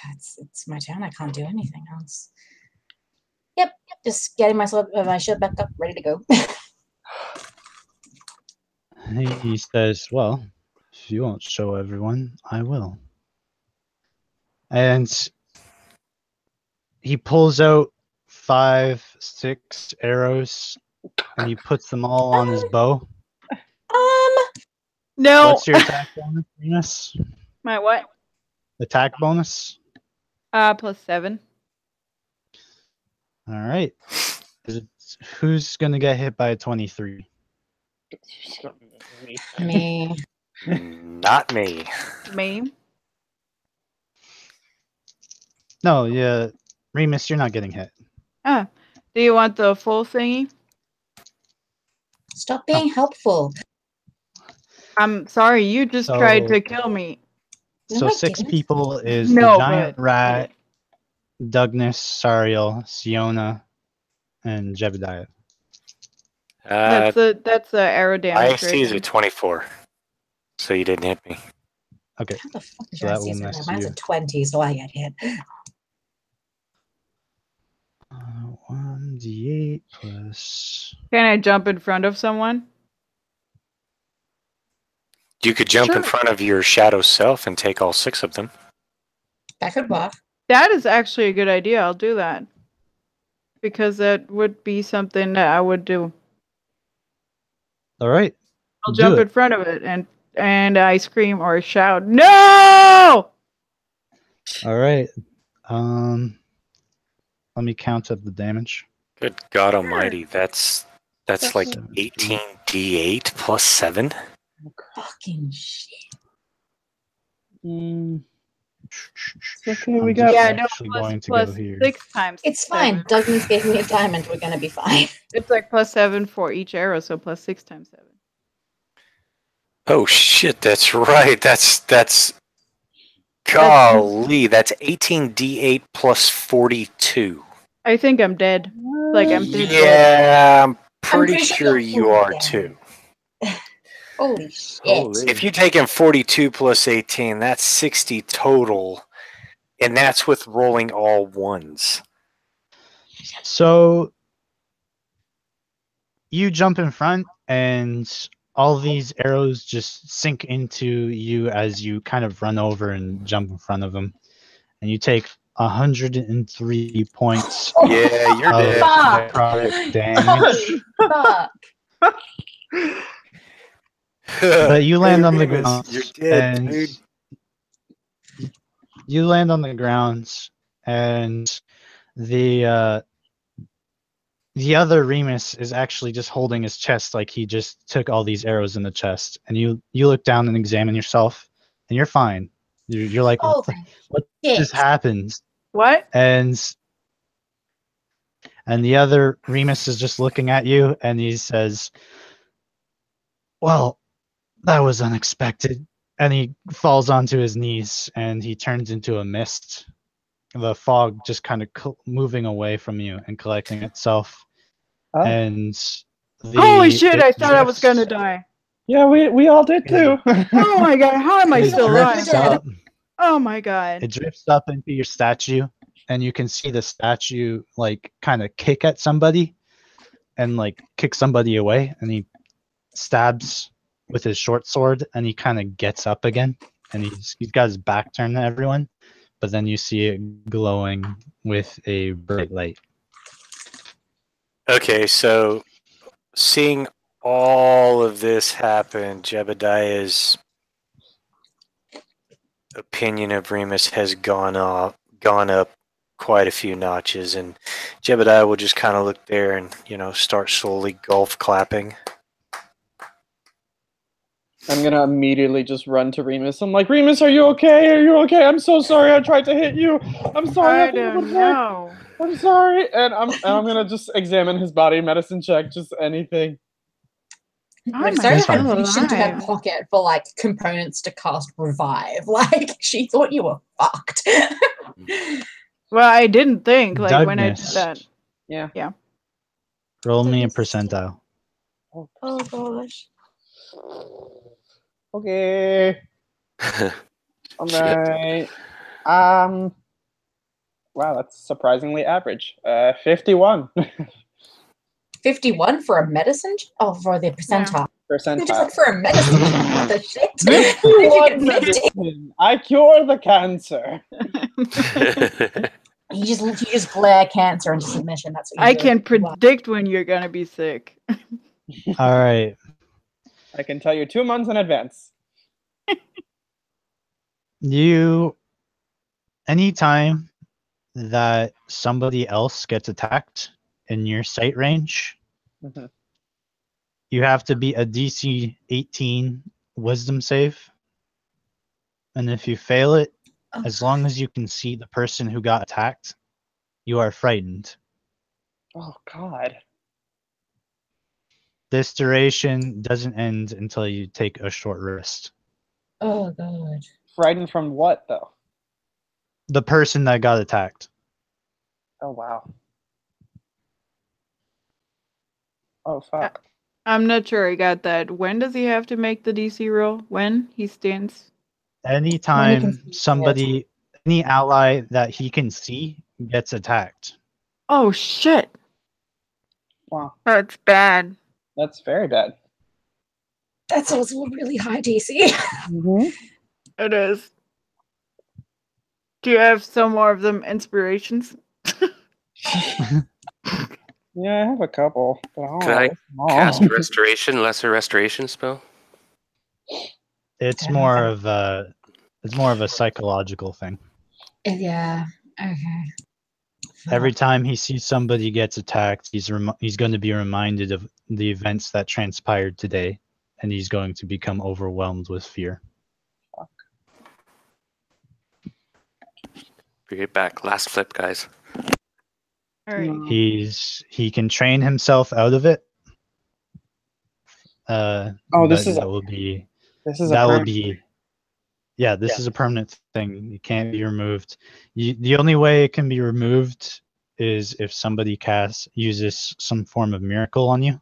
It's my turn. I can't do anything else. Yep. Just getting my shield back up, ready to go. He says, "Well, if you won't show everyone, I will." And he pulls out 5-6 arrows, and he puts them all on his bow. No. What's your attack bonus, Venus? My what? Attack bonus? +7. All right. Who's going to get hit by a 23? Me. Not me. Me. No, yeah. Remus, you're not getting hit. Do you want the full thingy? Stop being helpful. I'm sorry, you just tried to kill me. No, So I 6 didn't. people is No, the giant but- rat, Douglas, Sariel, Siona, and Jebediah. That's the arrow damage. IC is a 24. So you didn't hit me. Okay. How the fuck did So I that see will something? mess Mine's you. a 20, so I get hit. 1d8 plus. Can I jump in front of someone? You could jump in Sure. front of your shadow self and take all 6 of them. That could work. That is actually a good idea. I'll do that. Because that would be something that I would do. All right. I'll Do jump it. in front of it and I scream or shout, "No!" All right. Let me count up the damage. Good God Almighty, that's like 17. 18d8 plus 7. Fucking shit. Okay, we I'm got- just Yeah, no, actually going to plus go here. 6 times. It's fine. 7. Douglas gave me a diamond. We're gonna be fine. It's like plus 7 for each arrow, so plus 6 times 7. Oh shit, that's right. That's golly, that's 18d8 plus 42. I think I'm dead. Like I'm dead. Yeah, I'm pretty pretty sure sure you you're are dead. too. Holy shit. Holy. If you take in 42 plus 18, that's 60 total, and that's with rolling all ones. So you jump in front, and all these arrows just sink into you as you kind of run over and jump in front of them, and you take 103 points Yeah, you're of dead. necrotic damage. Fuck. But you land Hey, on the Remus, ground, You're dead, and dude. you land on the ground, and the other Remus is actually just holding his chest like he just took all these arrows in the chest. And you look down and examine yourself, and you're fine. You're like, Oh, what shit. just happened? What? And the other Remus is just looking at you, and he says, "Well, that was unexpected." And he falls onto his knees, and he turns into a mist. The fog just kind of moving away from you and collecting itself. Oh. And Holy shit, it I thought I was drifts- gonna die. Yeah, we all did too. Oh my god, how am I it still alive? drifts up. Oh my god. It drifts up into your statue, and you can see the statue like kind of kick at somebody and like kick somebody away, and he stabs with his short sword, and he kind of gets up again, and he's got his back turned to everyone, but then you see it glowing with a bright light. Okay, so seeing all of this happen, Jebediah's opinion of Remus has gone up quite a few notches, and Jebediah will just kind of look there and start slowly golf clapping. I'm gonna immediately just run to Remus. I'm like, Remus, are you okay? Are you okay? I'm so sorry. I tried to hit you. I'm sorry. I thought it would don't work. know. I'm sorry. And I'm gonna just examine his body, medicine check, just anything. How Like, am I Sarah still had reached into her alive? pocket for like components to cast revive. Like she thought you were fucked. Well, I didn't think like when I did Douglas, that. Yeah. roll me a Douglas. percentile. Oh gosh. Okay. All Shit. right. Wow, that's surprisingly average. 51 51 for a medicine? Oh, for the percentile. Just percentile. like for a medicine. What the shit? 51 medicine. I cure the cancer. You just glare cancer into submission. That's what you I do. can Wow. predict when you're gonna be sick. All right. I can tell you 2 months in advance. Anytime that somebody else gets attacked in your sight range, Mhm. you have to be a DC 18 wisdom save. And if you fail it, as long as you can see the person who got attacked, you are frightened. Oh God. This duration doesn't end until you take a short rest. Oh god. Frightened from what though? The person that got attacked. Oh wow. Oh fuck. I'm not sure I got that. When does he have to make the DC roll? When he stands? Anytime see somebody, any ally that he can see gets attacked. Oh shit. Wow. That's bad. That's very bad. That's also a really high DC. Mm-hmm. It is. Do you have some more of them inspirations? Yeah, I have a couple. But I don't Can know I if them all. cast lesser restoration spell? It's more of a psychological thing. Yeah. Okay. Every time he sees somebody gets attacked, he's going to be reminded of the events that transpired today, and he's going to become overwhelmed with fear. Be right back. Last flip, guys. All right. He can train himself out of it. This but is that will be this is that a will perm- be this is a permanent thing. It can't be removed. The only way it can be removed is if somebody uses some form of miracle on you,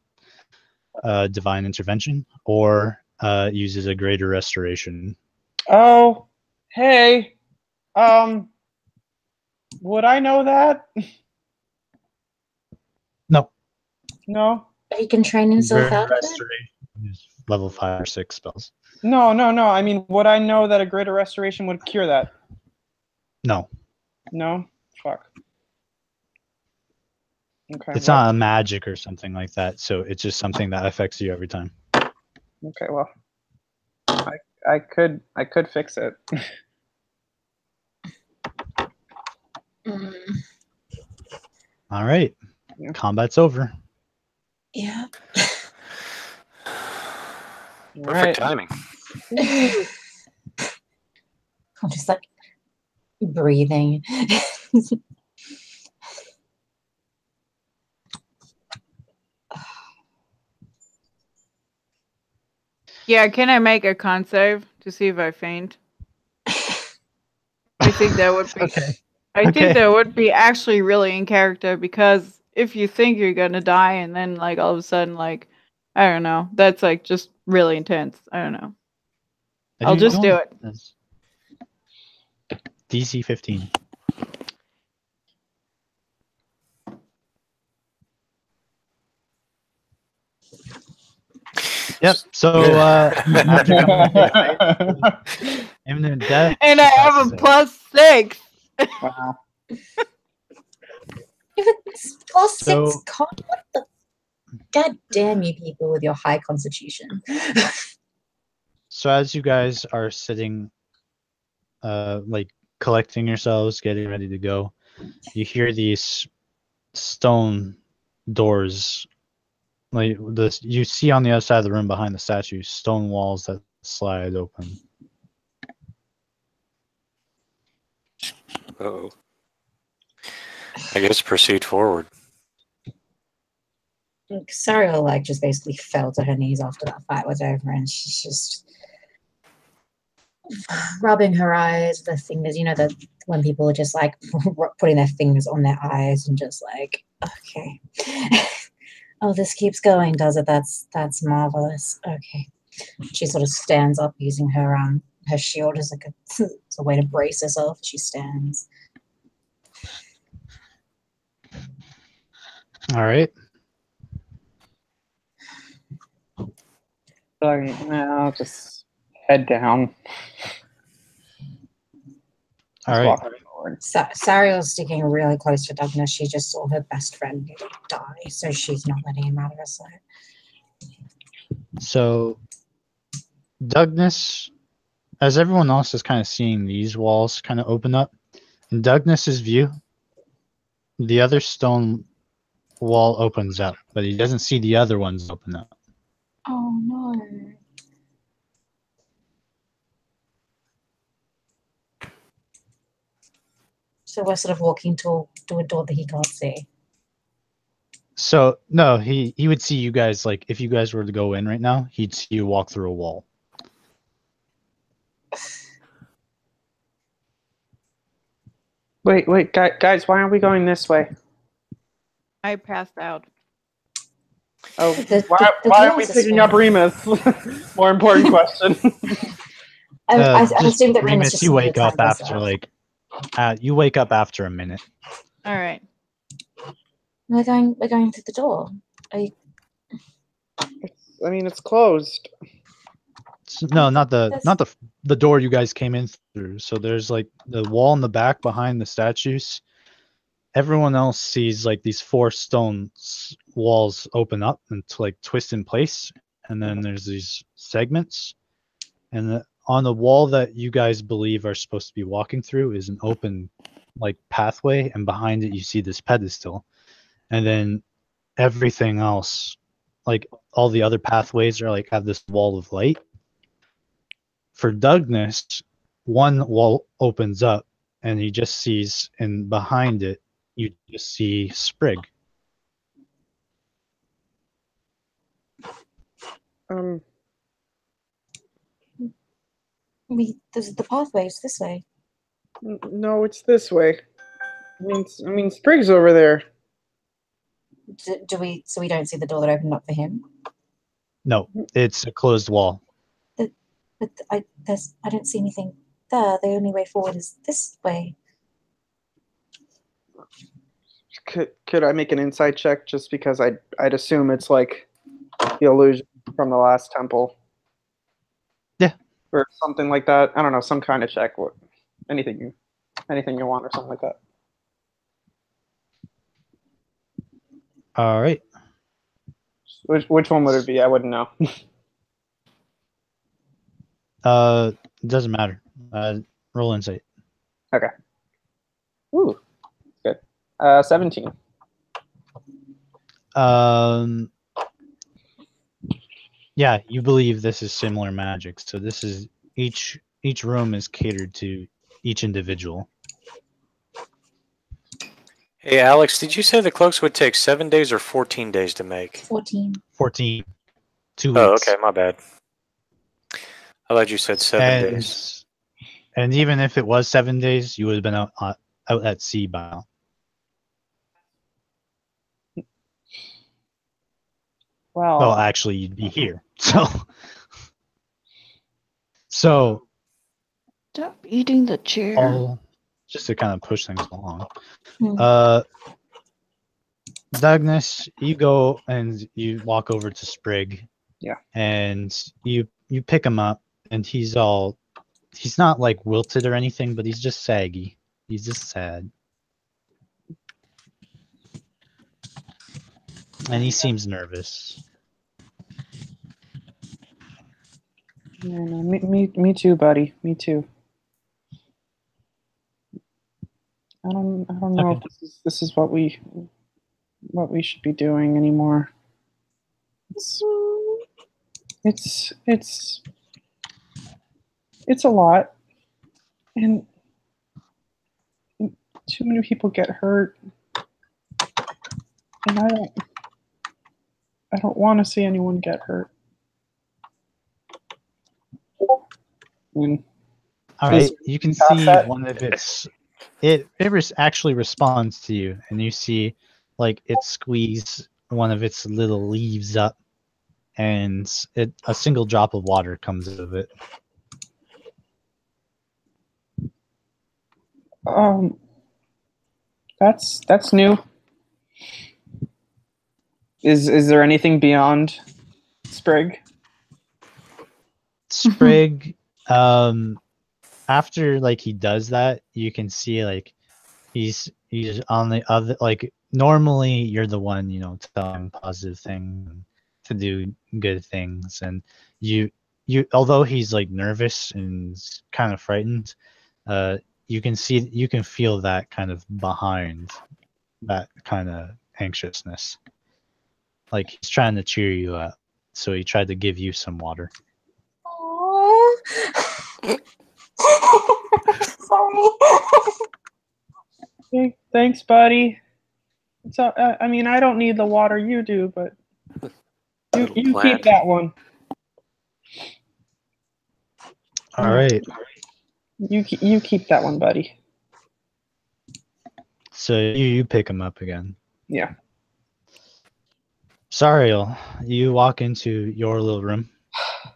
divine intervention, or uses a greater restoration. Oh, hey. Would I know that? No. No. He can train himself Greater out of it? restoration is level 5 or 6 spells. No. I mean, would I know that a greater restoration would cure that? No. No? Fuck. Okay. It's not a magic or something like that, so it's just something that affects you every time. Okay, well. I could fix it. Mm, All right. Yeah. Combat's over. yeah. Perfect timing. I'm just like breathing. Yeah, can I make a con save to see if I faint? I think that would be. Okay. I think that would be actually really in character, because if you think you're gonna die and then like all of a sudden like I don't know, that's like just really intense. I don't know. I'll just do it. DC 15. Yep. So after imminent death, And I have a +6. Wow. If it's plus So- 6 con, what the? God damn you people with your high constitution. So as you guys are sitting, like collecting yourselves, getting ready to go, you hear these stone doors. Like this, you see on the other side of the room behind the statue, stone walls that slide open. Uh-oh. I guess proceed forward. Sariel like just basically fell to her knees after that fight was over, and she's just rubbing her eyes, the fingers, you know, that when people are just like putting their fingers on their eyes and just like, okay. Oh, this keeps going, does it? That's marvelous. Okay. She sort of stands up using her shield as like as a way to brace herself. She stands. All right. I'll just head down. All Just right. walk forward. Sariel's sticking really close to Douglas. She just saw her best friend die, so she's not letting him out of her sight. So Douglas, as everyone else is kind of seeing these walls kind of open up, in Douglas's view, the other stone wall opens up, but he doesn't see the other ones open up. Oh no. So we're sort of walking to a door that he can't see. So no, he would see you guys, like if you guys were to go in right now, he'd see you walk through a wall. Wait, guys, why aren't we going this way? I passed out. Oh, The why aren't we doors are picking up small. Remus? More important question. I Just assume that Remus Remus, just you needed wake time up for after herself. you wake up after a minute. All right. We're going through the door. Are you, I mean, it's closed. No, not the door you guys came in through. So there's like the wall in the back behind the statues. Everyone else sees like these 4 stone walls open up and like twist in place, and then there's these segments, and on the wall that you guys believe are supposed to be walking through is an open like pathway, and behind it you see this pedestal, and then everything else, like all the other pathways, are like have this wall of light. For Douglas, one wall opens up, and he just sees, and behind it you just see Sprig. The pathway's this way. No, it's this way. I mean, Sprig's over there. Do we? So we don't see the door that opened up for him. No, it's a closed wall. But I don't see anything there. The only way forward is this way. Could I make an insight check, just because I'd assume it's like the illusion from the last temple? Yeah. Or something like that. I don't know, some kind of check. Anything you want, or something like that. All right. Which one would it be? I wouldn't know. It doesn't matter. Roll insight. Okay. Ooh, good. 17. Yeah, you believe this is similar magic. So this is each room is catered to each individual. Hey, Alex, did you say the cloaks would take 7 days or 14 days to make? 14. 14. 2 weeks. Oh, okay, my bad. I thought you said 7 days. And even if it was 7 days, you would have been out at sea by now. Well, actually, you'd be here. So. Stop eating the chair. Just to kind of push things along. Hmm. Douglas, you go and you walk over to Sprig. Yeah. And you pick him up, and he's not like wilted or anything, but he's just saggy. He's just sad. And he seems nervous. Yeah, no, me too, buddy. Me too. I don't know Okay. if this is what we should be doing anymore. It's a lot, and too many people get hurt, and I don't want to see anyone get hurt. All right, you can see one of its. It actually responds to you, and you see like it squeeze one of its little leaves up, and a single drop of water comes out of it. That's new. Is there anything beyond Sprig? Sprig, after like he does that, you can see like he's on the other, like normally you're the one, telling positive things, to do good things, and you although he's like nervous and kind of frightened, you can feel that kind of behind that kind of anxiousness. Like he's trying to cheer you up, so he tried to give you some water. Sorry. Hey, thanks, buddy. So I mean, I don't need the water, you do, but you keep that one. All right. You keep that one, buddy. So you pick him up again. Yeah. Sariel, you walk into your little room,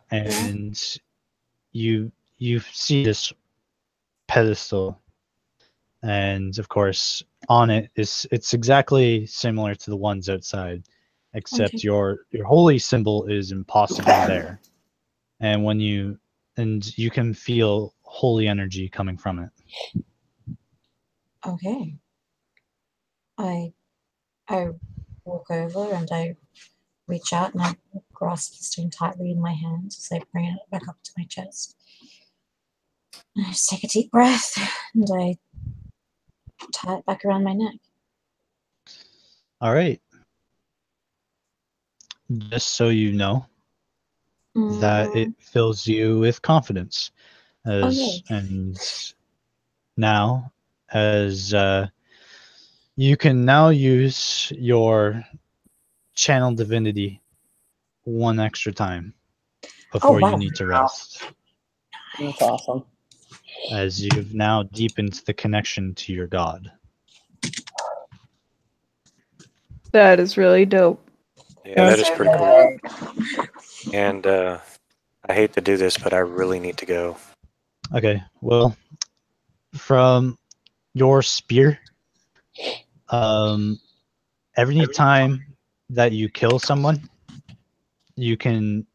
and you see this pedestal, and of course on it it's exactly similar to the ones outside, except Okay. your holy symbol is impossibly there. and you can feel holy energy coming from it. Okay. I walk over and I reach out and I grasp the stone tightly in my hands as I bring it back up to my chest. I just take a deep breath and I tie it back around my neck. All right. Just so you know that it fills you with confidence, and now as you can now use your channel divinity one extra time before you wow. need to rest, That's awesome. as you've now deepened the connection to your god. That is really dope. Yeah, that is pretty cool. And I hate to do this, but I really need to go. Okay, well, from your spear, every time that you kill someone, you can,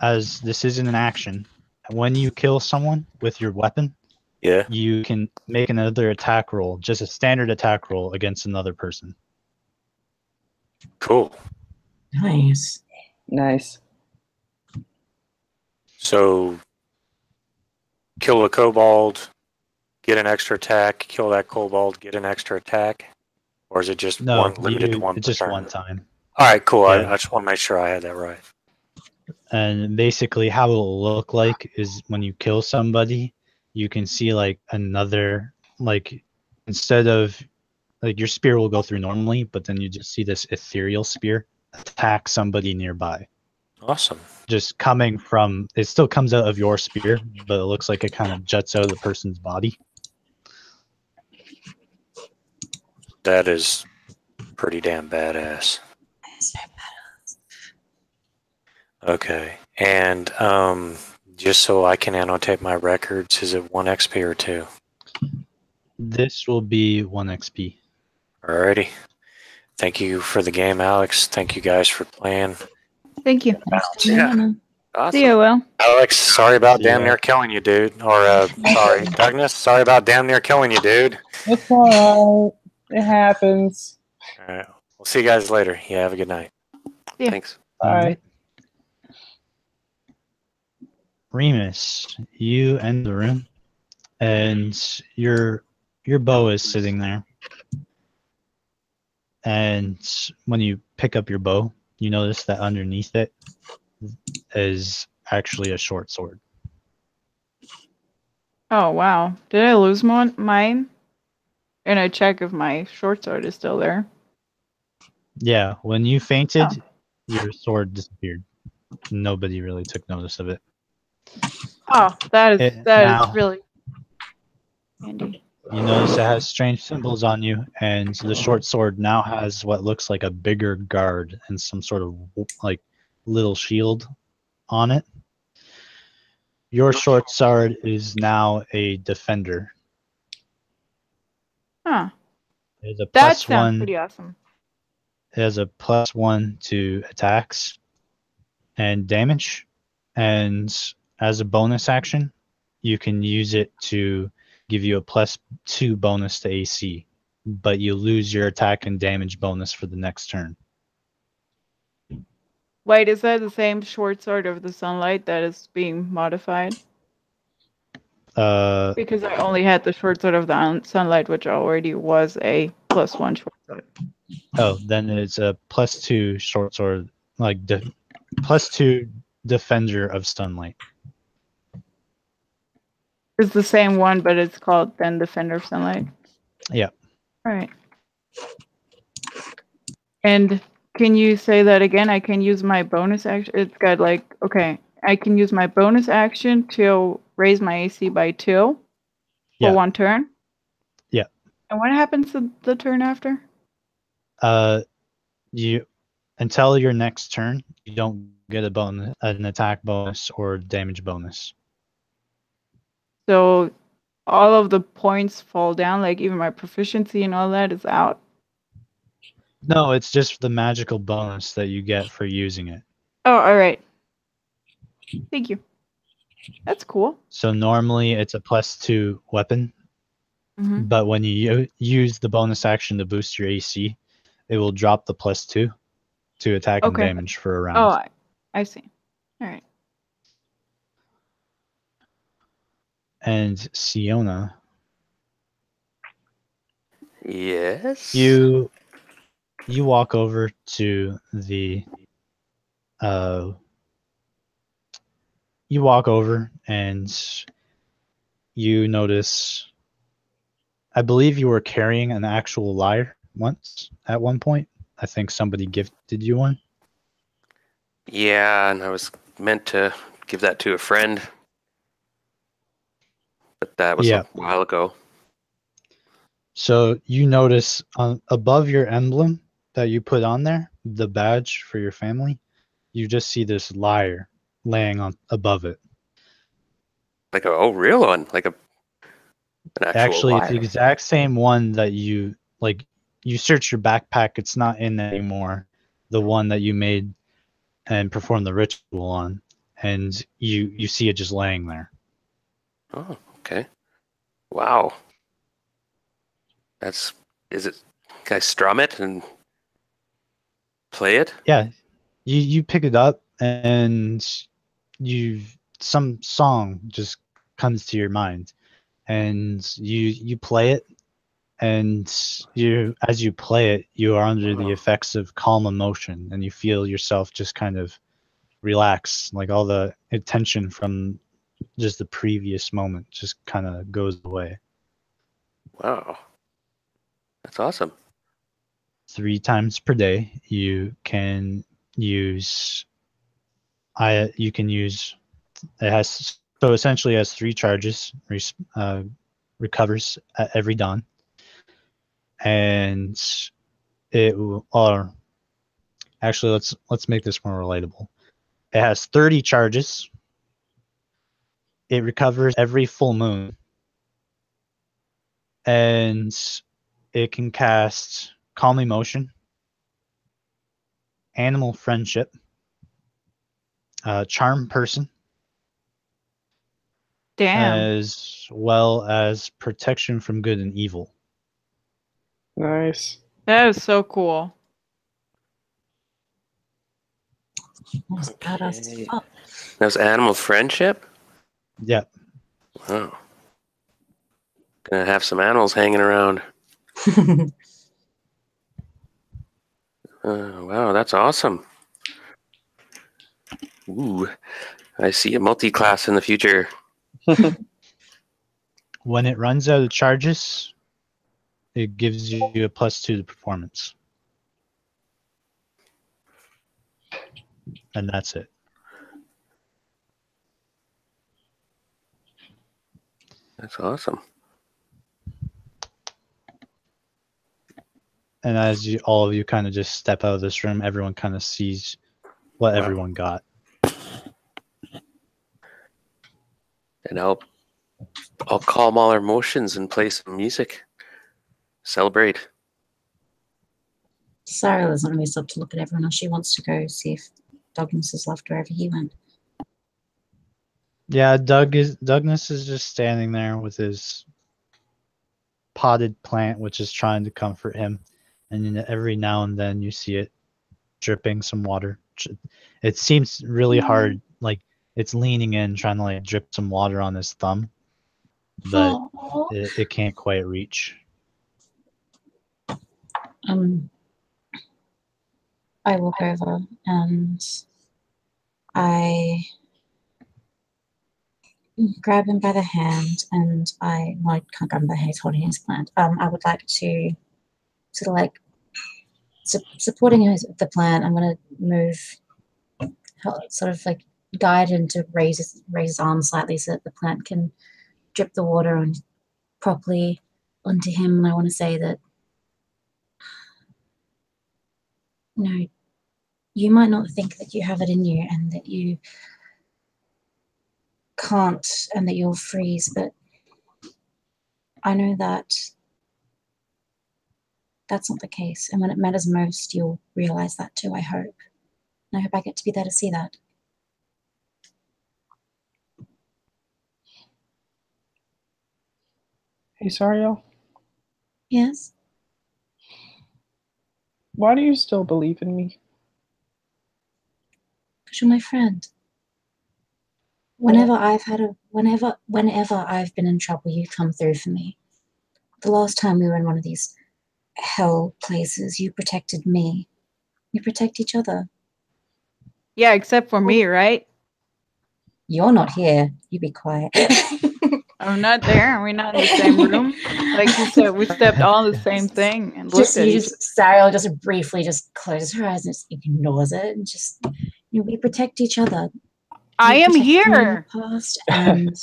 as this isn't an action, when you kill someone with your weapon, Yeah. you can make another attack roll, just a standard attack roll against another person. Cool. Nice. Nice. So, kill a kobold, get an extra attack, kill that kobold, get an extra attack? Or is it just one limited to one per it's just turn? one time. All right, cool. Yeah. I just want to make sure I had that right. And basically how it'll look like is when you kill somebody, you can see like another, like instead of like your spear will go through normally, but then you just see this ethereal spear attack somebody nearby. Awesome. Just coming from, it still comes out of your spear, but it looks like it kind of juts out of the person's body. That is pretty damn badass. Okay. And just so I can annotate my records, is it 1 XP or 2? This will be 1 XP. Alrighty. Thank you for the game, Alex. Thank you guys for playing. Thank you. Yeah. Awesome. See you, Will. Alex, sorry about See damn ya. near killing you, dude. Or, sorry, Douglas, sorry about damn near killing you, dude. It's alright. It happens. Alright. We'll see you guys later. Yeah, have a good night. Yeah. Thanks. Bye. Remus, you enter the room, and your bow is sitting there. And when you pick up your bow, you notice that underneath it is actually a short sword. Oh, wow. Did I lose mine? And I check if my short sword is still there. Yeah, when you fainted, your sword disappeared. Nobody really took notice of it. Oh, that is now- really handy. You notice it has strange symbols on you, and the short sword now has what looks like a bigger guard and some sort of like little shield on it. Your short sword is now a defender. Huh. It has a That plus sounds 1. pretty awesome. It has a +1 to attacks and damage, and as a bonus action, you can use it to give you a +2 bonus to AC, but you lose your attack and damage bonus for the next turn. Wait, is that the same short sword of the sunlight that is being modified? Because I only had the short sword of the sunlight, which already was a +1 short sword. Oh, then it's a +2 short sword, like +2 defender of sunlight. It's the same one, but it's called then Defender of Sunlight. Yeah. All right. And can you say that again? I can use my bonus action. It's got like, okay, I can use my bonus action to raise my AC by 2 for 1 turn. Yeah. And what happens to the turn after? You until your next turn, you don't get an attack bonus or damage bonus. So all of the points fall down, like even my proficiency and all that is out. No, it's just the magical bonus that you get for using it. Oh, all right. Thank you. That's cool. So normally it's a +2 weapon, but when you use the bonus action to boost your AC, it will drop the +2 to attack and damage for a round. Oh, I see. All right. And Siona, Yes. you walk over to the you walk over and you notice, I believe you were carrying an actual lyre once at one point. I think somebody gifted you one. Yeah, and I was meant to give that to a friend, but that was a while ago. So you notice above your emblem that you put on there, the badge for your family, you just see this lyre laying on above it. Like a real one, like an actual Actually, lyre. it's the exact same one that you like. You search your backpack; it's not in anymore. The one that you made and performed the ritual on, and you see it just laying there. Oh, okay. Wow. Is it, can I strum it and play it? Yeah, you pick it up and some song just comes to your mind, and you play it, and as you play it, you are under the effects of calm emotion, and you feel yourself just kind of relax, like all the tension from just the previous moment just kind of goes away. Wow. That's awesome. 3 times per day you can use it has, so essentially it has 3 charges, recovers at every dawn, and it will, or actually let's make this more relatable. It has 30 charges. It recovers every full moon, and it can cast Calm Emotion, Animal Friendship, Charm Person, Damn. as well as Protection from Good and Evil. Nice. That is so cool. That's badass as fuck. That was Animal Friendship? Yeah. Wow. Gonna have some animals hanging around. Wow, that's awesome. Ooh, I see a multi-class in the future. When it runs out of charges, it gives you a +2 to performance. And that's it. That's awesome. And as all of you kind of just step out of this room, everyone kind of sees what everyone got. And I'll calm all our emotions and play some music. Celebrate. Sarah doesn't really stop to look at everyone else. She wants to go see if Douglas has left wherever he went. Yeah, Douglas is just standing there with his potted plant, which is trying to comfort him. And every now and then you see it dripping some water. It seems really hard, like it's leaning in, trying to like drip some water on his thumb, but it can't quite reach. I walk over and I grab him by the hand, and I can't grab him by the hand, he's holding his plant. I would like to sort of like supporting the plant. I'm going to move, sort of like guide him to raise his arm slightly so that the plant can drip the water on properly onto him. And I want to say that, you might not think that you have it in you and that you can't and that you'll freeze, but I know that that's not the case. And when it matters most, you'll realize that too, I hope. And I hope I get to be there to see that. Hey, Sariel, Yes? why do you still believe in me? Because you're my friend. Whenever I've been in trouble, you come through for me. The last time we were in one of these hell places, you protected me. We protect each other. Yeah, except for me, right? You're not here. You be quiet. I'm not there. Are we not in the same room? Like you said, we stepped all the same thing and looked at each other. Sariel just briefly just closes her eyes and just ignores it and just, we protect each other. I You am protected me in here. the past, and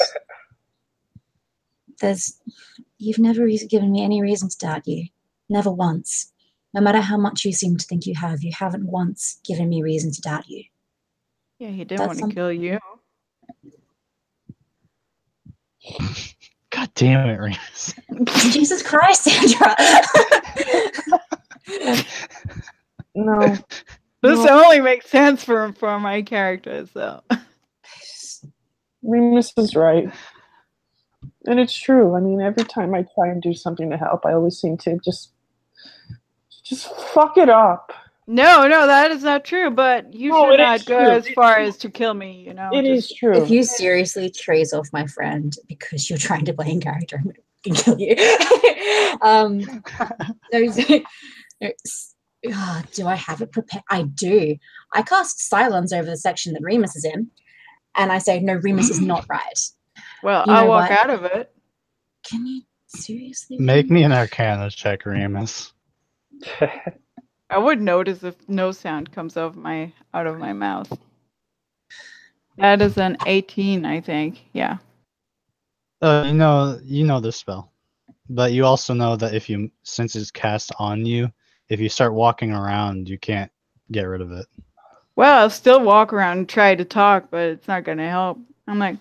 you've never given me any reason to doubt you. Never once. No matter how much you seem to think you haven't once given me reason to doubt you. Yeah, he didn't want to kill you. God damn it, Remus. Jesus Christ, Sandra. No. This only makes sense for my character, so. Remus is right. And it's true. I mean, every time I try and do something to help, I always seem to just fuck it up. No, that is not true, but you should not go as far as to kill me, you know. It is true. If you seriously trace off my friend because you're trying to play in character, I'm going to kill you. Do I have it prepared? I do. I cast silence over the section that Remus is in, and I say, no, Remus is not right. Well, I'll walk out of it. Can you seriously? Make me an Arcana check, Remus. I would notice if no sound comes out of my mouth. That is an 18, I think. Yeah. You know the spell, but you also know that since it's cast on you, if you start walking around, you can't get rid of it. Well, I'll still walk around and try to talk, but it's not going to help. I'm like,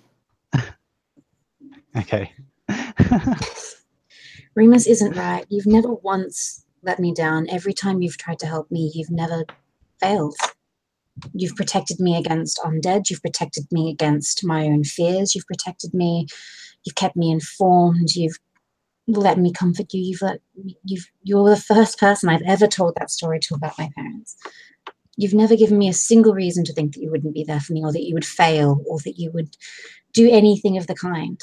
okay. Remus isn't right. You've never once let me down. Every time you've tried to help me, you've never failed. You've protected me against undead. You've protected me against my own fears. You've protected me. You've kept me informed. You've let me comfort you. You're the first person I've ever told that story to about my parents. You've never given me a single reason to think that you wouldn't be there for me, or that you would fail, or that you would do anything of the kind.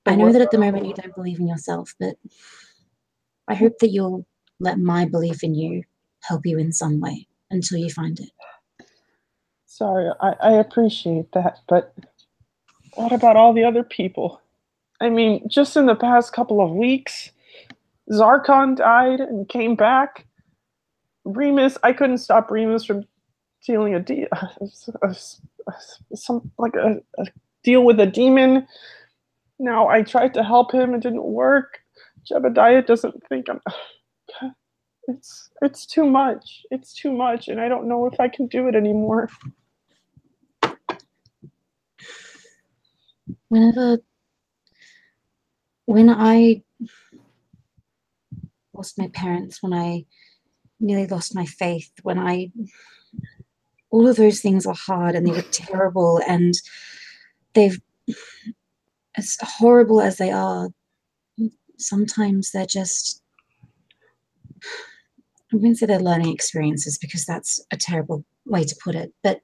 I know that at the moment you don't believe in yourself, but I hope that you'll let my belief in you help you in some way until you find it. Sorry, I appreciate that, but what about all the other people? I mean, just in the past couple of weeks, Zarkon died and came back. Remus, I couldn't stop Remus from dealing a deal with a demon. Now I tried to help him, it didn't work. Jebediah doesn't think I'm. It's too much. It's too much, and I don't know if I can do it anymore. When I lost my parents, when I nearly lost my faith, all of those things were hard and they were terrible, and as horrible as they are, sometimes they're just, I wouldn't say they're learning experiences because that's a terrible way to put it, but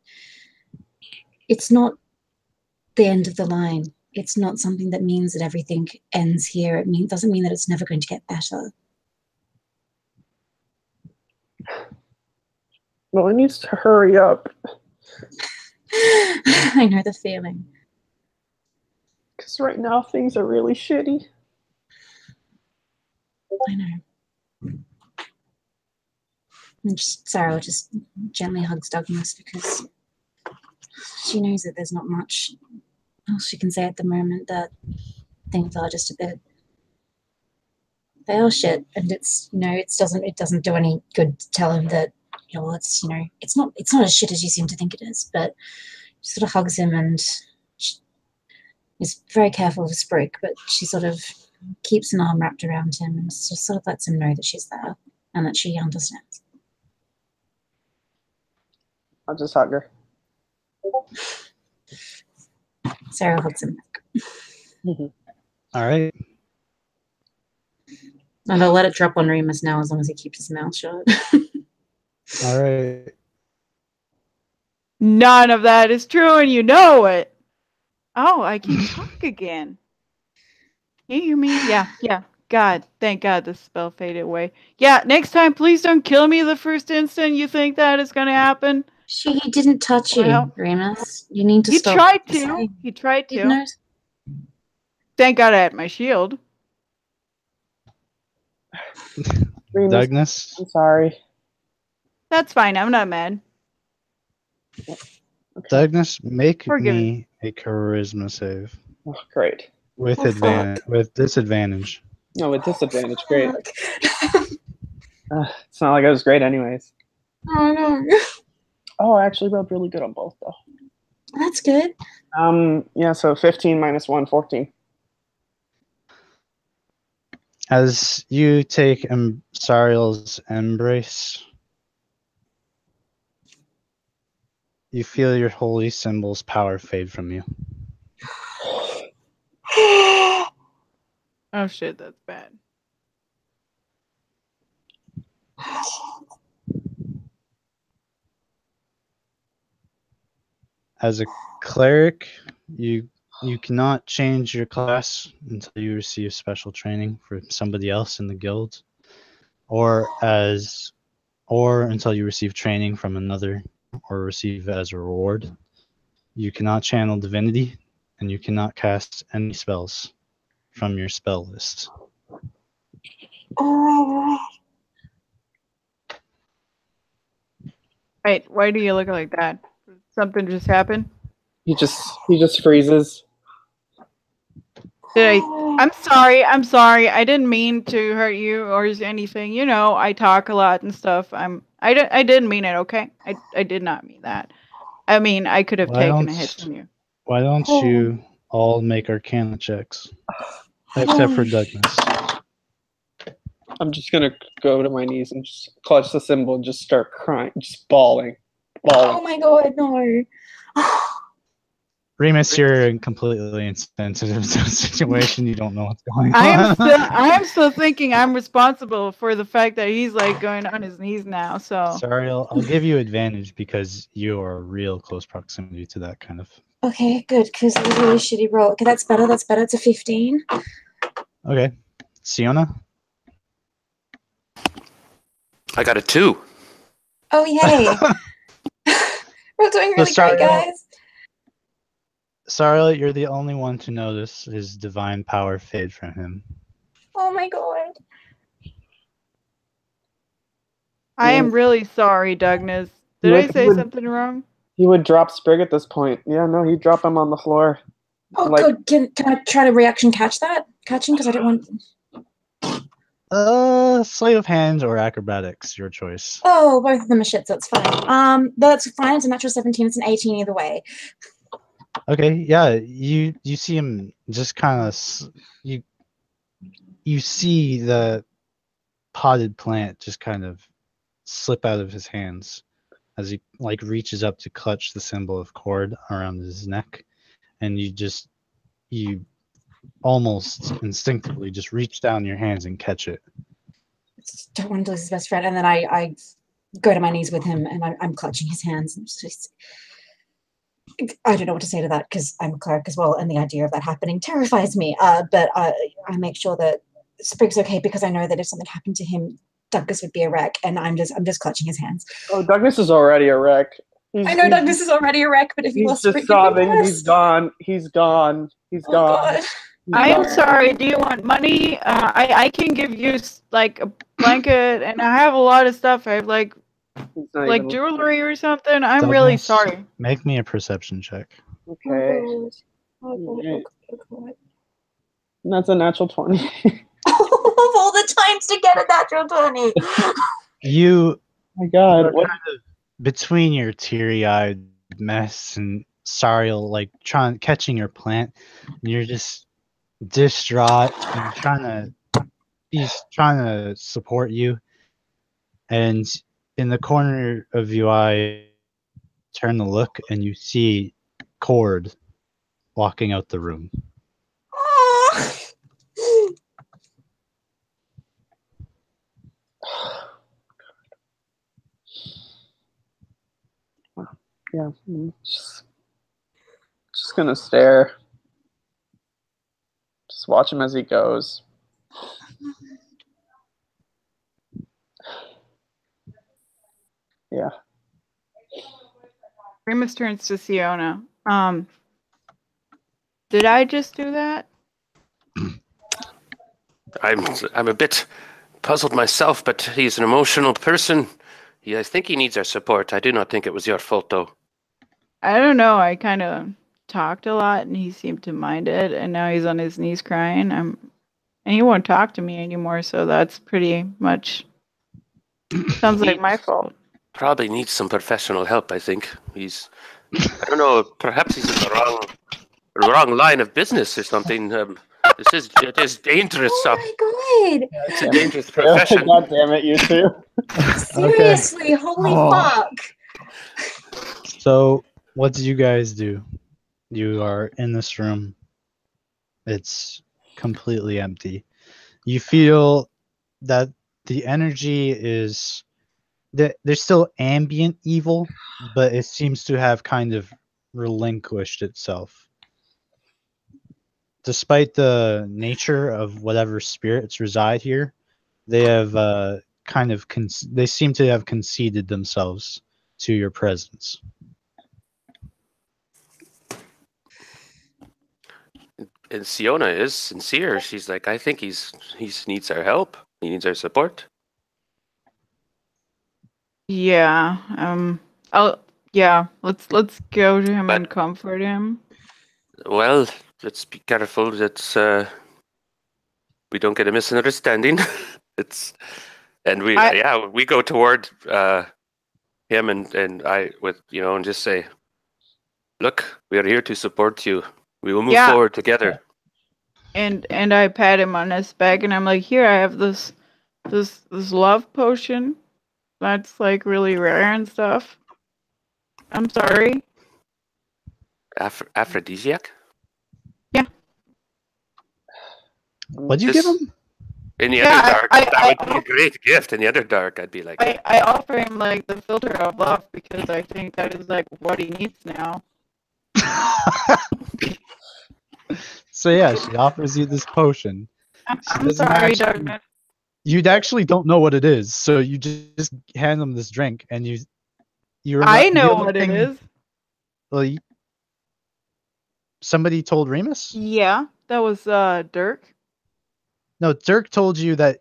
it's not the end of the line. It's not something that means that everything ends here. It doesn't mean that it's never going to get better. Well, it needs to hurry up. I know the feeling. Because right now things are really shitty. I know. And Sarah just gently hugs Douglas because she knows that there's not much else she can say at the moment, that things are just a bit, they are shit, and it's, it doesn't do any good to tell him that, it's, it's not as shit as you seem to think it is, but she sort of hugs him and is very careful of Sprig, but she sort of keeps an arm wrapped around him and just sort of lets him know that she's there and that she understands. I'll just hug her. Sarah hugs him back. All right. And I'll let it drop on Remus now as long as he keeps his mouth shut. All right. None of that is true, and you know it. Oh, I can talk again. Can you hear me? Yeah. God, thank God the spell faded away. Yeah, next time, please don't kill me the first instant you think that is going to happen. He didn't touch you, Well, Remus. You need to He stop. tried to. saying- He tried Did to. know. Thank God I had my shield. Remus, Douglas, I'm sorry. That's fine. I'm not mad. Okay. Douglas, make Forgive me a charisma save Oh, great. with Oh, advantage. With disadvantage. No, with disadvantage. Great. Fuck. It's not like I was great anyways. Oh no. Oh, I actually rolled really good on both though. That's good. Yeah, so 15 minus 1, 14. As you take Sariel's embrace, you feel your holy symbol's power fade from you. Oh shit, that's bad. As a cleric, you cannot change your class until you receive special training from somebody else in the guild, or until you receive training from another or receive it as a reward. You cannot channel divinity, and you cannot cast any spells from your spell list. Oh. Wait, why do you look like that? Something just happened? He just freezes. I'm sorry. I didn't mean to hurt you or anything. You know, I talk a lot and stuff. I didn't mean it, okay? I did not mean that. I mean, I could have Why taken a don't- hit from you. Why don't you all make Arcana checks? Except for Douglas. I'm just gonna go to my knees and just clutch the symbol and just start crying, just bawling. Oh my god, no. Remus, you're completely insensitive to the situation. You don't know what's going on. I am still thinking I'm responsible for the fact that he's like going on his knees now. So Sorry, I'll give you advantage because you are real close proximity to that kind of. Okay, good, because it was a really shitty roll. Okay, that's better. It's a 15. Okay, Siona. I got a 2. Oh, yay. We're doing really sorry, great, guys. Sorry, you're the only one to notice his divine power fade from him. Oh my god. I am really sorry, Douglas. Did I say something wrong? He would drop Sprig at this point. Yeah, no, he'd drop him on the floor. Oh, Like- good. Can I try to reaction catch that? Catching? Because I don't want... Sleight of hand or acrobatics, your choice. Oh, both of them are shit, so it's fine. That's fine. It's a natural 17. It's an 18 either way. Okay, yeah, you see him just kind of you see the potted plant just kind of slip out of his hands as he like reaches up to clutch the symbol of cord around his neck, and you almost instinctively just reach down your hands and catch it. Just don't want to lose his best friend. And then I go to my knees with him, and I'm clutching his hands. And just, I don't know what to say to that because I'm a cleric as well, and the idea of that happening terrifies me. But I make sure that Sprig's okay because I know that if something happened to him, Douglas would be a wreck, and I'm just clutching his hands. Oh, Douglas is already a wreck. I know Douglas is already a wreck, but if he He's lost just Sprig, sobbing. He's gone. He's gone. He's Oh gone. god. He's I am gone. sorry. Do you want money? I can give you like a blanket, and I have a lot of stuff. I have like He's not even- jewelry or something. I'm really Douglas, sorry. Make me a perception check. Okay. Oh, god. That's a natural 20. Of all the times to get a natural 20. You My God. are What? kind of between your teary-eyed mess and Sariel like catching your plant, and you're just distraught and he's trying to support you, and in the corner of your eye turn to look and you see Cord walking out the room. Yeah, just gonna stare. Just watch him as he goes. Yeah. Remus turns to Siona. Did I just do that? I'm a bit puzzled myself, but he's an emotional person. I think he needs our support. I do not think it was your fault, though. I don't know. I kind of talked a lot, and he seemed to mind it. And now he's on his knees crying. And he won't talk to me anymore. So that's pretty much sounds like my fault. Probably needs some professional help. I think I don't know. Perhaps he's in the wrong line of business or something. It is dangerous. Oh my god! It's a dangerous profession. God damn it, you two. Seriously, holy fuck! So, what do you guys do? You are in this room. It's completely empty. You feel that the energy is there's still ambient evil, but it seems to have kind of relinquished itself. Despite the nature of whatever spirits reside here, they have they seem to have conceded themselves to your presence. And Siona is sincere. She's like, I think he needs our help. He needs our support. Yeah. Let's go to him and comfort him. Well, let's be careful that we don't get a misunderstanding. We go toward him and I and just say, look, we are here to support you. We will move forward together. And I pat him on his back and I'm like, here, I have this love potion that's like really rare and stuff. I'm sorry. Aphrodisiac? Yeah. What'd you give him? In the Underdark, that would be a great gift. In the Underdark, I'd be like... I offer him like the filter of love because I think that is like what he needs now. So yeah, she offers you this potion. I'm sorry, Douglas. You actually don't know what it is, so you just hand them this drink, and you. I know what it is. Well, somebody told Remus? Yeah, that was Dirk. No, Dirk told you that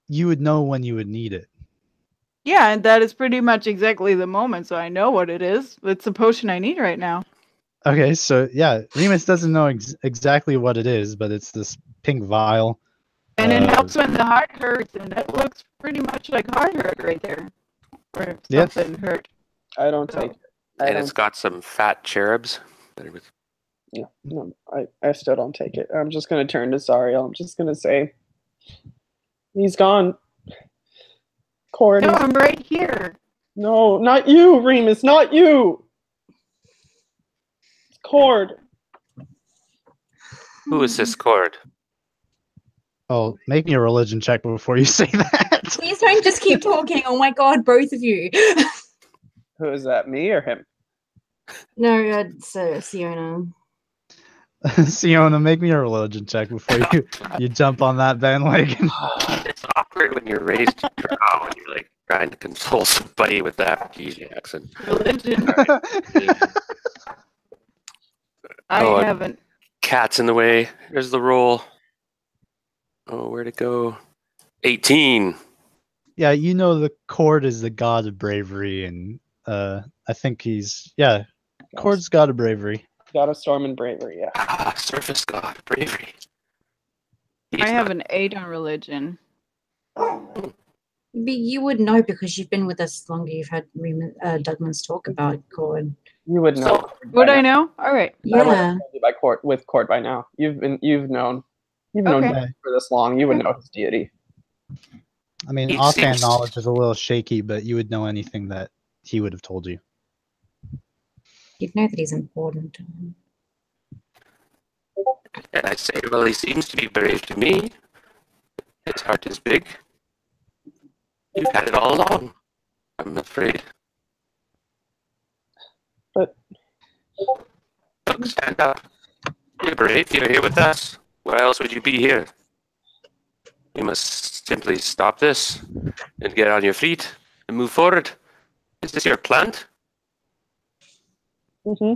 you would know when you would need it. Yeah, and that is pretty much exactly the moment, so I know what it is. It's the potion I need right now. Okay, so yeah, Remus doesn't know exactly what it is, but it's this pink vial. And it helps when the heart hurts, and that looks pretty much like heart hurt right there. Or something hurt. I don't take it. It's got some fat cherubs. Yeah, no, I still don't take it. I'm just going to turn to Zariel. I'm just going to say, he's gone. Cord. No, I'm right here. No, not you, Remus, not you. It's Cord. Who is this Cord? Oh, make me a religion check before you say that. Please don't just keep talking. Oh my god, both of you. Who is that, me or him? No, it's Siona. Siona, make me a religion check before you jump on that bandwagon. It's awkward when you're raised to draw and you're like trying to console somebody with that aphrodisiacs and religion. I haven't. Cat's in the way. There's the roll. Oh, where'd it go? 18. Yeah, you know the Cord is the god of bravery, and I think Cord's god of bravery. God of storm and bravery, yeah. Ah, surface god, bravery. I have an 8 on religion. But you would know because you've been with us longer. You've had Douglas talk about Cord. You would know. Would I know? All right. Yeah. With Cord by now. You've known. You've known him for this long. You would know his deity. I mean, offhand knowledge is a little shaky, but you would know anything that he would have told you. You'd know that he's important to him. And I say, well, he seems to be brave to me. His heart is big. You've had it all along, I'm afraid. But Look, stand up. You're brave. You're here with us. Where else would you be here? You must simply stop this and get on your feet and move forward. Is this your plant? mm-hmm.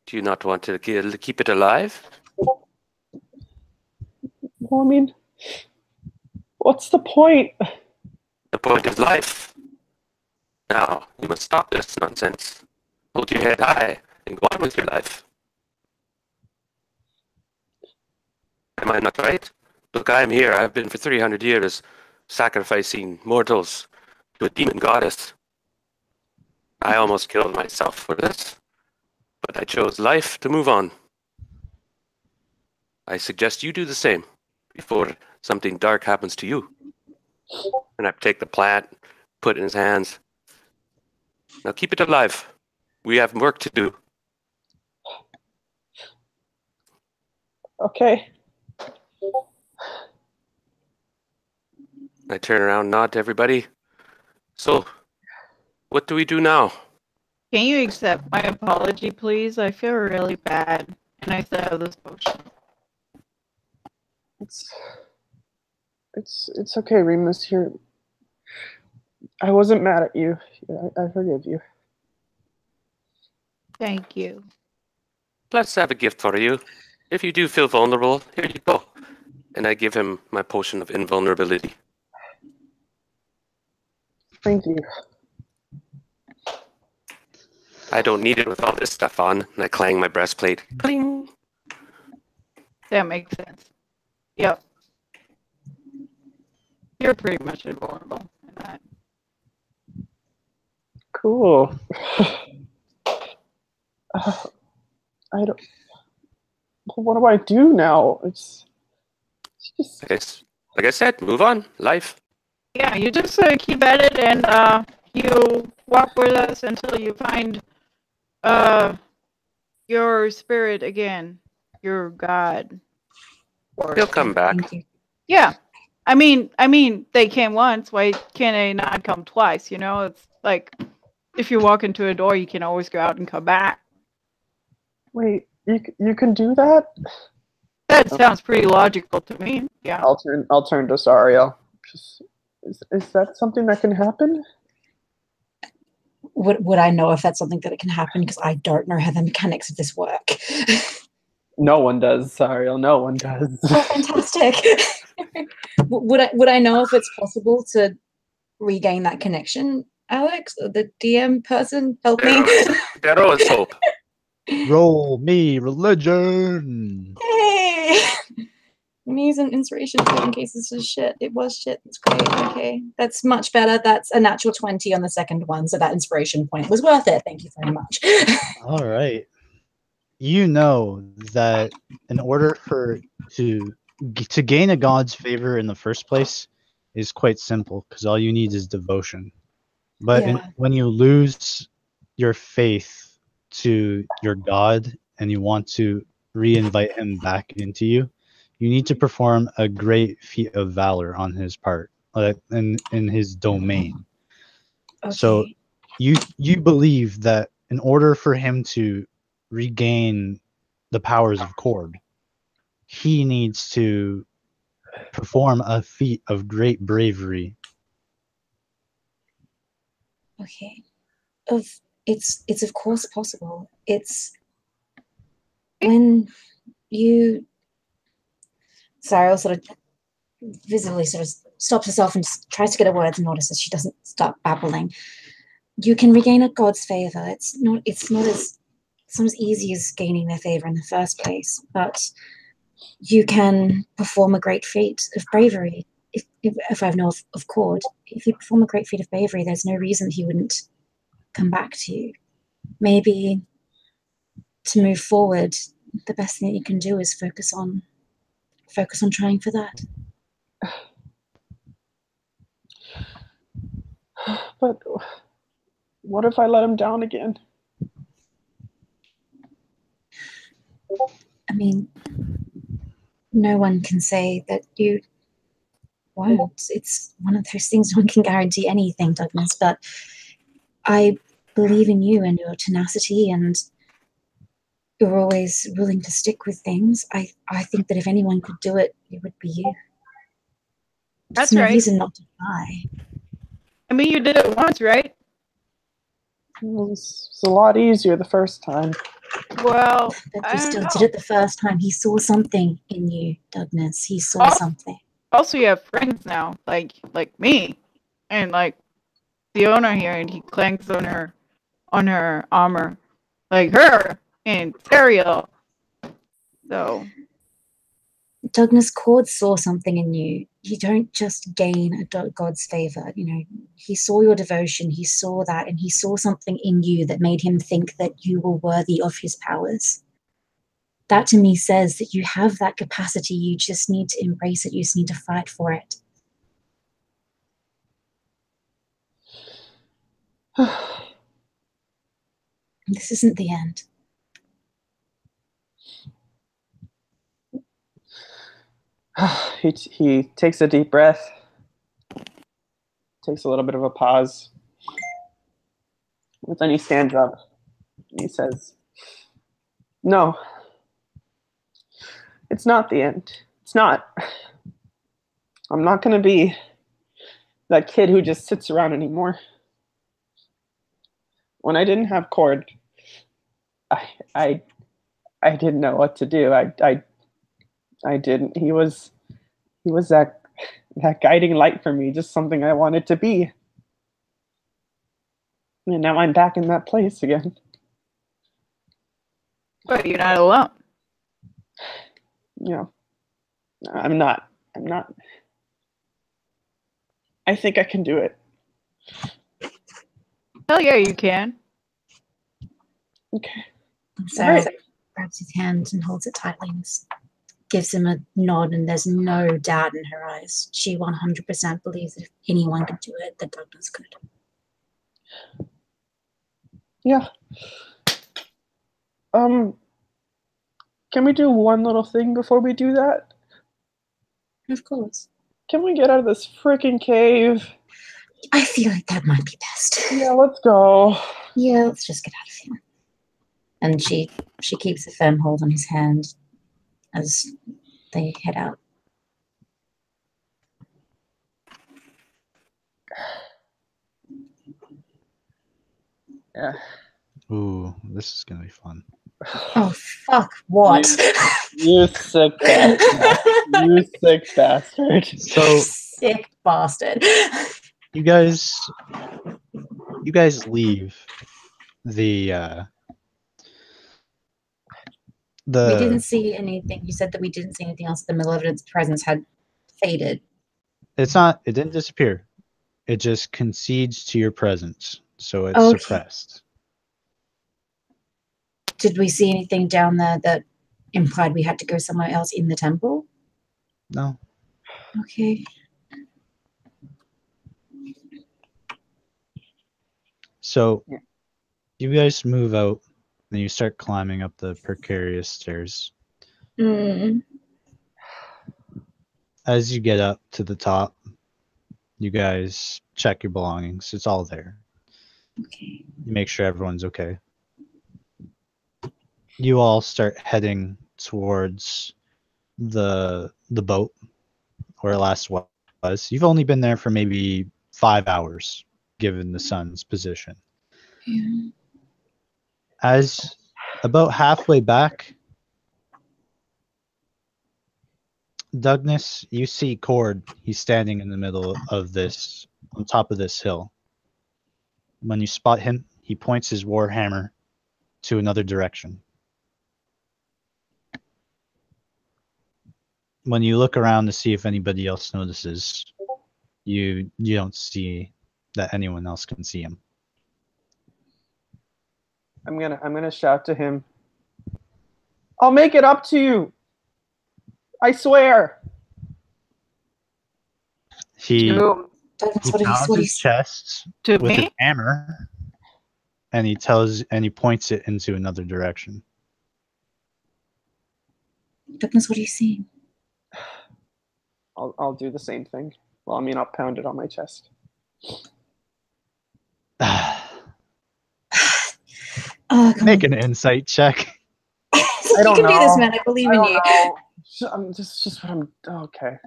Do you not want to keep it alive? Well, I mean, what's the point? The point is life. Now, you must stop this nonsense. Hold your head high and go on with your life. Am I not right? Look, I am here. I've been for 300 years sacrificing mortals to a demon goddess. I almost killed myself for this, but I chose life to move on. I suggest you do the same before something dark happens to you. And I take the plant, put it in his hands. Now keep it alive. We have work to do. Okay. I turn around, nod to everybody. So, what do we do now? Can you accept my apology, please? I feel really bad, and I still have this potion. It's okay, Remus. Here, I wasn't mad at you. I forgive you. Thank you. Let's have a gift for you. If you do feel vulnerable, here you go. And I give him my potion of invulnerability. Thank you. I don't need it with all this stuff on. And I clang my breastplate. Cling! That makes sense. Yep. You're pretty much invulnerable in that. Cool. I don't. What do I do now? It's just. Like I said, move on. Life. Yeah, you just keep at it, and you walk with us until you find your spirit again, your God. He'll come back. Thank you. Yeah, I mean, they came once. Why can't they not come twice? You know, it's like if you walk into a door, you can always go out and come back. Wait, you can do that? That sounds pretty logical to me. Yeah. I'll turn to Sariel. Is that something that can happen? Would I know if that's something that it can happen? Because I don't know how the mechanics of this work. No one does, Sariel. No one does. Oh, fantastic! Would I know if it's possible to regain that connection, Alex? Or the DM person, help me. There always hope. Roll me religion. Hey! I'm using inspiration in case this is shit. It was shit. That's great. Okay. That's much better. That's a natural 20 on the second one. So that inspiration point was worth it. Thank you very much. All right. You know that in order to gain a god's favor in the first place is quite simple because all you need is devotion. But Yeah. when you lose your faith to your god and you want to re-invite him back into you, you need to perform a great feat of valor on his part, in his domain. Okay. So you believe that in order for him to regain the powers of Cord, he needs to perform a feat of great bravery. Okay. It's of course possible. It's when you Cyril sort of visibly sort of stops herself and just tries to get her words in order so she doesn't start babbling. You can regain a god's favor. It's not as easy as gaining their favor in the first place, but you can perform a great feat of bravery. If I know of Cord, if you perform a great feat of bravery, there's no reason he wouldn't come back to you. Maybe to move forward, the best thing that you can do is focus on trying for that. But what if I let him down again? I mean, no one can say that you won't. It's one of those things no one can guarantee anything, Douglas, but I believe in you and your tenacity, and you're always willing to stick with things. I think that if anyone could do it, it would be you. There's That's no right. reason not to try. I mean, you did it once, right? It was a lot easier the first time. Well, But I you don't still know. did it the first time. He saw something in you, Douglas. He saw something. Also, you have friends now, like me, and like the owner here, and he clanks on her armor, like her and Ariel. So Douglas Cord saw something in you. You don't just gain God's favor. You know, he saw your devotion. He saw that, and he saw something in you that made him think that you were worthy of his powers. That to me says that you have that capacity. You just need to embrace it. You just need to fight for it. This isn't the end. He takes a deep breath, takes a little bit of a pause, but then he stands up and he says, "No, it's not the end. It's not. I'm not going to be that kid who just sits around anymore. When I didn't have Cord, I didn't know what to do. I didn't. He was that guiding light for me, just something I wanted to be. And now I'm back in that place again." but you're not alone. You know, I'm not. I think I can do it. Hell yeah, you can. Okay. Sarah grabs his hand and holds it tightly and gives him a nod, and there's no doubt in her eyes. She 100% believes that if anyone could do it, that Douglas could. Yeah. Can we do one little thing before we do that? Of course. Can we get out of this freaking cave? I feel like that might be best. Yeah, let's go. Yeah, let's just get out of here. And she keeps a firm hold on his hand as they head out. Yeah. Ooh, this is gonna be fun. Oh, fuck, what? You sick bastard. You sick bastard. So Sick bastard. you guys leave the We didn't see anything. You said that we didn't see anything else. The malevolence presence had faded. it didn't disappear. It just concedes to your presence, so it's Okay. suppressed. Did we see anything down there that implied we had to go somewhere else in the temple? No. Okay. So Yeah. you guys move out and you start climbing up the precarious stairs. Mm. As you get up to the top, you guys check your belongings. It's all there. Okay. You make sure everyone's okay. You all start heading towards the boat where it last was. You've only been there for maybe 5 hours, given the sun's position. Yeah. As about halfway back, Douglas, you see Cord. He's standing in the middle of this, on top of this hill. When you spot him, he points his warhammer to another direction. When you look around to see if anybody else notices, you don't see that anyone else can see him. I'm gonna shout to him. I'll make it up to you. I swear. He To, Douglas, he what pounds do you his chest to with his me? hammer, and he points it into another direction. Douglas, what are you seeing? I'll do the same thing. Well, I mean, I'll pound it on my chest. Oh, come Make on. an insight check. You don't can do this, know. man. I believe I in don't you. know. I'm just what I'm. Okay.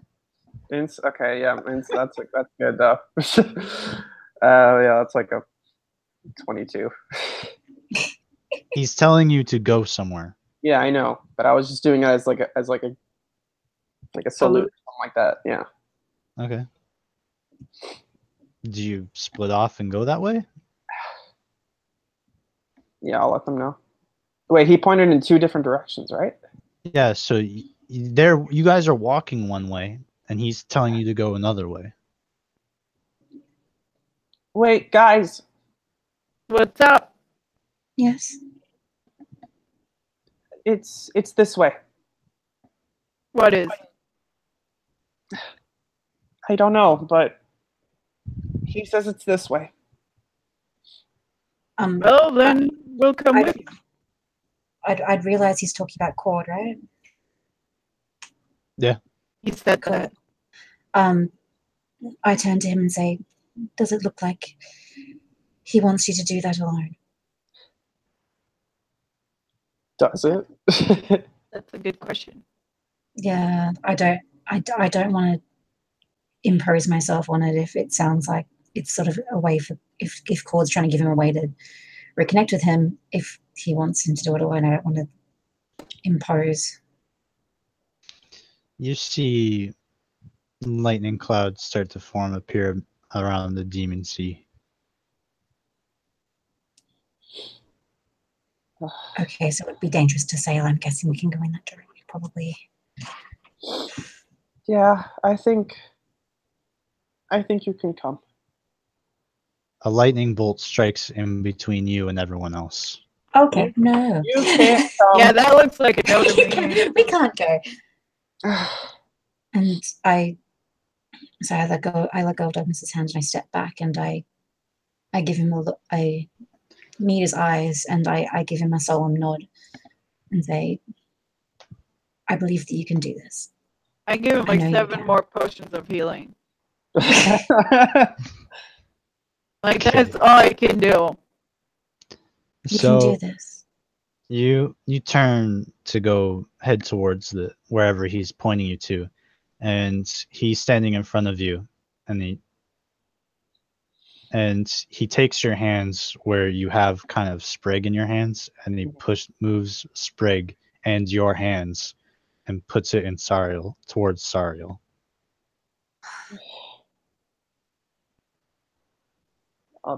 Okay, yeah, that's good though. Yeah, that's like a 22. He's telling you to go somewhere. Yeah, I know, but I was just doing it as like a salute, Salute. something like that. Yeah. Okay. Do you split off and go that way? Yeah, I'll let them know. Wait, he pointed in 2 different directions, right? Yeah, so you guys are walking one way, and he's telling you to go another way. Wait, guys. What's up? Yes. It's this way. What is? I don't know, but he says it's this way. Well, then we'll come with you. I'd realize he's talking about Cord, right? Yeah. He said Cool. that. I turn to him and say, does it look like he wants you to do that alone? Does it? That's a good question. Yeah, I don't want to impose myself on it if it sounds like it's sort of a way for if Cord's trying to give him a way to reconnect with him. If he wants him to do it alone, I don't want to impose. You see lightning clouds start to appear around the demon sea. Okay, so it would be dangerous to sail. I'm guessing we can go in that direction, probably. Yeah, I think you can come. A lightning bolt strikes in between you and everyone else. Okay, no. You can't come. Yeah, that looks like a no to me. We can't go. And I let go of Douglas's hand and I step back and I give him a look. I meet his eyes and I give him a solemn nod and say, I believe that you can do this. I give him I like know you 7 can. more potions of healing. Like Okay. that's all I can do. You So can do this. you turn to head towards wherever he's pointing you to, and he's standing in front of you, and he takes your hands where you have kind of Sprig in your hands, and he moves Sprig and your hands and puts it in towards Sariel.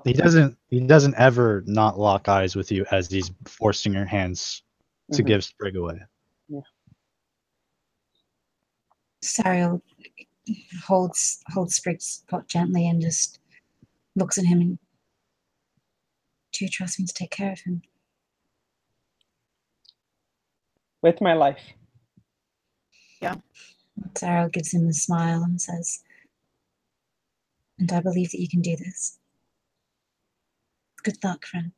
He doesn't ever not lock eyes with you as he's forcing your hands to give Sprig away. Yeah. Sariel holds Sprig's pot gently and just looks at him and, do you trust me to take care of him? With my life. Yeah. Sariel gives him a smile and says, and I believe that you can do this. Good luck, friend.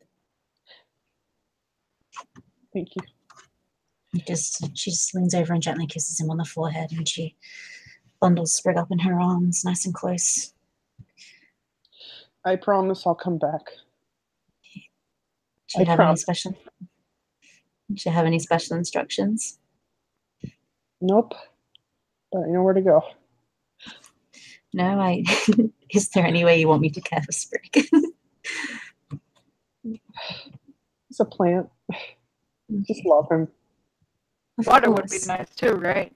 Thank you. She just leans over and gently kisses him on the forehead, and she bundles Sprig up in her arms, nice and close. I promise I'll come back. Do you have any special instructions? Nope. But I know where to go. No, is there any way you want me to care for Sprig? He's a plant. Just love him. Water would be nice too, right?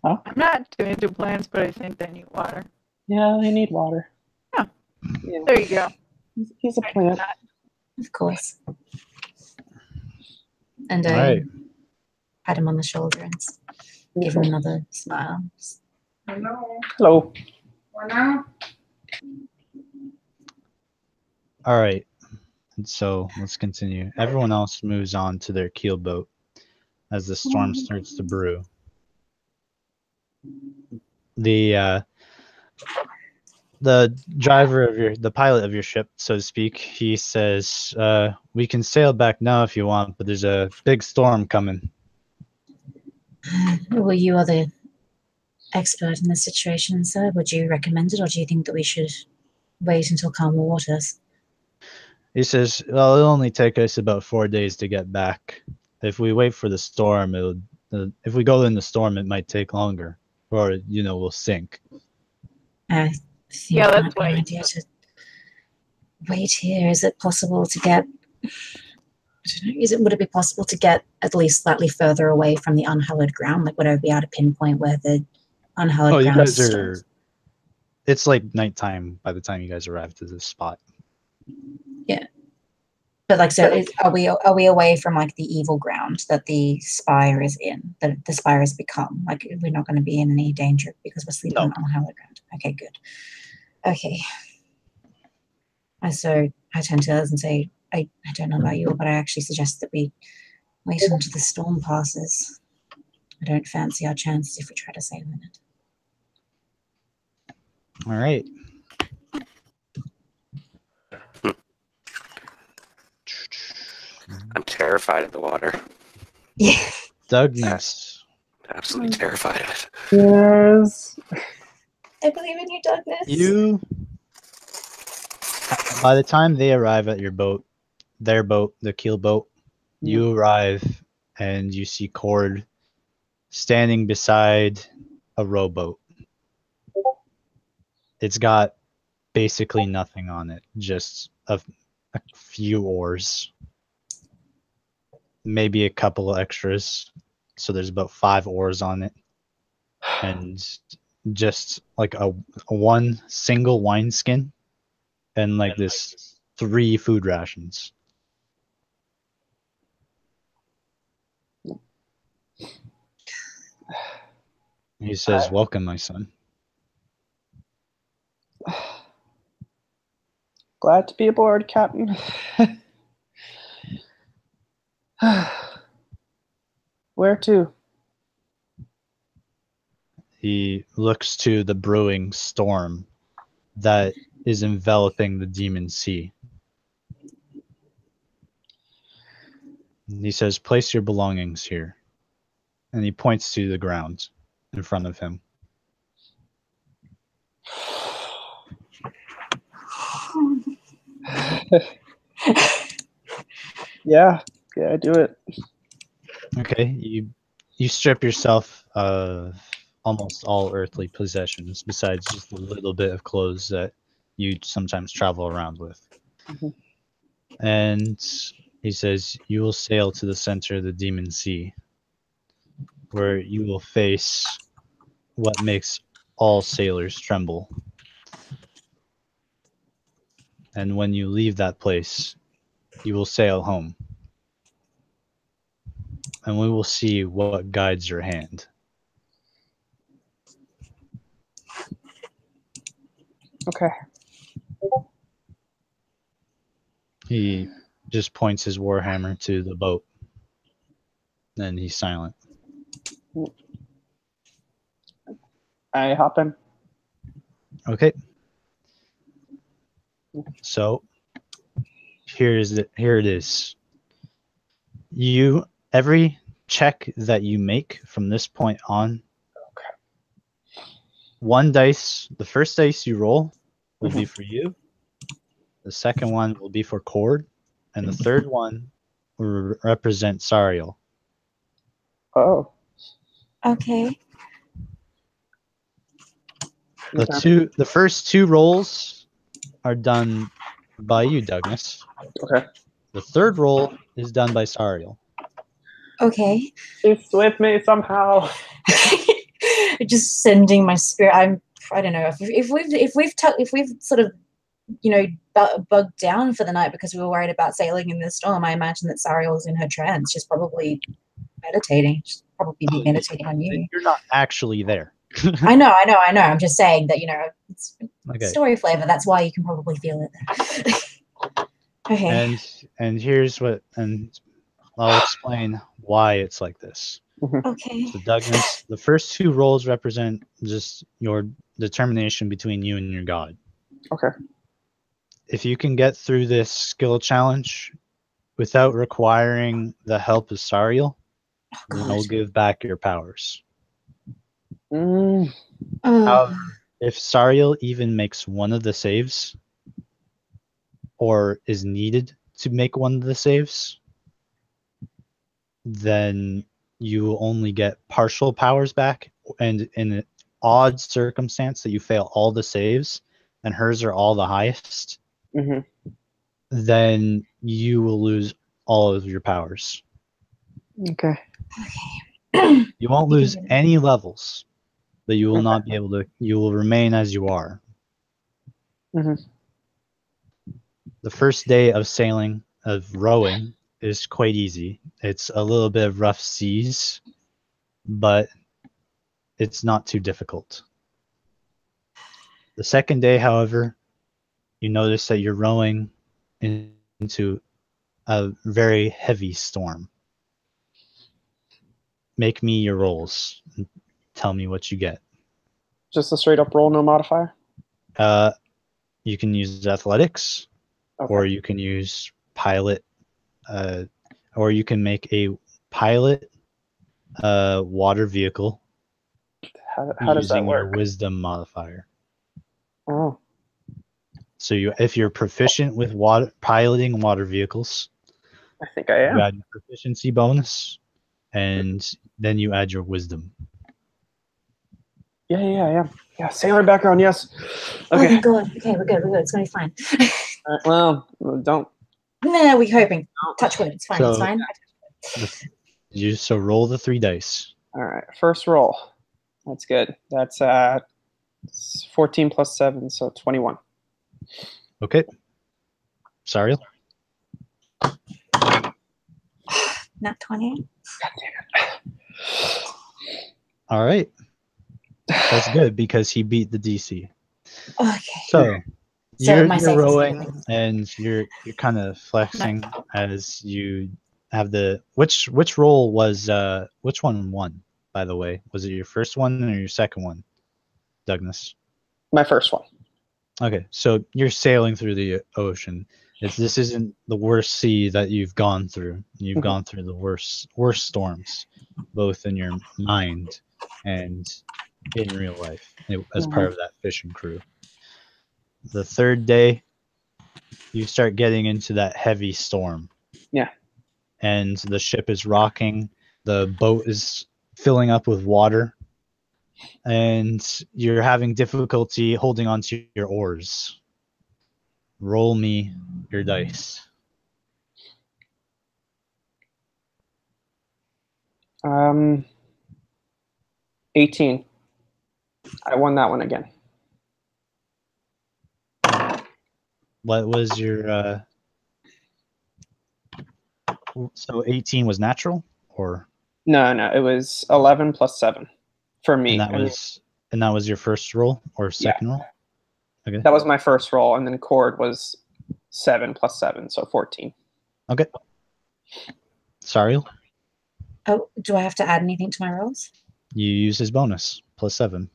Huh? I'm not too into plants, but I think they need water. Yeah, they need water. Yeah. Yeah. There you go. He's a plant. Of course. And All I right. pat him on the shoulder and give him another smile. Hello. All right. And so let's continue. Everyone else moves on to their keel boat as the storm starts to brew. The driver the pilot of your ship, so to speak, he says, we can sail back now if you want, but there's a big storm coming. Well, you are the expert in this situation, sir. Would you recommend it, or do you think that we should wait until calmer waters? He says, well, it'll only take us about 4 days to get back. If we wait for the storm, if we go in the storm, it might take longer. Or, we'll sink. I think Yeah, it that's might be an why. idea to wait here. Is it possible to get... Would it be possible to get at least slightly further away from the unhallowed ground? Like, would I be able to pinpoint where the unhallowed You ground guys starts? it's like nighttime by the time you guys arrive to this spot. But like, so are we away from like the evil ground that the spire is in, that the spire has become? Like, we're not going to be in any danger because we're sleeping on unhallowed ground. Okay, good. Okay. So I turn to others and say, I don't know about you, but I actually suggest that we wait until the storm passes. I don't fancy our chances if we try to save in it. All right. I'm terrified of the water. Yeah. Douglas. Absolutely terrified of it. Yes. I believe in you, Douglas. By the time they arrive at your boat, their boat, the keel boat, you arrive and you see Cord standing beside a rowboat. It's got basically nothing on it, just a few oars, maybe a couple of extras. So there's about 5 oars on it, and just like a one single wineskin, and like this 3 food rations. He says, "Welcome, my son." Glad to be aboard, Captain. Where to? He looks to the brewing storm that is enveloping the demon sea. And he says, "Place your belongings here." And he points to the ground in front of him. Yeah, I do it. Okay, you strip yourself of almost all earthly possessions besides just a little bit of clothes that you sometimes travel around with. Mhm. And he says, "You will sail to the center of the demon sea, where you will face what makes all sailors tremble. And when you leave that place, you will sail home. And we will see what guides your hand." Okay. He just points his warhammer to the boat. Then he's silent. I hop in. Okay. So here it is. Every check that you make from this point on, one dice, the first dice you roll will be for you. The second one will be for Cord, and the third one will represent Sariel. Oh. Okay. The first 2 rolls are done by you, Douglas. Okay. The third roll is done by Sariel. Okay. She's with me somehow. Just sending my spirit. I don't know if we've sort of bugged down for the night because we were worried about sailing in the storm. I imagine that Sariel's in her trance. She's probably meditating. She's probably meditating on you. You're not actually there. I know. I'm just saying that it's Okay. story flavor. That's why you can probably feel it there. Okay. And here's what, and I'll explain why it's like this. Okay. So Douglas, the first 2 rolls represent just your determination between you and your god. Okay. If you can get through this skill challenge without requiring the help of Sariel, then I'll give back your powers. However, if Sariel even makes one of the saves, or is needed to make one of the saves, then you will only get partial powers back. And in an odd circumstance that you fail all the saves and hers are all the highest, Mhm. then you will lose all of your powers. Okay. You won't You can lose get it. any levels, but you will Okay. not be able to. You will remain as you are. Mhm. The first day of sailing, of rowing, is quite easy. It's a little bit of rough seas, but it's not too difficult. The second day, however, you notice that you're rowing into a very heavy storm. Make me your rolls and tell me what you get. Just a straight up roll, no modifier. You can use athletics, Okay. or you can use pilot, or you can make a pilot water vehicle How does that using your work? wisdom modifier. Oh. So if you're proficient with piloting water vehicles, I think I you am. add your proficiency bonus, and then you add your wisdom. Yeah, I am. Yeah, sailor background, yes. Oh, Okay. thank God. Okay, we're good. It's gonna be fine. Well, don't. No, we're hoping. Touch wood. It's fine. So- It's fine. So roll the 3 dice. All right, first roll. That's good. That's 14 plus 7, so 21. Okay. Sorry. Nat 20. All right. That's good because he beat the DC. Okay. So So you're my save is rowing everything. and you're kind of flexing as you have the which roll was which one won, by the way? Was it your first one or your second one, Douglas? My first one. Okay, so you're sailing through the ocean. This isn't the worst sea that you've gone through. You've Mhm. gone through the worst storms, both in your mind and in real life, as part of that fishing crew. The third day, you start getting into that heavy storm. Yeah. And the ship is rocking. The boat is filling up with water. And you're having difficulty holding onto your oars. Roll me your dice. 18. I won that one again. What was your so 18 was natural, or No, it was 11 plus 7 for me. and that was your first roll or second roll? Okay. That was my first roll, and then Cord was 7 plus 7, so 14. Okay. Sorry, Oh, do I have to add anything to my rolls? you use his bonus plus 7.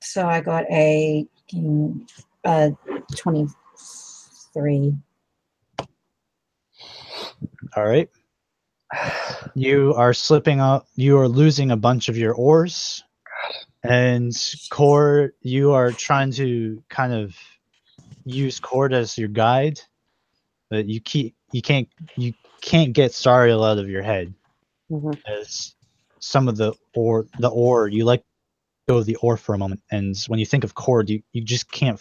So I got a 23. All right. You are slipping up. You are losing a bunch of your oars. And Cord, you are trying to kind of use Cord as your guide, but you can't get Sariel out of your head. Mhm. As some of the ore, you let go of the ore for a moment, and when you think of Cord, you just can't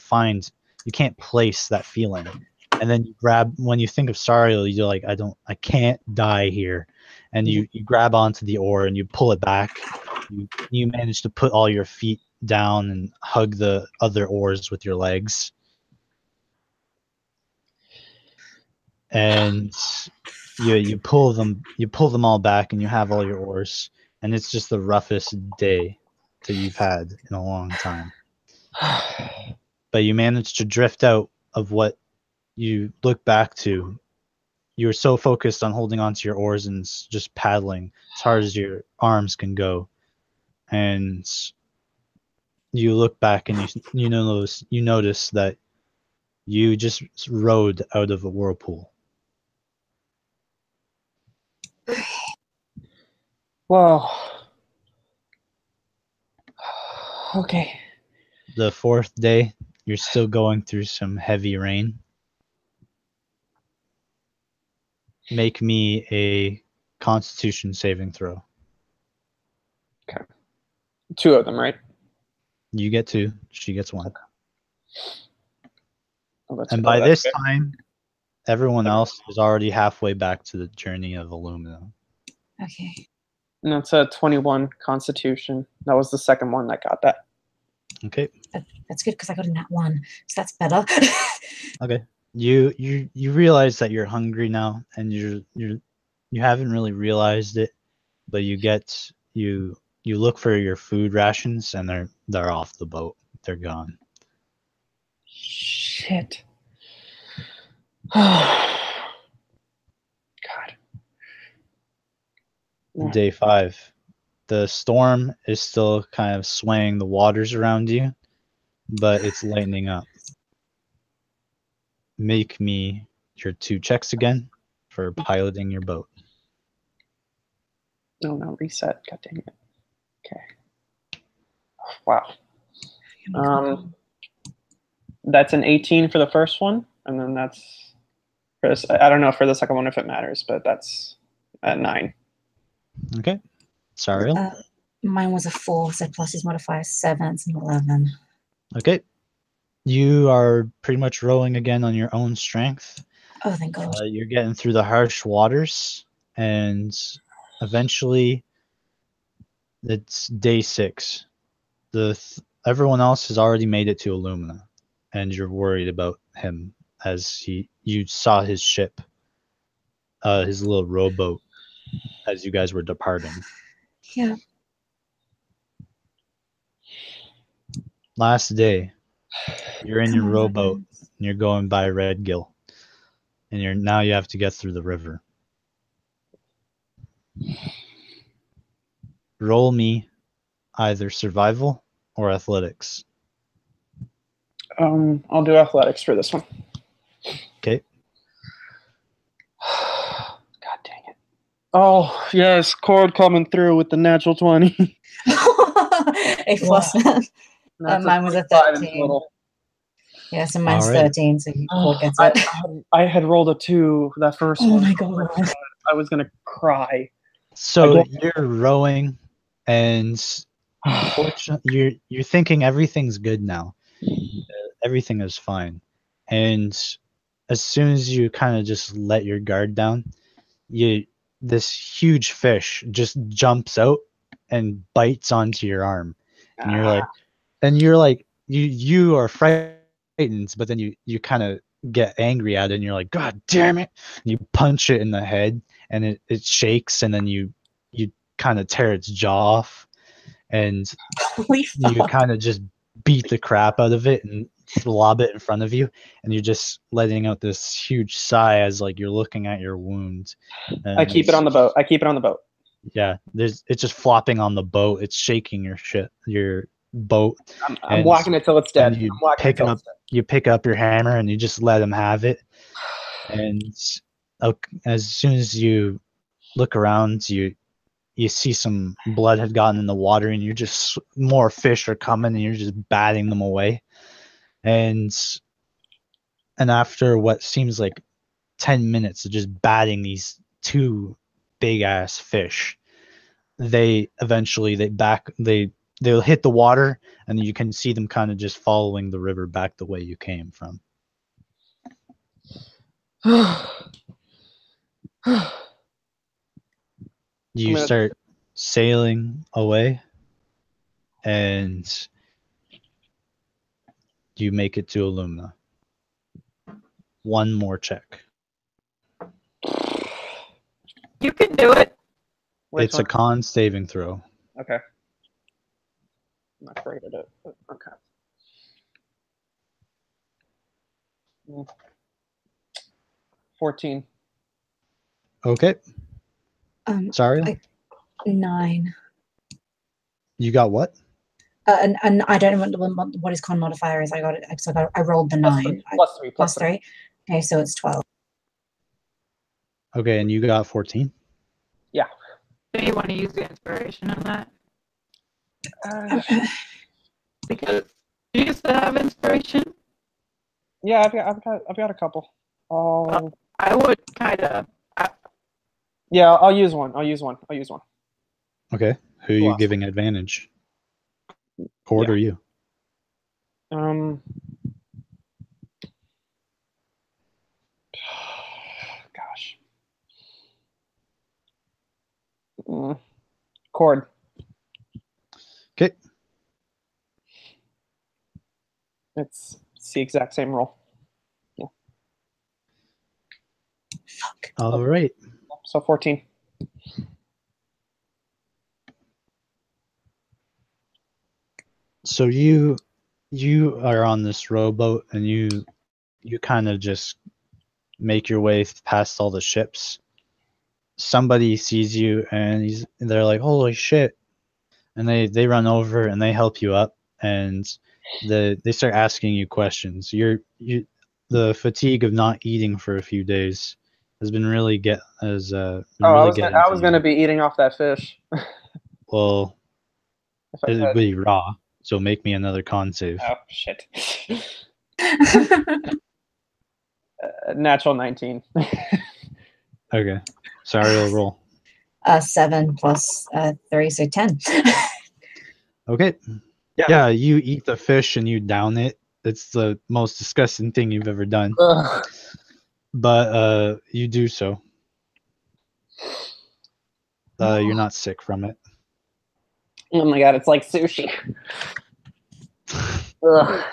place that feeling. And then when you think of Sariel, you're like, I can't die here. And you grab onto the oar and you pull it back. You manage to put all your feet down and hug the other oars with your legs. And you pull them all back and you have all your oars, and it's just the roughest day that you've had in a long time. But you manage to drift out of what you look back to. You're so focused on holding onto your oars and just paddling as hard as your arms can go. And you look back and you notice that you just rode out of a whirlpool. Whoa. Okay. The fourth day, you're still going through some heavy rain. make me a Constitution saving throw. Two of them, right? You get 2. She gets 1. That's And by this good. time, everyone else is already halfway back to the journey of Illumina. Okay. And that's a 21 Constitution. That was the second one that got that. Okay. That's good because I got a nat 1, so that's better. Okay. You realize that you're hungry now, and you haven't really realized it, but you look for your food rations, and they're off the boat. They're gone. Shit. God. Day 5. The storm is still kind of swaying the waters around you, but it's lightening up. Make me your 2 checks again for piloting your boat. No, reset. God dang it. Okay. Wow. That's an 18 for the first one, and then that's for this, I don't know for the second one if it matters, but that's at 9. Okay. Sorry. Mine was a 4, so plus his modifier 7, it's an 11. Okay. You are pretty much rowing again on your own strength. Oh, thank God. You're getting through the harsh waters, and eventually it's day 6. Everyone else has already made it to Illumina, and you're worried about him as you saw his ship, his little rowboat, as you guys were departing. Yeah. Last day, you're in your Come on, rowboat, Dragon. and you're going by Red Gill, and now you have to get through the river. Roll me either survival or athletics. I'll do athletics for this one. Okay. God dang it. Oh, yes, Cord coming through with the natural 20. A plus. That's Mine was a 25 in 13. total. Yeah, so mine's All right. 13, so Cord gets I, it. I had rolled a 2 that first Oh one. my God. I was going to cry. So you're rowing, and unfortunately, you're thinking everything's good now. Everything is fine, and as soon as you kind of just let your guard down, this huge fish just jumps out and bites onto your arm, and you're like you are frightened, but then you kind of get angry at it, and you're like, God damn it! And you punch it in the head, and it shakes, and then you kind of tear its jaw off, and Holy you fuck. kind of just beat the crap out of it and lob it in front of you, and you're just letting out this huge sigh as like you're looking at your wound. I keep it on the boat. Yeah, it's just flopping on the boat. It's shaking your boat. I'm whacking it till it's dead. And you pick up your hammer and you just let him have it. And as soon as you look around, you see some blood had gotten in the water, and you're just more fish are coming, and you're just batting them away. And after what seems like 10 minutes of just batting these 2 big ass fish, they'll hit the water, and you can see them kind of just following the river back the way you came from. You start sailing away, and you make it to Illumina. 1 more check. You can do it. It's a con saving throw. Okay. I'm not great at it, but okay. 14. Okay. Sorry. 9. You got what? And I don't know what his con modifier is. I rolled the 9. Plus 3. Okay, so it's 12. Okay, and you got 14? Yeah. Do you want to use the inspiration on that? Because do you still have inspiration? Yeah, I've got a couple. I would kind of. Yeah, I'll use one. I'll use one. Okay. Who are Who you else? giving advantage? Cord Yeah. or you? Gosh. Cord. Okay. It's the exact same roll. Fuck. All right. So 14. So you are on this rowboat and you kind of just make your way past all the ships. Somebody sees you and they're like, "Holy shit!" And they run over and they help you up and they start asking you questions. The fatigue of not eating for a few days has been really getting I to was you. gonna be eating off that fish. Well, If I it'd could. be raw. So make me another con save. Oh shit. Natural 19. Okay. Sorry, I'll roll. 7 plus 3, so 10. Okay. Yeah. Yeah, you eat the fish and you down it. It's the most disgusting thing you've ever done. Ugh. But you do so. You're not sick from it. Oh my god, it's like sushi. Ugh.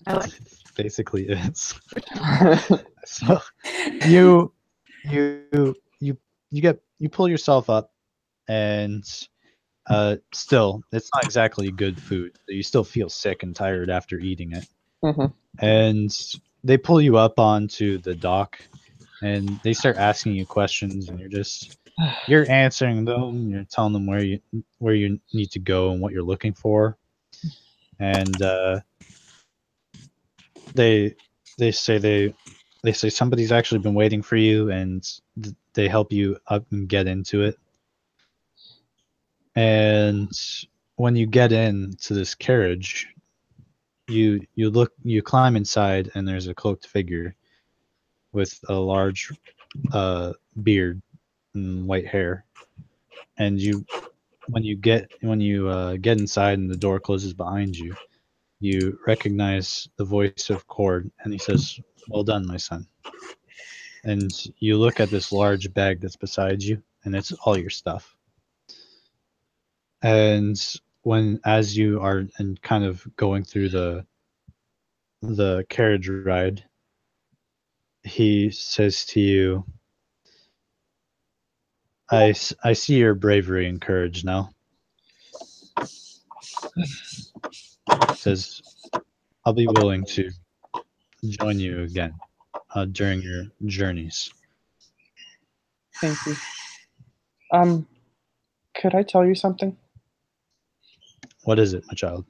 I like Basically is. So you pull yourself up and still it's not exactly good food. You still feel sick and tired after eating it. Mhm. And they pull you up onto the dock and they start asking you questions and you're answering them, you're telling them where you need to go and what you're looking for. And they say somebody's actually been waiting for you and they help you up and get into it. And when you get into this carriage, you climb inside and there's a cloaked figure with a large beard and white hair. And when you get inside and the door closes behind you, you recognize the voice of Cord, and he says, "Well done, my son." And you look at this large bag that's beside you, and it's all your stuff. And as you are and kind of going through the carriage ride, he says to you, I see your bravery and courage now. Says, I'll be willing to join you again during your journeys. Thank you. Could I tell you something? What is it, my child?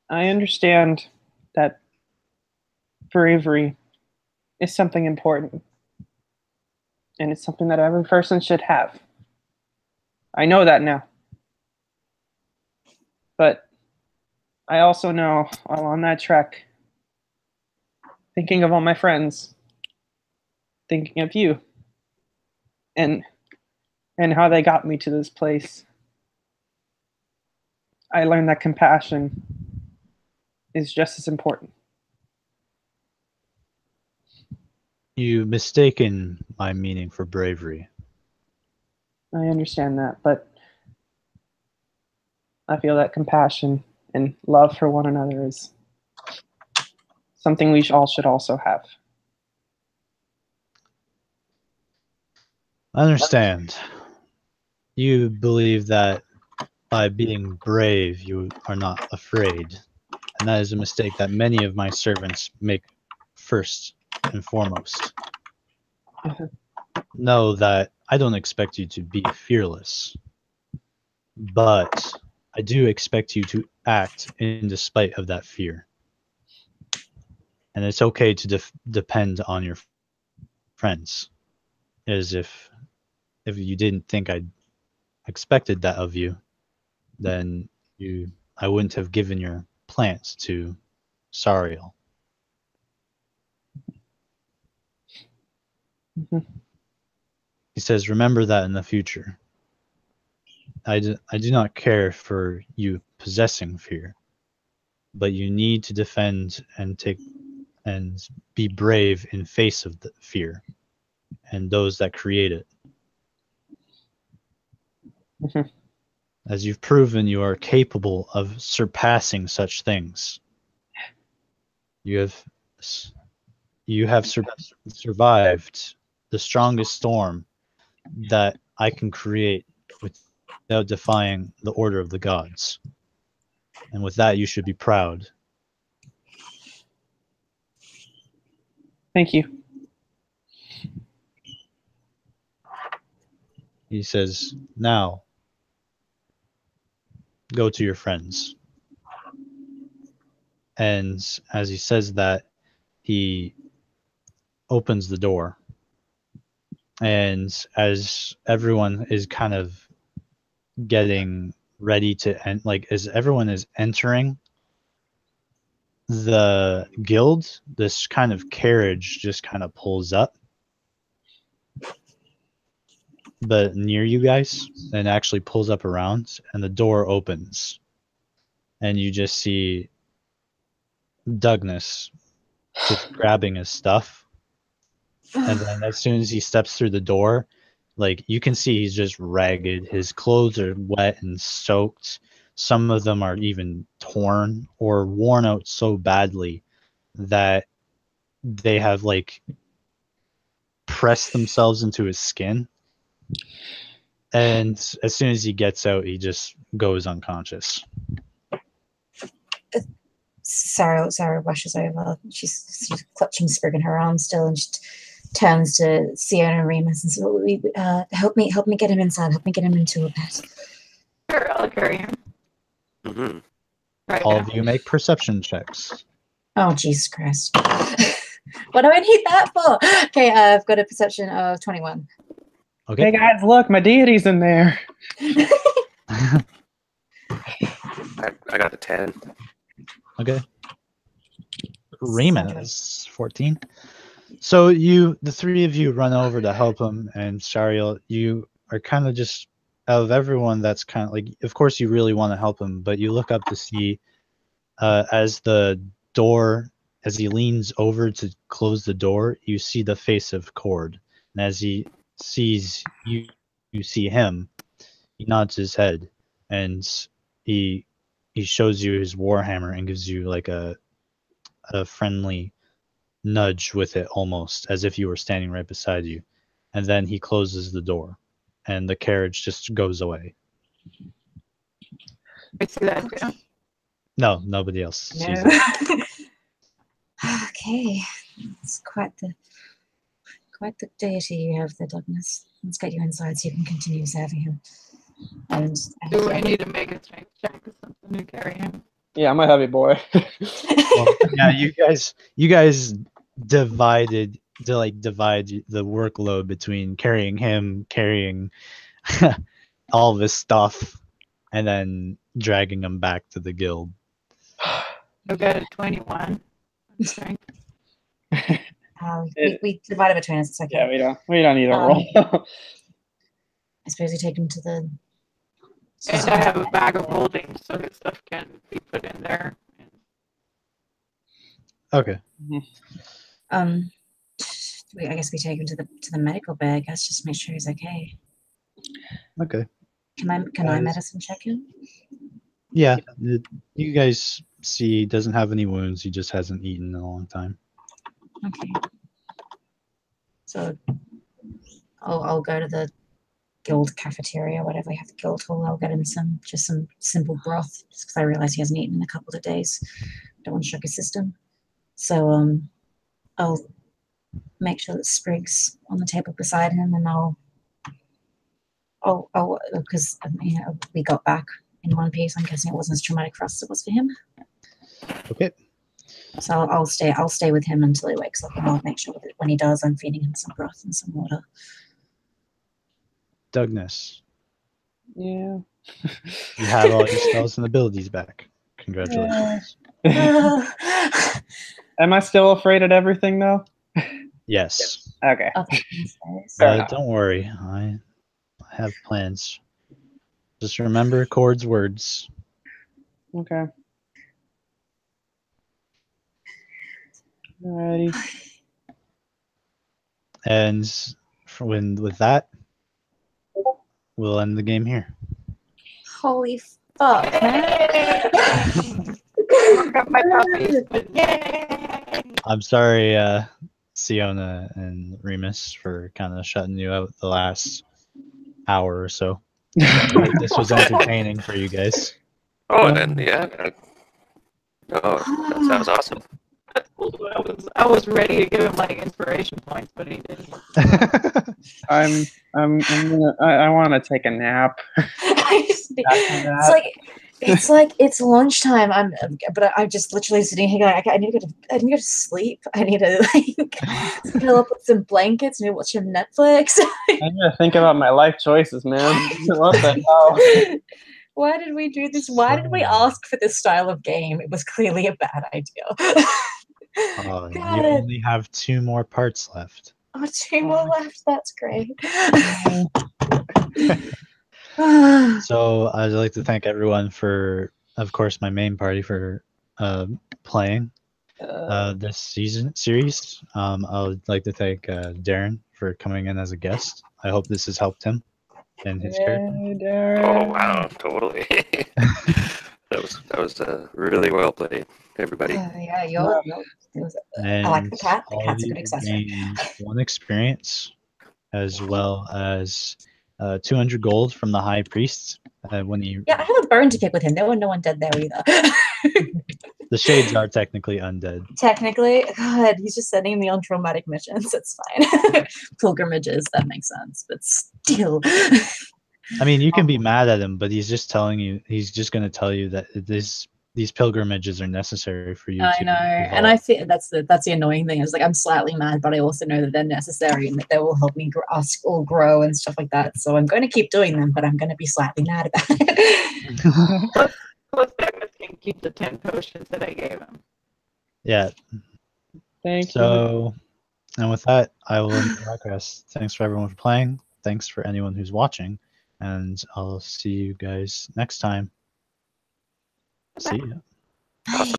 I understand that bravery is something important. And it's something that every person should have. I know that now. But I also know while on that trek, thinking of all my friends, thinking of you, and how they got me to this place, I learned that compassion is just as important. You mistaken my meaning for bravery. I understand that, but I feel that compassion and love for one another is something we all should also have. I understand. You believe that by being brave, you are not afraid. And that is a mistake that many of my servants make first and foremost. Know that I don't expect you to be fearless, but I do expect you to act in despite of that fear. And it's okay to depend on your friends, as if you didn't think I expected that of you, then I wouldn't have given your plants to Sariel. Mhm. He says, remember that in the future. I do not care for you possessing fear, but you need to defend and be brave in face of the fear and those that create it. Mhm. As you've proven, you are capable of surpassing such things. You have survived the strongest storm that I can create without defying the order of the gods. And with that, you should be proud. Thank you. He says, now, go to your friends. And as he says that, he opens the door. And as everyone is kind of getting ready to end, like as everyone is entering the guild, this kind of carriage just kind of pulls up, but near you guys, and actually pulls up around, and the door opens, and you just see Douglas just grabbing his stuff, and then as soon as he steps through the door, like you can see he's just ragged. His clothes are wet and soaked. Some of them are even torn or worn out so badly that they have like pressed themselves into his skin. And as soon as he gets out, he just goes unconscious. Sarah rushes over. She's clutching Sprig in her arms still, and she turns to Siona and Remus and says, help me get him inside. Help me get him into a bed. Sure, I'll carry him. Mm-hmm. Right All now. of you make perception checks. Oh, Jesus Christ. What do I need that for? Okay, I've got a perception of 21. Okay. Hey guys, look, my deity's in there. I got a 10. Okay. Remus, 14. So the three of you run over to help him, and Shariel, you are kind of just, out of everyone that's kind of like, of course you really want to help him, but you look up to see, as he leans over to close the door, you see the face of Cord. And as he sees you see him, he nods his head, and he shows you his warhammer and gives you like a friendly nudge with it, almost as if you were standing right beside you. And then he closes the door, and the carriage just goes away. I see that too. No, nobody else sees No. it. Okay, it's quite the deity you have there, Douglas. Let's get you inside so you can continue serving him. And Do I need to make a strength check or something to carry him? Yeah, I'm a heavy boy. Well, yeah, you guys divide the workload between carrying him, carrying all this stuff, and then dragging him back to the guild. I've got a 21 on strength. we divide it between us. It's okay. Yeah, we don't need a roll. I suppose we take him to the. And I have a bag of holding so his stuff can be put in there. Okay. I guess we take him to the medical bay. I guess just make sure he's okay. Okay. Can I medicine check him? Yeah. You guys see he doesn't have any wounds. He just hasn't eaten in a long time. Okay. So I'll go to the guild cafeteria, whatever we have the guild hall. I'll get him some simple broth, just because I realize he hasn't eaten in a couple of days. Don't want to shock his system. So I'll make sure that Sprig's on the table beside him, and I'll because we got back in one piece. I'm guessing it wasn't as traumatic for us as it was for him. Okay. So I'll stay with him until he wakes up, and I'll make sure that when he does, I'm feeding him some broth and some water. Douglas, Yeah. you have all your spells and abilities back. Congratulations. Am I still afraid of everything though? Yes. Okay. other downstairs. Fair enough. Don't worry, I have plans. Just remember Cord's words. Okay. Alrighty. And with that, we'll end the game here. Holy fuck, man. Got my puppies, but yay! I'm sorry, Siona and Remus, for kind of shutting you out the last hour or so. This was entertaining for you guys. Oh, and then yeah. Oh, that sounds awesome. I was ready to give him like inspiration points, but he didn't. I want to take a nap. It's like it's lunchtime. I'm just literally sitting here going, I need to go to sleep. I need to like fill up with some blankets, maybe watch some Netflix. I need to think about my life choices, man. What the hell? Why did we do this? Why did we ask for this style of game? It was clearly a bad idea. You God. only have 2 more parts left. Oh, 2 more left. That's great. So I'd like to thank everyone for, of course, my main party for playing this series. I would like to thank Darren for coming in as a guest. I hope this has helped him in his character. Oh wow, totally. that was really well played, everybody. Yeah, And I like the cat. The all cat's of a good you accessory. gained 1 experience, as well as 200 gold from the High Priest. When you Yeah, I have a bone to pick with him. There were no undead there either. the shades are technically undead. Technically, God, he's just sending me on traumatic missions. It's fine. Pilgrimages, that makes sense, but still. I mean, you can be mad at him, but he's just telling you. He's just going to tell you that these pilgrimages are necessary for you. I know, and I feel that's the annoying thing. Is like I'm slightly mad, but I also know that they're necessary and that they will help me us all grow and stuff like that. So I'm going to keep doing them, but I'm going to be slightly mad about it. Plus, Douglas can keep the 10 potions that I gave him. Yeah. Thank you. So, and with that, I will end the podcast. Thanks for everyone for playing. Thanks for anyone who's watching, and I'll see you guys next time. See ya. Bye.